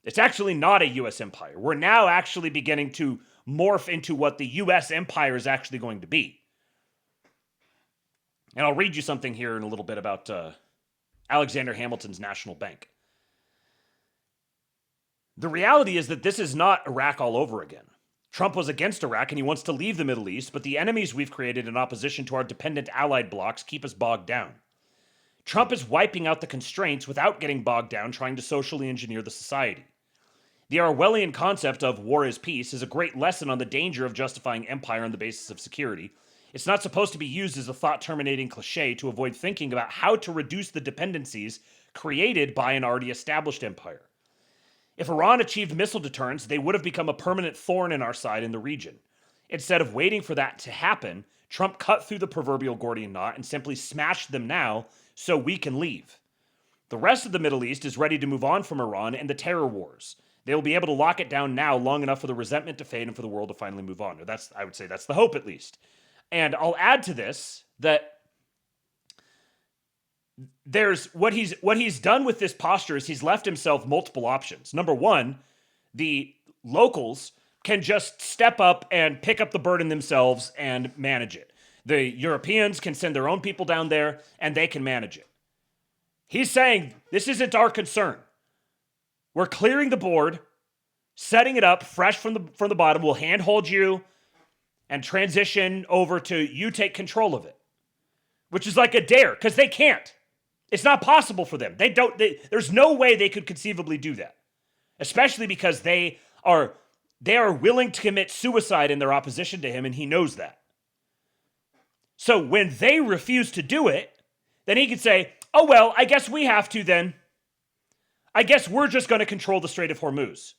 It's actually not a U.S. empire. We're now actually beginning to morph into what the U.S. empire is actually going to be. And I'll read you something here in a little bit about Alexander Hamilton's National Bank. The reality is that this is not Iraq all over again. Trump was against Iraq and he wants to leave the Middle East, but the enemies we've created in opposition to our dependent allied blocs keep us bogged down. Trump is wiping out the constraints without getting bogged down trying to socially engineer the society. The Orwellian concept of war is peace is a great lesson on the danger of justifying empire on the basis of security. It's not supposed to be used as a thought-terminating cliche to avoid thinking about how to reduce the dependencies created by an already established empire. If Iran achieved missile deterrence, they would have become a permanent thorn in our side in the region. Instead of waiting for that to happen, Trump cut through the proverbial Gordian knot and simply smashed them now so we can leave. The rest of the Middle East is ready to move on from Iran and the terror wars. They will be able to lock it down now long enough for the resentment to fade and for the world to finally move on. I would say that's the hope, at least. And I'll add to this that there's what he's done with this posture is he's left himself multiple options. Number one, the locals can just step up and pick up the burden themselves and manage it. The Europeans can send their own people down there and they can manage it. He's saying this isn't our concern. We're clearing the board, setting it up fresh from the bottom. We'll handhold you and transition over to you take control of it, which is like a dare because they can't. It's not possible for them. There's no way they could conceivably do that, especially because they are willing to commit suicide in their opposition to him, and he knows that. So when they refuse to do it, then he could say, oh, well, I guess we have to then. I guess we're just going to control the Strait of Hormuz.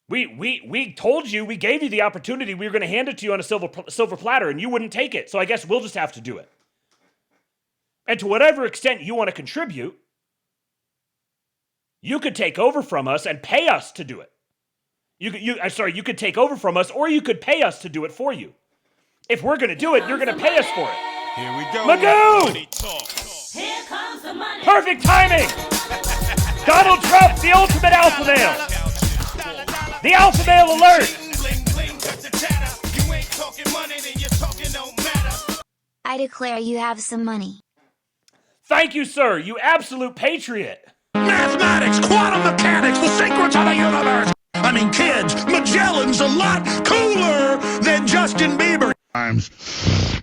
We told you, we gave you the opportunity, we were going to hand it to you on a silver platter, and you wouldn't take it. So I guess we'll just have to do it. And to whatever extent you want to contribute, you could take over from us and pay us to do it. You could take over from us, or you could pay us to do it for you. If we're going to do it, you're going to pay us for it. Here we go. Magoo! Here comes the money. Perfect timing! Donald Trump, the ultimate alpha male. The alpha male alert! I declare you have some money. Thank you, sir, you absolute patriot. Mathematics, quantum mechanics, the secrets of the universe. I mean, kids, Magellan's a lot cooler than Justin Bieber.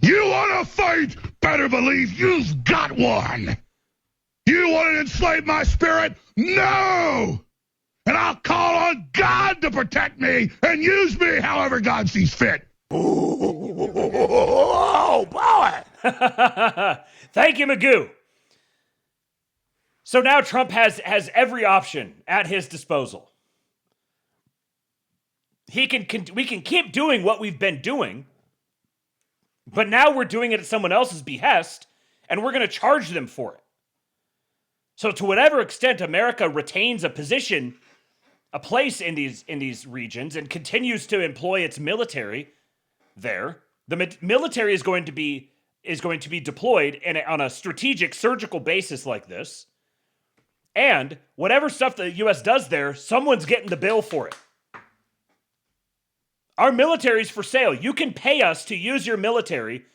You want to fight? Better believe you've got one. You want to enslave my spirit? No! And I'll call on God to protect me and use me however God sees fit. Oh, boy! Thank you, Magoo. So now Trump has every option at his disposal. We can keep doing what we've been doing, but now we're doing it at someone else's behest, and we're going to charge them for it. So to whatever extent America retains a position, a place in these regions, and continues to employ its military there, the military is going to be deployed on a strategic surgical basis like this. And whatever stuff the U.S. does there, someone's getting the bill for it. Our military's for sale. You can pay us to use your military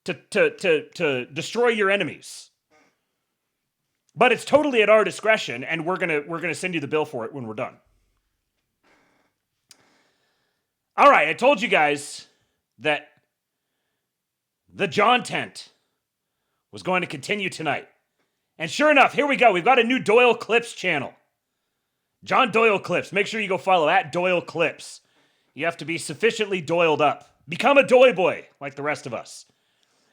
to destroy your enemies. But it's totally at our discretion, and we're gonna send you the bill for it when we're done. All right, I told you guys that the John tent was going to continue tonight. And sure enough, here we go. We've got a new Doyle Clips channel. John Doyle Clips. Make sure you go follow at Doyle Clips. You have to be sufficiently doiled up. Become a doy boy like the rest of us.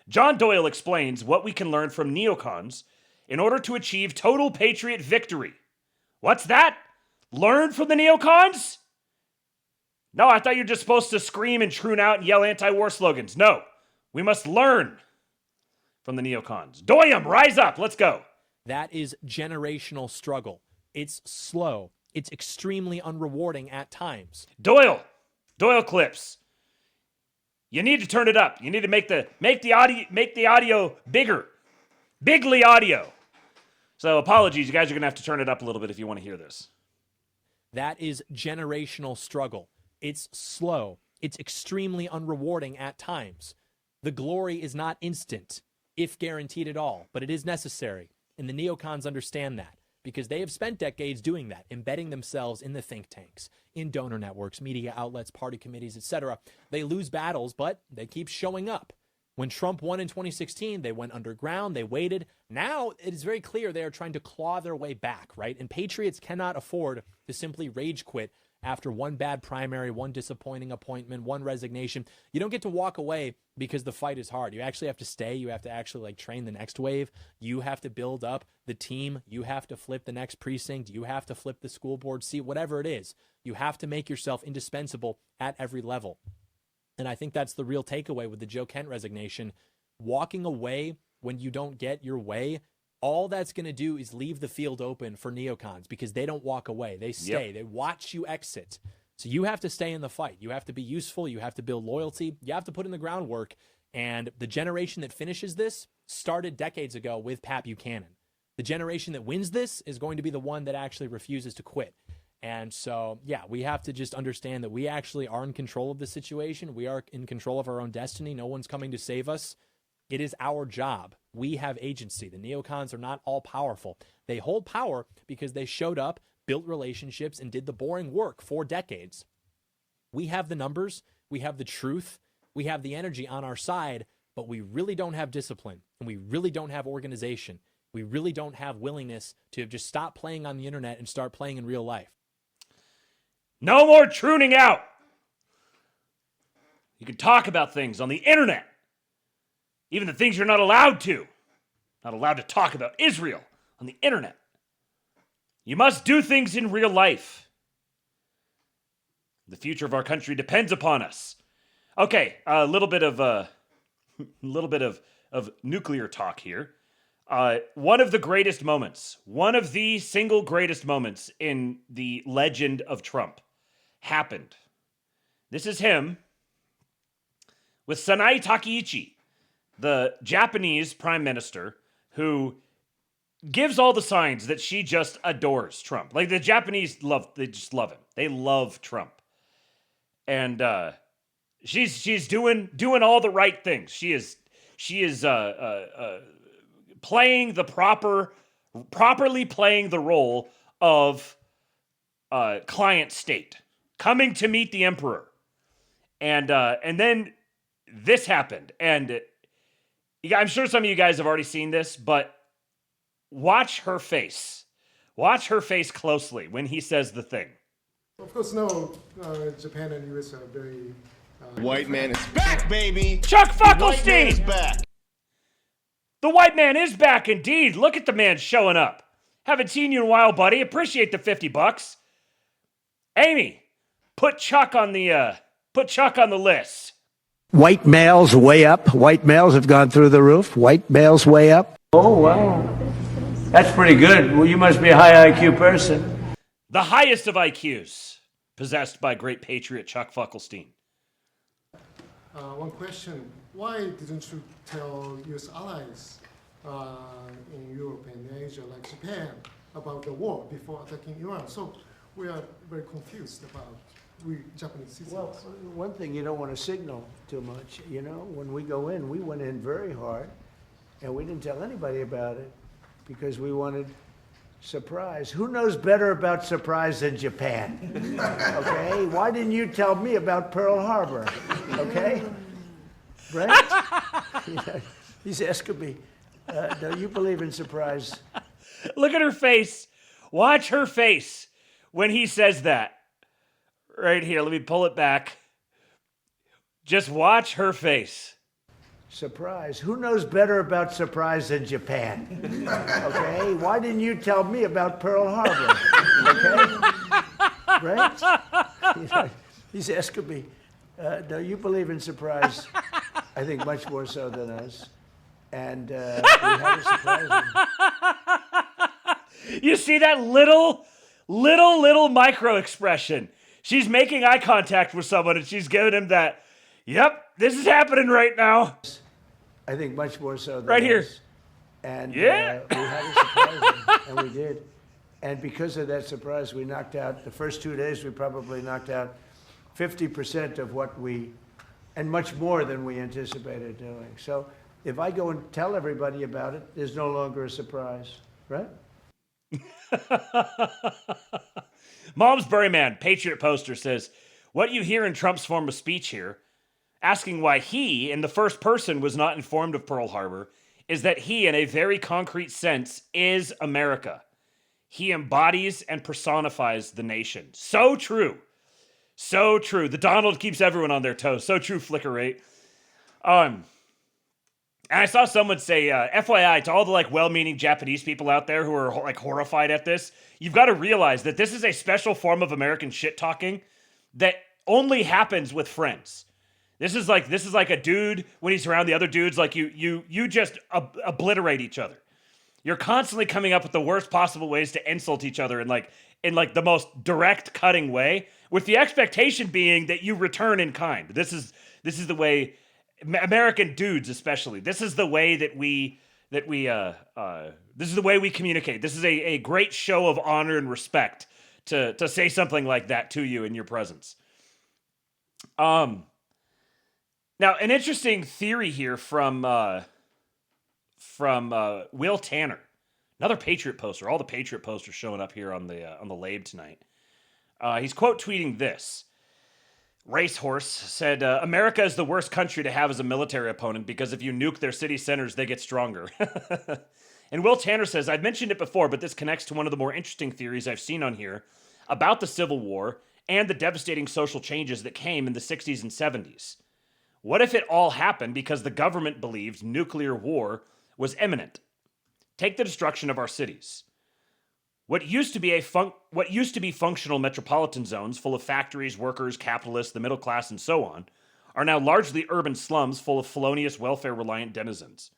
John Doyle explains what we can learn from neocons in order to achieve total patriot victory. What's that? Learn from the neocons? No, I thought you were just supposed to scream and troon out and yell anti-war slogans. No, we must learn from the neocons. Doyum, rise up. Let's go. That is generational struggle. It's slow. It's extremely unrewarding at times. Doyle Clips. You need to turn it up. You need to make the audio bigger. Bigly audio. So apologies, you guys are going to have to turn it up a little bit if you want to hear this. That is generational struggle. It's slow. It's extremely unrewarding at times. The glory is not instant, if guaranteed at all, but it is necessary. And the neocons understand that because they have spent decades doing that, embedding themselves in the think tanks, in donor networks, media outlets, party committees, etc. They lose battles, but they keep showing up. When Trump won in 2016, they went underground, they waited. Now it is very clear they are trying to claw their way back, right? And patriots cannot afford to simply rage quit after one bad primary, one disappointing appointment, one resignation. You don't get to walk away because the fight is hard. You actually have to stay. You have to actually train the next wave. You have to build up the team. You have to flip the next precinct. You have to flip the school board seat, whatever it is. You have to make yourself indispensable at every level. And I think that's the real takeaway with the Joe Kent resignation. Walking away when you don't get your way, all that's going to do is leave the field open for neocons because they don't walk away. They stay. Yep. They watch you exit. So you have to stay in the fight. You have to be useful. You have to build loyalty. You have to put in the groundwork. And the generation that finishes this started decades ago with Pat Buchanan. The generation that wins this is going to be the one that actually refuses to quit. And so, yeah, we have to just understand that we actually are in control of the situation. We are in control of our own destiny. No one's coming to save us. It is our job. We have agency. The neocons are not all powerful. They hold power because they showed up, built relationships, and did the boring work for decades. We have the numbers. We have the truth. We have the energy on our side, but we really don't have discipline, and we really don't have organization. We really don't have willingness to just stop playing on the internet and start playing in real life. No more trooning out. You can talk about things on the internet. Even the things you're not allowed to. Not allowed to talk about Israel on the internet. You must do things in real life. The future of our country depends upon us. Okay, a little bit of nuclear talk here. One of the single greatest moments in the legend of Trump happened. This is him with Sanae Takaichi, the Japanese prime minister who gives all the signs that she just adores Trump. Like the Japanese they just love him. They love Trump. And she's doing all the right things. She is playing the properly playing the role of client state, coming to meet the emperor. And then this happened. And I'm sure some of you guys have already seen this, but watch her face. Watch her face closely when he says the thing. Of course, no, Japan and US are very... White man is back, baby! Chuck Fuckelstein! The white man is back! The white man is back, indeed. Look at the man showing up. Haven't seen you in a while, buddy. Appreciate the $50. Amy, put Chuck on the list. White males way up. White males have gone through the roof. White males way up. Oh, wow. That's pretty good. Well, you must be a high IQ person. The highest of IQs, possessed by great patriot Chuck Fuckelstein. One question. Why didn't you tell US allies in Europe and Asia, like Japan, about the war before attacking Iran? So we are very confused about we Japanese citizens. Well, one thing, you don't want to signal too much. You know, when we go in, we went in very hard, and we didn't tell anybody about it because we wanted surprise. Who knows better about surprise than Japan? Okay? Why didn't you tell me about Pearl Harbor? Okay? Right? He's asking me, do you believe in surprise? Look at her face. Watch her face when he says that. Right here. Let me pull it back. Just watch her face. Surprise. Who knows better about surprise than Japan? Okay? Why didn't you tell me about Pearl Harbor? Okay? Right? He's asking me, do you believe in surprise? I think much more so than us. And we had to surprise him. You see that little micro expression. She's making eye contact with someone and she's giving him that, yep, this is happening right now. I think much more so than right here. And yeah. We had to surprise him, and we did. And because of that surprise, we knocked out, the first 2 days, we probably knocked out 50% of what and much more than we anticipated doing. So if I go and tell everybody about it, there's no longer a surprise, right? Mom's Buryman, Patriot Poster, says, what you hear in Trump's form of speech here, asking why he, in the first person, was not informed of Pearl Harbor, is that he, in a very concrete sense, is America. He embodies and personifies the nation. So true. So true. The Donald keeps everyone on their toes. So true, Flicker8. And I saw someone say, FYI, to all the well-meaning Japanese people out there who are horrified at this, you've got to realize that this is a special form of American shit-talking that only happens with friends. This is like a dude when he's around the other dudes, you just obliterate each other. You're constantly coming up with the worst possible ways to insult each other in the most direct, cutting way, with the expectation being that you return in kind. This is the way American dudes, especially. This is the way this is the way we communicate. This is a great show of honor and respect to say something like that to you in your presence. Now, an interesting theory here from Will Tanner, another Patriot poster. All the Patriot posters showing up here on the Lab tonight. He's quote tweeting this. Racehorse said, America is the worst country to have as a military opponent because if you nuke their city centers, they get stronger. And Will Tanner says, I've mentioned it before, but this connects to one of the more interesting theories I've seen on here about the Civil War and the devastating social changes that came in the 60s and 70s. What if it all happened because the government believed nuclear war was imminent? Take the destruction of our cities. What used to be functional metropolitan zones full of factories, workers, capitalists, the middle class, and so on, are now largely urban slums full of felonious, welfare-reliant denizens.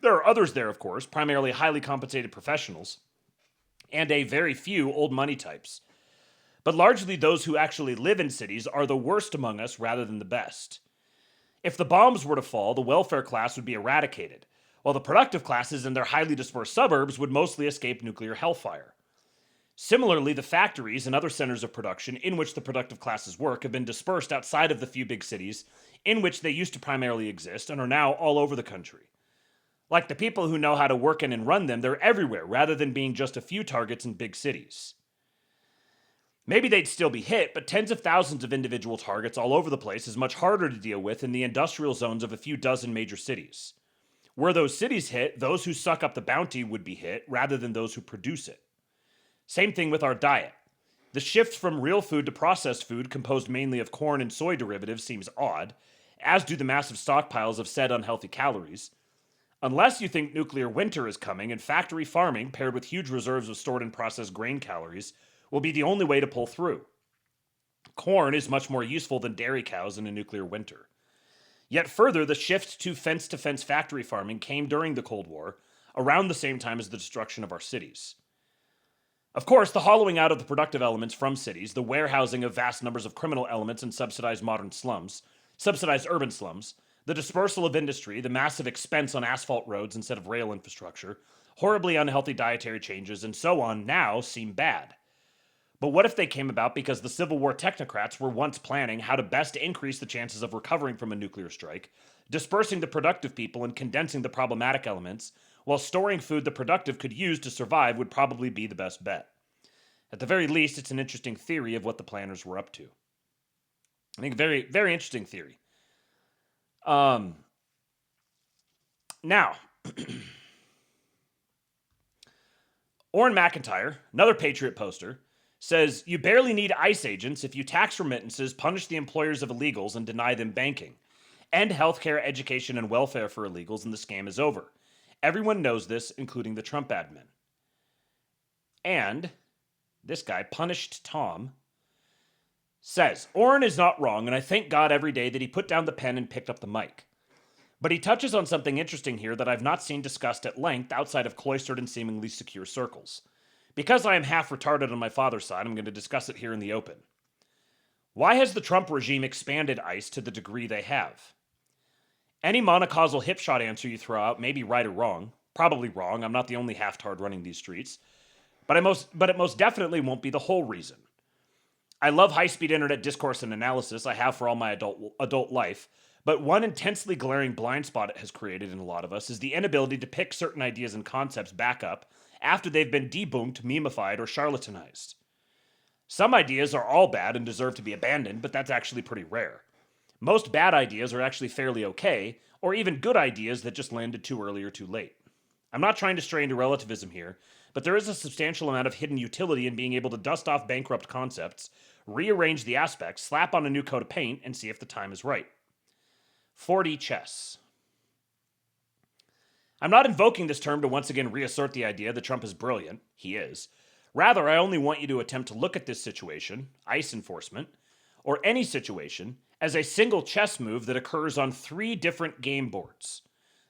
There are others there, of course, primarily highly compensated professionals, and a very few old money types. But largely those who actually live in cities are the worst among us rather than the best. If the bombs were to fall, the welfare class would be eradicated, while the productive classes in their highly dispersed suburbs would mostly escape nuclear hellfire. Similarly, the factories and other centers of production in which the productive classes work have been dispersed outside of the few big cities in which they used to primarily exist and are now all over the country. Like the people who know how to work in and run them, they're everywhere rather than being just a few targets in big cities. Maybe they'd still be hit, but tens of thousands of individual targets all over the place is much harder to deal with in the industrial zones of a few dozen major cities. Were those cities hit, those who suck up the bounty would be hit rather than those who produce it. Same thing with our diet. The shift from real food to processed food composed mainly of corn and soy derivatives seems odd, as do the massive stockpiles of said unhealthy calories. Unless you think nuclear winter is coming and factory farming paired with huge reserves of stored and processed grain calories will be the only way to pull through. Corn is much more useful than dairy cows in a nuclear winter. Yet further, the shift to fence-to-fence factory farming came during the Cold War, around the same time as the destruction of our cities. Of course, the hollowing out of the productive elements from cities, the warehousing of vast numbers of criminal elements in subsidized urban slums, the dispersal of industry, the massive expense on asphalt roads instead of rail infrastructure, horribly unhealthy dietary changes, and so on now seem bad. But what if they came about because the Civil War technocrats were once planning how to best increase the chances of recovering from a nuclear strike, dispersing the productive people and condensing the problematic elements, while storing food the productive could use to survive would probably be the best bet. At the very least, it's an interesting theory of what the planners were up to. I think very, very interesting theory. Now, Orrin McIntyre, another Patriot poster, says, you barely need ICE agents if you tax remittances, punish the employers of illegals, and deny them banking. End healthcare, education, and welfare for illegals, and the scam is over. Everyone knows this, including the Trump admin. And this guy, Punished Tom, says, Orrin is not wrong, and I thank God every day that he put down the pen and picked up the mic. But he touches on something interesting here that I've not seen discussed at length outside of cloistered and seemingly secure circles. Because I am half retarded on my father's side, I'm going to discuss it here in the open. Why has the Trump regime expanded ICE to the degree they have? Any monocausal hipshot answer you throw out may be right or wrong. Probably wrong. I'm not the only half-tard running these streets. But it most definitely won't be the whole reason. I love high-speed internet discourse and analysis. I have for all my adult life. But one intensely glaring blind spot it has created in a lot of us is the inability to pick certain ideas and concepts back up after they've been debunked, memeified, or charlatanized. Some ideas are all bad and deserve to be abandoned, but that's actually pretty rare. Most bad ideas are actually fairly okay, or even good ideas that just landed too early or too late. I'm not trying to stray into relativism here, but there is a substantial amount of hidden utility in being able to dust off bankrupt concepts, rearrange the aspects, slap on a new coat of paint, and see if the time is right. 4D chess. I'm not invoking this term to once again reassert the idea that Trump is brilliant. He is. Rather, I only want you to attempt to look at this situation, ICE enforcement, or any situation, as a single chess move that occurs on 3 different game boards.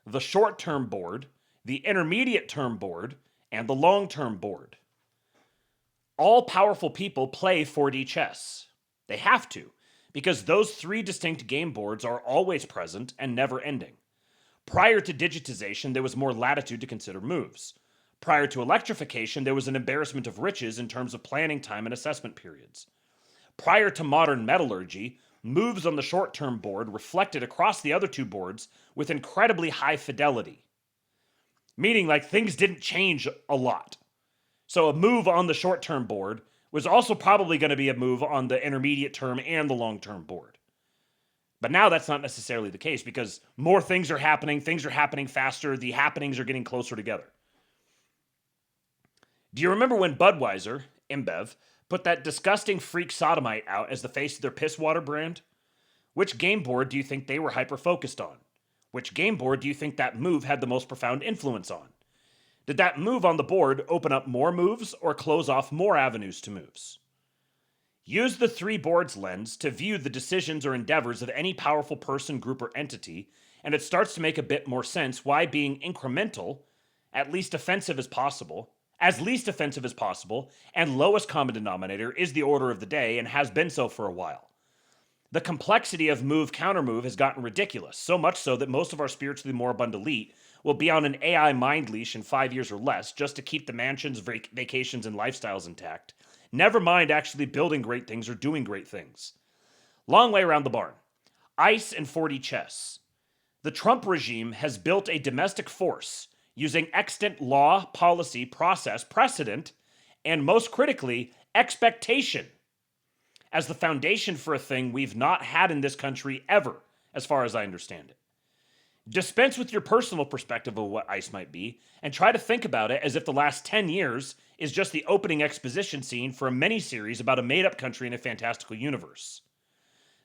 The short-term board, the intermediate-term board, and the long-term board. All powerful people play 4D chess. They have to, because those 3 distinct game boards are always present and never ending. Prior to digitization, there was more latitude to consider moves. Prior to electrification, there was an embarrassment of riches in terms of planning time and assessment periods. Prior to modern metallurgy, moves on the short-term board reflected across the other 2 boards with incredibly high fidelity. Meaning, like, things didn't change a lot. So a move on the short-term board was also probably going to be a move on the intermediate term and the long-term board. But now that's not necessarily the case because more things are happening faster, the happenings are getting closer together. Do you remember when Budweiser, InBev, put that disgusting freak sodomite out as the face of their piss water brand? Which game board do you think they were hyper-focused on? Which game board do you think that move had the most profound influence on? Did that move on the board open up more moves or close off more avenues to moves? Use the three boards lens to view the decisions or endeavors of any powerful person, group, or entity, and it starts to make a bit more sense why being incremental, as least offensive as possible, and lowest common denominator is the order of the day and has been so for a while. The complexity of move-counter-move has gotten ridiculous, so much so that most of our spiritually moribund elite will be on an AI mind leash in 5 years or less just to keep the mansions, vacations, and lifestyles intact. Never mind actually building great things or doing great things. Long way around the barn. ICE and 4D chess. The Trump regime has built a domestic force using extant law, policy, process, precedent, and most critically, expectation as the foundation for a thing we've not had in this country ever, as far as I understand it. Dispense with your personal perspective of what ICE might be, and try to think about it as if the last 10 years is just the opening exposition scene for a mini-series about a made-up country in a fantastical universe.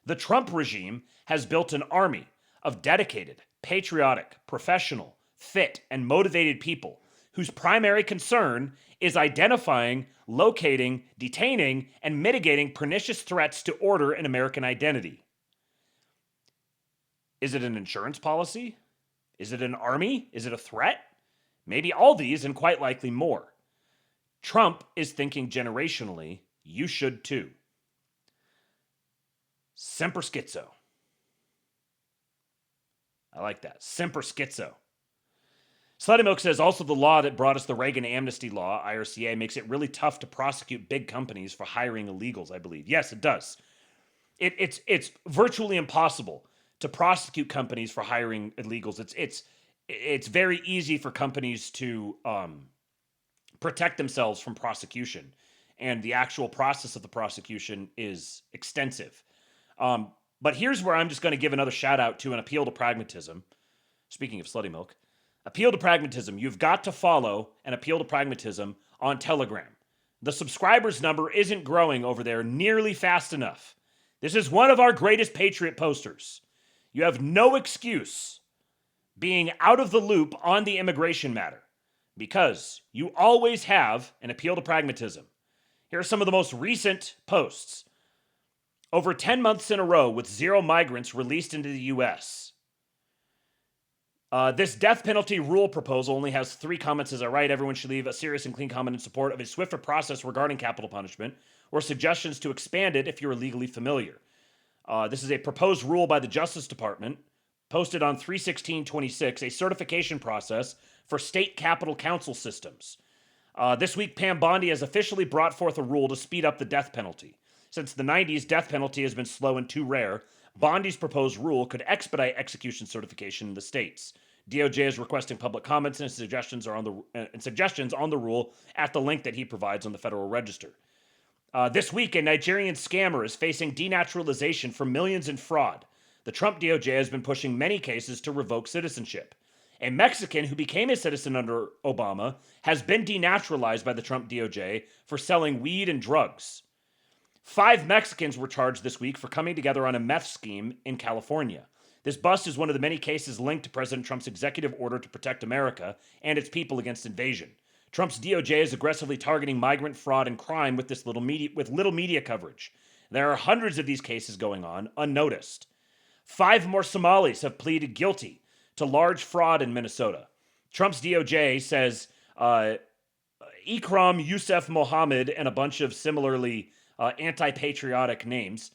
The Trump regime has built an army of dedicated, patriotic, professional, fit, and motivated people whose primary concern is identifying, locating, detaining, and mitigating pernicious threats to order and American identity. Is it an insurance policy? Is it an army? Is it a threat? Maybe all these and quite likely more. Trump is thinking generationally. You should too. Semper schizo. I like that. Semper schizo. Slutty Milk says, also the law that brought us the Reagan amnesty law, IRCA, makes it really tough to prosecute big companies for hiring illegals, I believe. Yes, it does. It's virtually impossible to prosecute companies for hiring illegals. It's very easy for companies to protect themselves from prosecution, and the actual process of the prosecution is extensive. But here's where I'm just going to give another shout out to an appeal to pragmatism. Speaking of Slutty Milk, appeal to pragmatism. You've got to follow an appeal to pragmatism on Telegram. The subscribers number isn't growing over there nearly fast enough. This is one of our greatest patriot posters. You have no excuse being out of the loop on the immigration matter because you always have an appeal to pragmatism. Here are some of the most recent posts. Over 10 months in a row with 0 migrants released into the U.S. This death penalty rule proposal only has 3 comments. Is I right? Everyone should leave a serious and clean comment in support of a swifter process regarding capital punishment or suggestions to expand it if you're legally familiar. This is a proposed rule by the Justice Department, posted on 3/16/26, a certification process for state capital council systems. This week, Pam Bondi has officially brought forth a rule to speed up the death penalty. Since the 90s, death penalty has been slow and too rare. Bondi's proposed rule could expedite execution certification in the states. DOJ is requesting public comments and suggestions on the rule at the link that he provides on the Federal Register. This week, a Nigerian scammer is facing denaturalization for millions in fraud. The Trump DOJ has been pushing many cases to revoke citizenship. A Mexican who became a citizen under Obama has been denaturalized by the Trump DOJ for selling weed and drugs. 5 Mexicans were charged this week for coming together on a meth scheme in California. This bust is one of the many cases linked to President Trump's executive order to protect America and its people against invasion. Trump's DOJ is aggressively targeting migrant fraud and crime with little media coverage. There are hundreds of these cases going on, unnoticed. 5 more Somalis have pleaded guilty to large fraud in Minnesota. Trump's DOJ says Ikram Youssef Mohammed and a bunch of similarly anti-patriotic names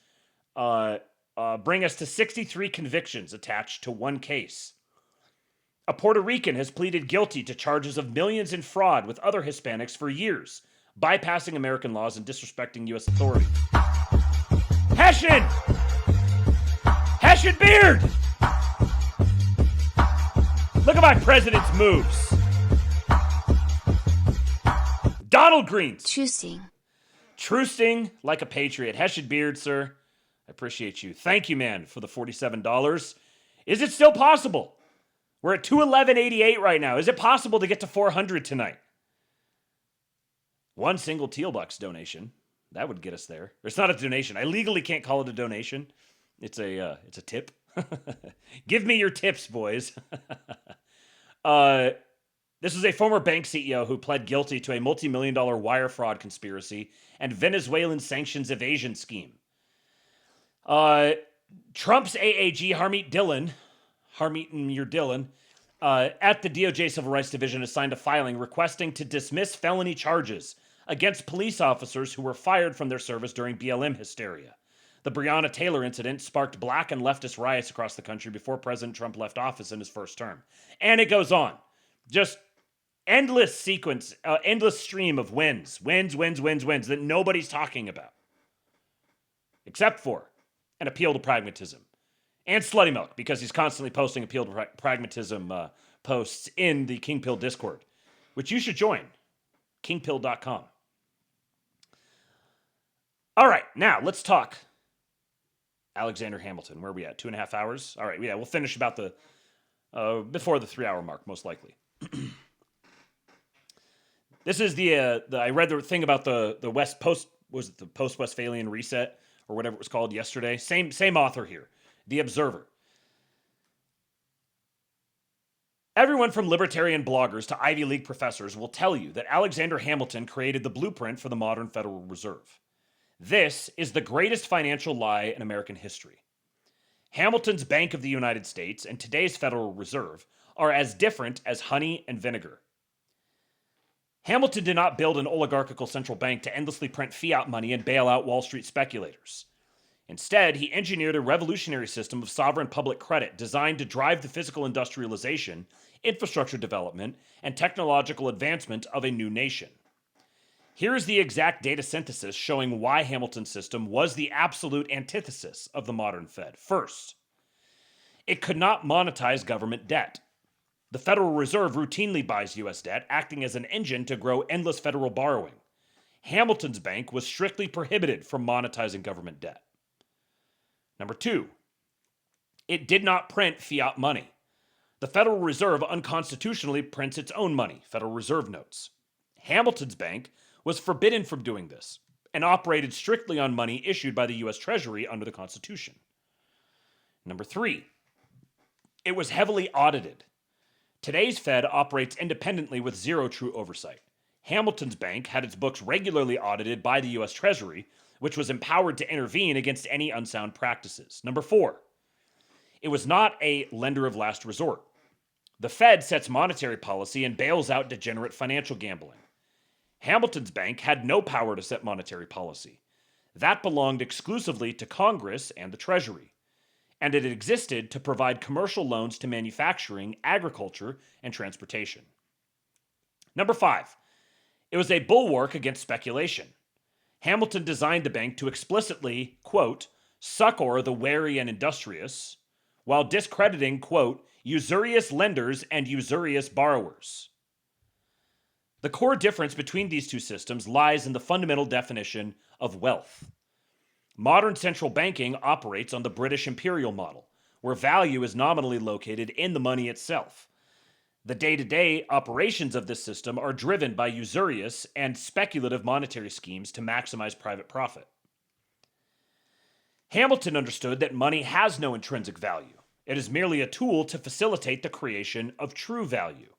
bring us to 63 convictions attached to 1 case. A Puerto Rican has pleaded guilty to charges of millions in fraud with other Hispanics for years, bypassing American laws and disrespecting U.S. authority. Hessian! Hessian beard! Look at my president's moves. Donald Greens. Troosting like a patriot. Hessian beard, sir. I appreciate you. Thank you, man, for the $47. Is it still possible? We're at $211.88 right now. Is it possible to get to $400 tonight? 1 single Teal Bucks donation. That would get us there. It's not a donation. I legally can't call it a donation. It's a tip. Give me your tips, boys. This is a former bank CEO who pled guilty to a multi-million-dollar wire fraud conspiracy and Venezuelan sanctions evasion scheme. Trump's AAG, Harmeet Dillon, at the DOJ Civil Rights Division has signed a filing requesting to dismiss felony charges against police officers who were fired from their service during BLM hysteria. The Breonna Taylor incident sparked black and leftist riots across the country before President Trump left office in his first term. And it goes on. Just endless sequence, endless stream of wins that nobody's talking about. Except for an appeal to pragmatism. And Slutty Milk, because he's constantly posting appeal to pragmatism posts in the King Pill Discord, which you should join. kingpill.com. All right, now let's talk Alexander Hamilton. Where are we at? 2.5 hours? All right, yeah, we'll finish about the before the 3-hour mark, most likely. This is I read the thing about the West Post, was it the Post-Westphalian Reset or whatever it was called yesterday? Same author here, The Observer. Everyone from libertarian bloggers to Ivy League professors will tell you that Alexander Hamilton created the blueprint for the modern Federal Reserve. This is the greatest financial lie in American history. Hamilton's Bank of the United States and today's Federal Reserve are as different as honey and vinegar. Hamilton did not build an oligarchical central bank to endlessly print fiat money and bail out Wall Street speculators. Instead, he engineered a revolutionary system of sovereign public credit designed to drive the physical industrialization, infrastructure development, and technological advancement of a new nation. Here is the exact data synthesis showing why Hamilton's system was the absolute antithesis of the modern Fed. First, it could not monetize government debt. The Federal Reserve routinely buys U.S. debt, acting as an engine to grow endless federal borrowing. Hamilton's bank was strictly prohibited from monetizing government debt. Number two, it did not print fiat money. The Federal Reserve unconstitutionally prints its own money, Federal Reserve notes. Hamilton's bank was forbidden from doing this and operated strictly on money issued by the U.S. Treasury under the Constitution. Number three, it was heavily audited. Today's Fed operates independently with zero true oversight. Hamilton's bank had its books regularly audited by the U.S. Treasury, which was empowered to intervene against any unsound practices. Number four, it was not a lender of last resort. The Fed sets monetary policy and bails out degenerate financial gambling. Hamilton's bank had no power to set monetary policy. That belonged exclusively to Congress and the Treasury, and it existed to provide commercial loans to manufacturing, agriculture, and transportation. Number five, it was a bulwark against speculation. Hamilton designed the bank to explicitly, quote, succor the wary and industrious, while discrediting, quote, usurious lenders and usurious borrowers. The core difference between these two systems lies in the fundamental definition of wealth. Modern central banking operates on the British imperial model, where value is nominally located in the money itself. The day-to-day operations of this system are driven by usurious and speculative monetary schemes to maximize private profit. Hamilton understood that money has no intrinsic value. It is merely a tool to facilitate the creation of true value.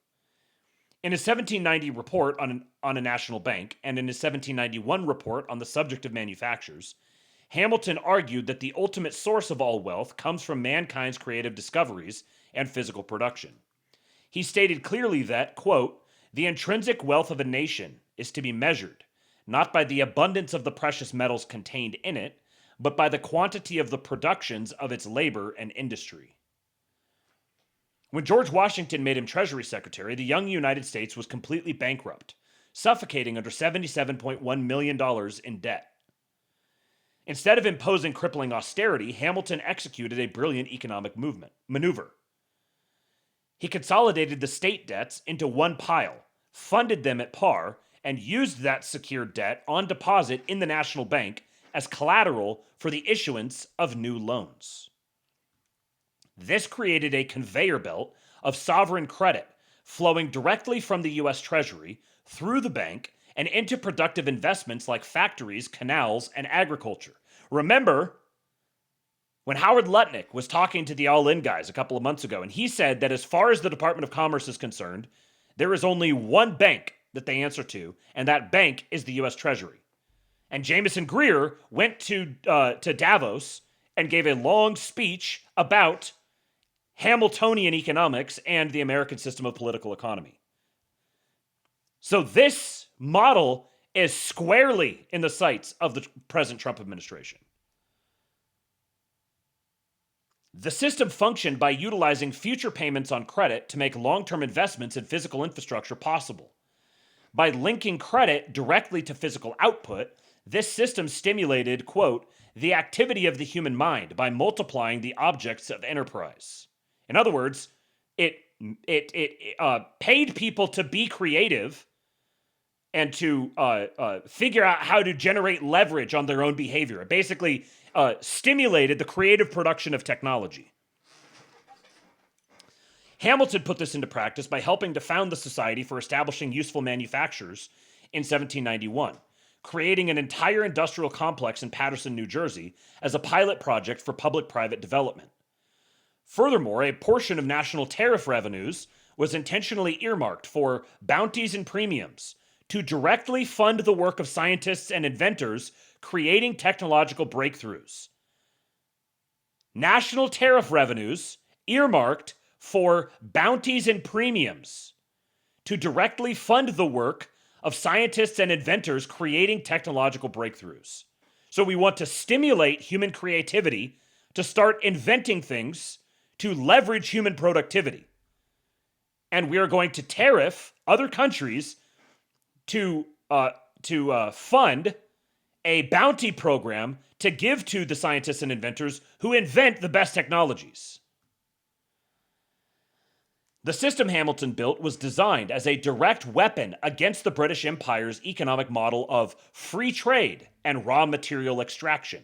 In his 1790 report on a national bank and in his 1791 report on the subject of manufactures, Hamilton argued that the ultimate source of all wealth comes from mankind's creative discoveries and physical production. He stated clearly that, quote, the intrinsic wealth of a nation is to be measured, not by the abundance of the precious metals contained in it, but by the quantity of the productions of its labor and industry. When George Washington made him Treasury Secretary, the young United States was completely bankrupt, suffocating under $77.1 million in debt. Instead of imposing crippling austerity, Hamilton executed a brilliant economic maneuver. He consolidated the state debts into one pile, funded them at par, and used that secured debt on deposit in the National Bank as collateral for the issuance of new loans. This created a conveyor belt of sovereign credit flowing directly from the U.S. Treasury through the bank and into productive investments like factories, canals, and agriculture. Remember when Howard Lutnick was talking to the All In guys a couple of months ago, and he said that as far as the Department of Commerce is concerned, There is only one bank that they answer to, and that bank is the U.S. Treasury. And Jameson Greer went to Davos and gave a long speech about Hamiltonian economics and the American system of political economy. So this model is squarely in the sights of the present Trump administration. The system functioned by utilizing future payments on credit to make long-term investments in physical infrastructure possible. By linking credit directly to physical output, this system stimulated, quote, the activity of the human mind by multiplying the objects of enterprise. In other words, it paid people to be creative and to figure out how to generate leverage on their own behavior. It basically stimulated the creative production of technology. Hamilton put this into practice by helping to found the Society for Establishing Useful Manufactures in 1791, creating an entire industrial complex in Paterson, New Jersey, as a pilot project for public-private development. Furthermore, a portion of national tariff revenues was intentionally earmarked for bounties and premiums to directly fund the work of scientists and inventors creating technological breakthroughs. National tariff revenues earmarked for bounties and premiums to directly fund the work of scientists and inventors creating technological breakthroughs. So we want to stimulate human creativity to start inventing things to leverage human productivity. And we are going to tariff other countries to fund a bounty program to give to the scientists and inventors who invent the best technologies. The system Hamilton built was designed as a direct weapon against the British Empire's economic model of free trade and raw material extraction.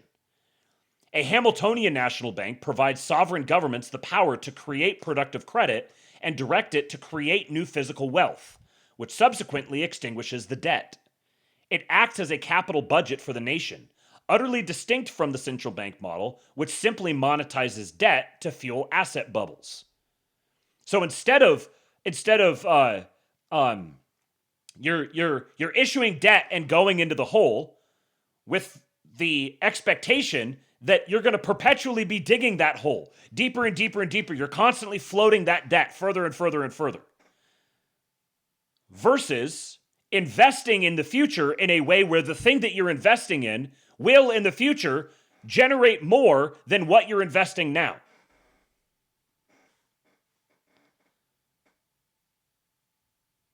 A Hamiltonian national bank provides sovereign governments the power to create productive credit and direct it to create new physical wealth, which subsequently extinguishes the debt. It acts as a capital budget for the nation, utterly distinct from the central bank model, which simply monetizes debt to fuel asset bubbles. So instead of you're issuing debt and going into the hole with the expectation that you're going to perpetually be digging that hole deeper and deeper and deeper. You're constantly floating that debt further and further and further. Versus investing in the future in a way where the thing that you're investing in will in the future generate more than what you're investing now.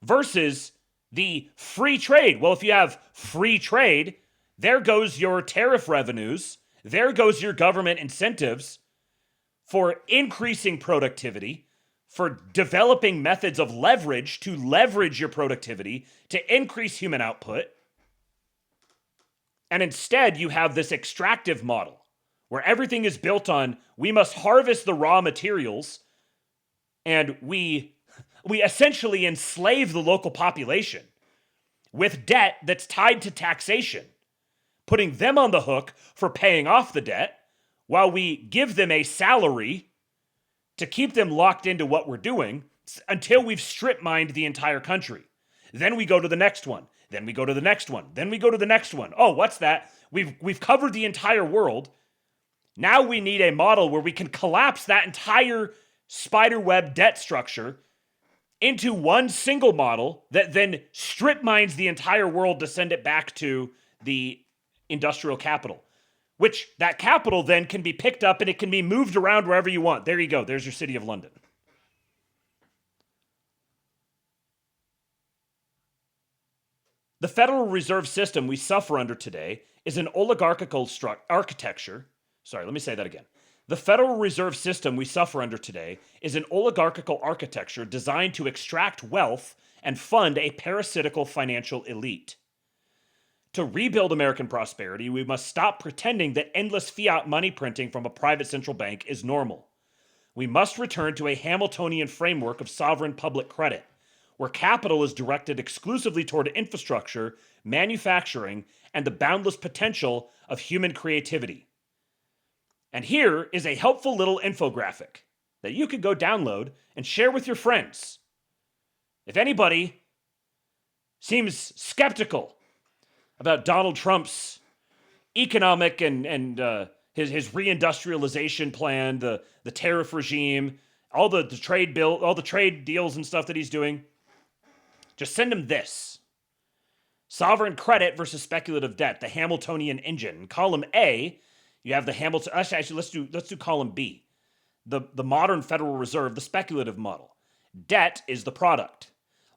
Versus the free trade. Well, if you have free trade, there goes your tariff revenues, there goes your government incentives for increasing productivity, for developing methods of leverage to leverage your productivity to increase human output. And instead, you have this extractive model where everything is built on we must harvest the raw materials and we essentially enslave the local population with debt that's tied to taxation, putting them on the hook for paying off the debt while we give them a salary to keep them locked into what we're doing until we've strip mined the entire country. Then we go to the next one. Then we go to the next one. Then we go to the next one. Oh, what's that? We've covered the entire world. Now we need a model where we can collapse that entire spiderweb debt structure into one single model that then strip mines the entire world to send it back to the industrial capital, which that capital then can be picked up and it can be moved around wherever you want. There you go. There's your city of London. The Federal Reserve System we suffer under today is an oligarchical architecture. Sorry, let me say that again. The Federal Reserve System we suffer under today is an oligarchical architecture designed to extract wealth and fund a parasitical financial elite. To rebuild American prosperity, we must stop pretending that endless fiat money printing from a private central bank is normal. We must return to a Hamiltonian framework of sovereign public credit, where capital is directed exclusively toward infrastructure, manufacturing, and the boundless potential of human creativity. And here is a helpful little infographic that you could go download and share with your friends. If anybody seems skeptical about Donald Trump's economic and his reindustrialization plan, the tariff regime, all the trade bill, all the trade deals and stuff that he's doing, just send him this. Sovereign credit versus speculative debt, the Hamiltonian engine. In column A, you have the Hamilton. Actually, let's do column B. The modern Federal Reserve, the speculative model. Debt is the product.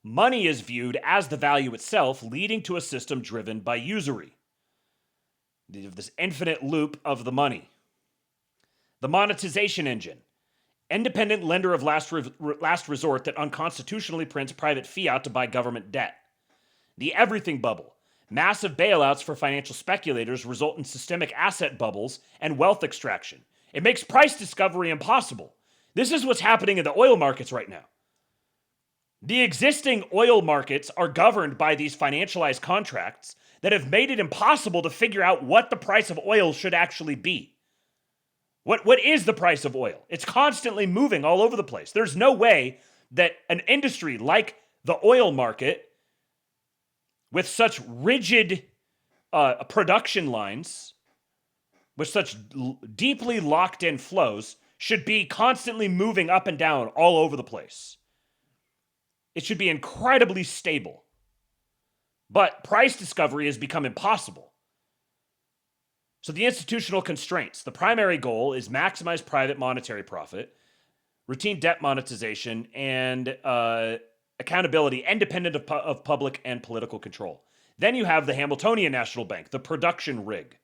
Money is viewed as the value itself, leading to a system driven by usury. This infinite loop of the money. The monetization engine. Independent lender of last resort that unconstitutionally prints private fiat to buy government debt. The everything bubble. Massive bailouts for financial speculators result in systemic asset bubbles and wealth extraction. It makes price discovery impossible. This is what's happening in the oil markets right now. The existing oil markets are governed by these financialized contracts that have made it impossible to figure out what the price of oil should actually be. What is the price of oil? It's constantly moving all over the place. There's no way that an industry like the oil market, with such rigid production lines, with such deeply locked in flows, should be constantly moving up and down all over the place. It should be incredibly stable. But price discovery has become impossible. So the institutional constraints. The primary goal is maximize private monetary profit, routine debt monetization, and accountability independent of public and political control. Then you have the Hamiltonian National Bank, the production rig.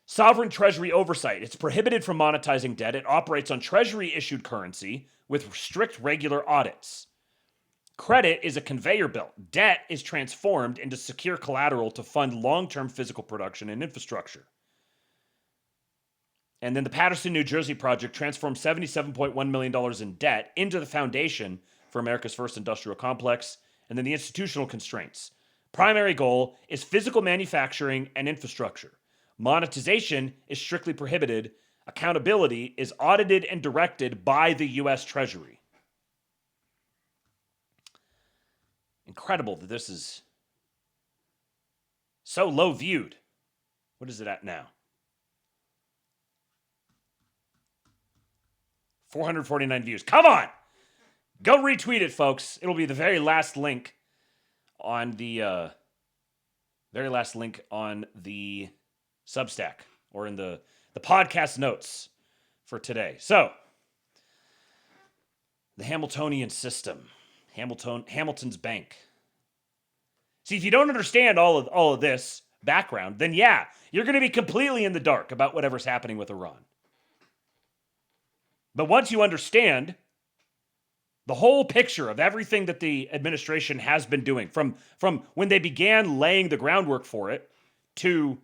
Sovereign Treasury oversight. It's prohibited from monetizing debt. It operates on Treasury-issued currency with strict regular audits. Credit is a conveyor belt. Debt is transformed into secure collateral to fund long-term physical production and infrastructure. And then the Paterson, New Jersey project transformed $77.1 million in debt into the foundation for America's first industrial complex. And then the institutional constraints. Primary goal is physical manufacturing and infrastructure. Monetization is strictly prohibited. Accountability is audited and directed by the U.S. Treasury. Incredible that this is so low viewed. What is it at now? 449 views. Come on! Go retweet it, folks. It'll be the very last link on the Substack or in the podcast notes for today. So, the Hamiltonian system. Hamilton's Bank. See, if you don't understand all of this background, then yeah, you're going to be completely in the dark about whatever's happening with Iran. But once you understand the whole picture of everything that the administration has been doing, from when they began laying the groundwork for it to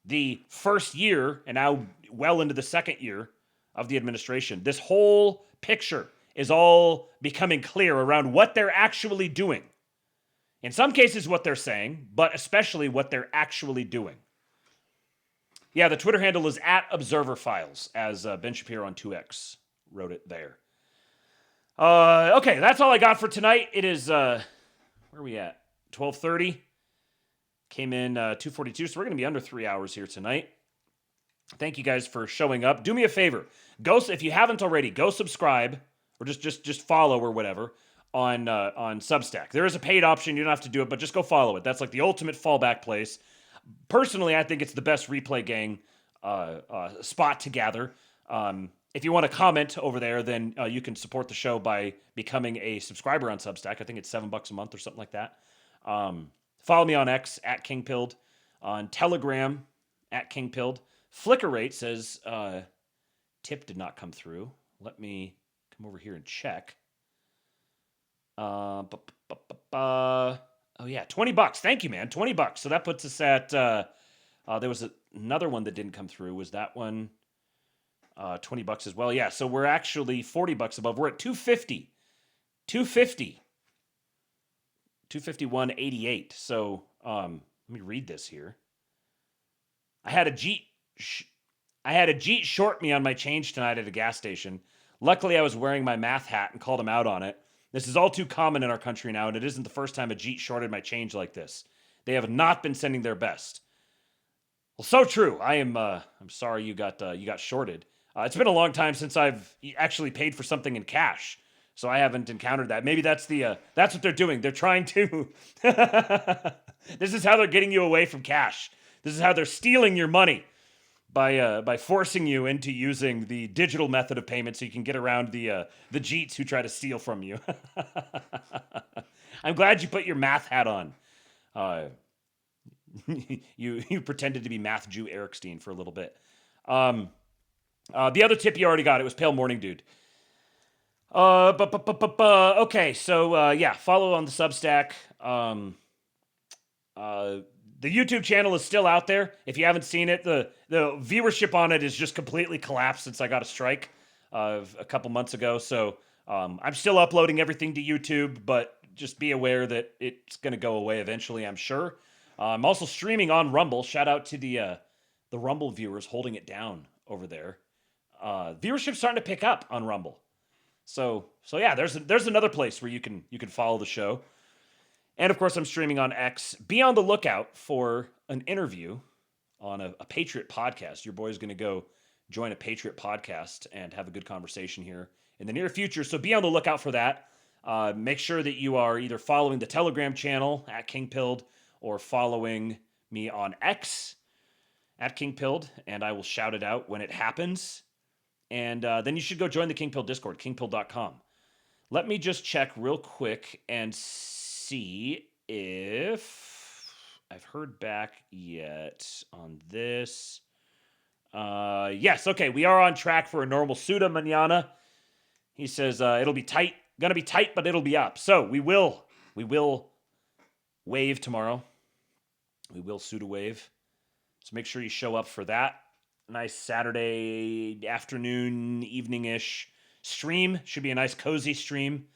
the first year and now well into the second year of the administration, this whole picture is all becoming clear around what they're actually doing. In some cases, what they're saying, but especially what they're actually doing. Yeah, the Twitter handle is @ObserverFiles, as Ben Shapiro on 2X wrote it there. Okay, that's all I got for tonight. It is, where are we at? 12:30. Came in 2:42, so we're going to be under 3 hours here tonight. Thank you guys for showing up. Do me a favor. If you haven't already, go subscribe. Or just follow or whatever on Substack. There is a paid option. You don't have to do it, but just go follow it. That's like the ultimate fallback place. Personally, I think it's the best replay gang spot to gather. If you want to comment over there, then you can support the show by becoming a subscriber on Substack. I think it's $7 a month or something like that. Follow me on X @KingPilled, on Telegram @KingPilled. Flickr rate says tip did not come through. Let me come over here and check. Oh yeah, $20. Thank you, man. $20. So that puts us at. There was another one that didn't come through. Was that one $20 as well? Yeah. So we're actually $40 above. We're at 250. 250. 251.88. So let me read this here. I had a Jeet short me on my change tonight at a gas station. Luckily, I was wearing my math hat and called him out on it. This is all too common in our country now, and it isn't the first time a Jeet shorted my change like this. They have not been sending their best. Well, so true. I'm sorry you got shorted. It's been a long time since I've actually paid for something in cash, so I haven't encountered that. Maybe that's what they're doing. They're trying to. This is how they're getting you away from cash. This is how they're stealing your money by forcing you into using the digital method of payment, so you can get around the Jeets who try to steal from you. I'm glad you put your math hat on. You pretended to be math Jew Ericstein for a little bit. The other tip you already got. It was Pale Morning Dude. Okay, so yeah, follow on the Substack. The YouTube channel is still out there. If you haven't seen it, the viewership on it is just completely collapsed since I got a strike a couple months ago. So I'm still uploading everything to YouTube, but just be aware that it's going to go away eventually, I'm sure. I'm also streaming on Rumble. Shout out to the Rumble viewers holding it down over there. Viewership's starting to pick up on Rumble. So yeah, there's another place where you can follow the show. And of course, I'm streaming on X. Be on the lookout for an interview on a Patriot podcast. Your boy's going to go join a Patriot podcast and have a good conversation here in the near future. So be on the lookout for that. Make sure that you are either following the Telegram channel at KingPilled or following me on X at KingPilled, and I will shout it out when it happens. And then you should go join the KingPilled Discord, kingpilled.com. Let me just check real quick and see if I've heard back yet on this. Yes, okay, we are on track for a normal Suda mañana. He says it'll be tight, gonna be tight, but it'll be up. So we will wave tomorrow. We will Suda wave. So make sure you show up for that. Nice Saturday afternoon, evening-ish stream. Should be a nice cozy stream.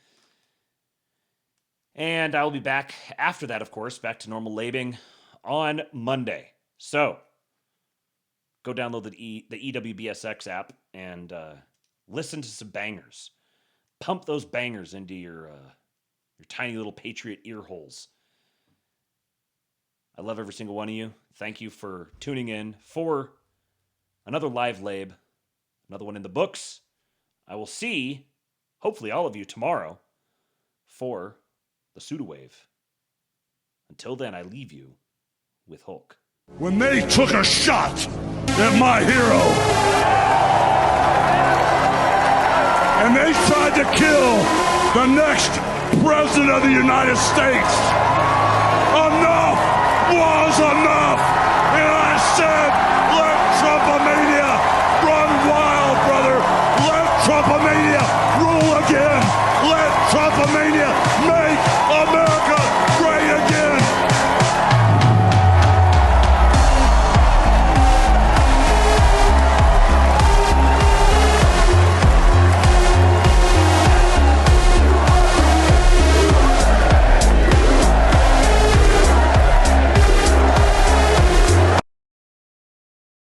And I'll be back after that, of course, back to normal labing on Monday. So go download the EWBSX app and listen to some bangers. Pump those bangers into your tiny little Patriot ear holes. I love every single one of you. Thank you for tuning in for another live lab, another one in the books. I will see, hopefully all of you tomorrow, for the Suda Wave. Until then, I leave you with Hulk. When they took a shot at my hero, and they tried to kill the next president of the United States, enough was enough, and I said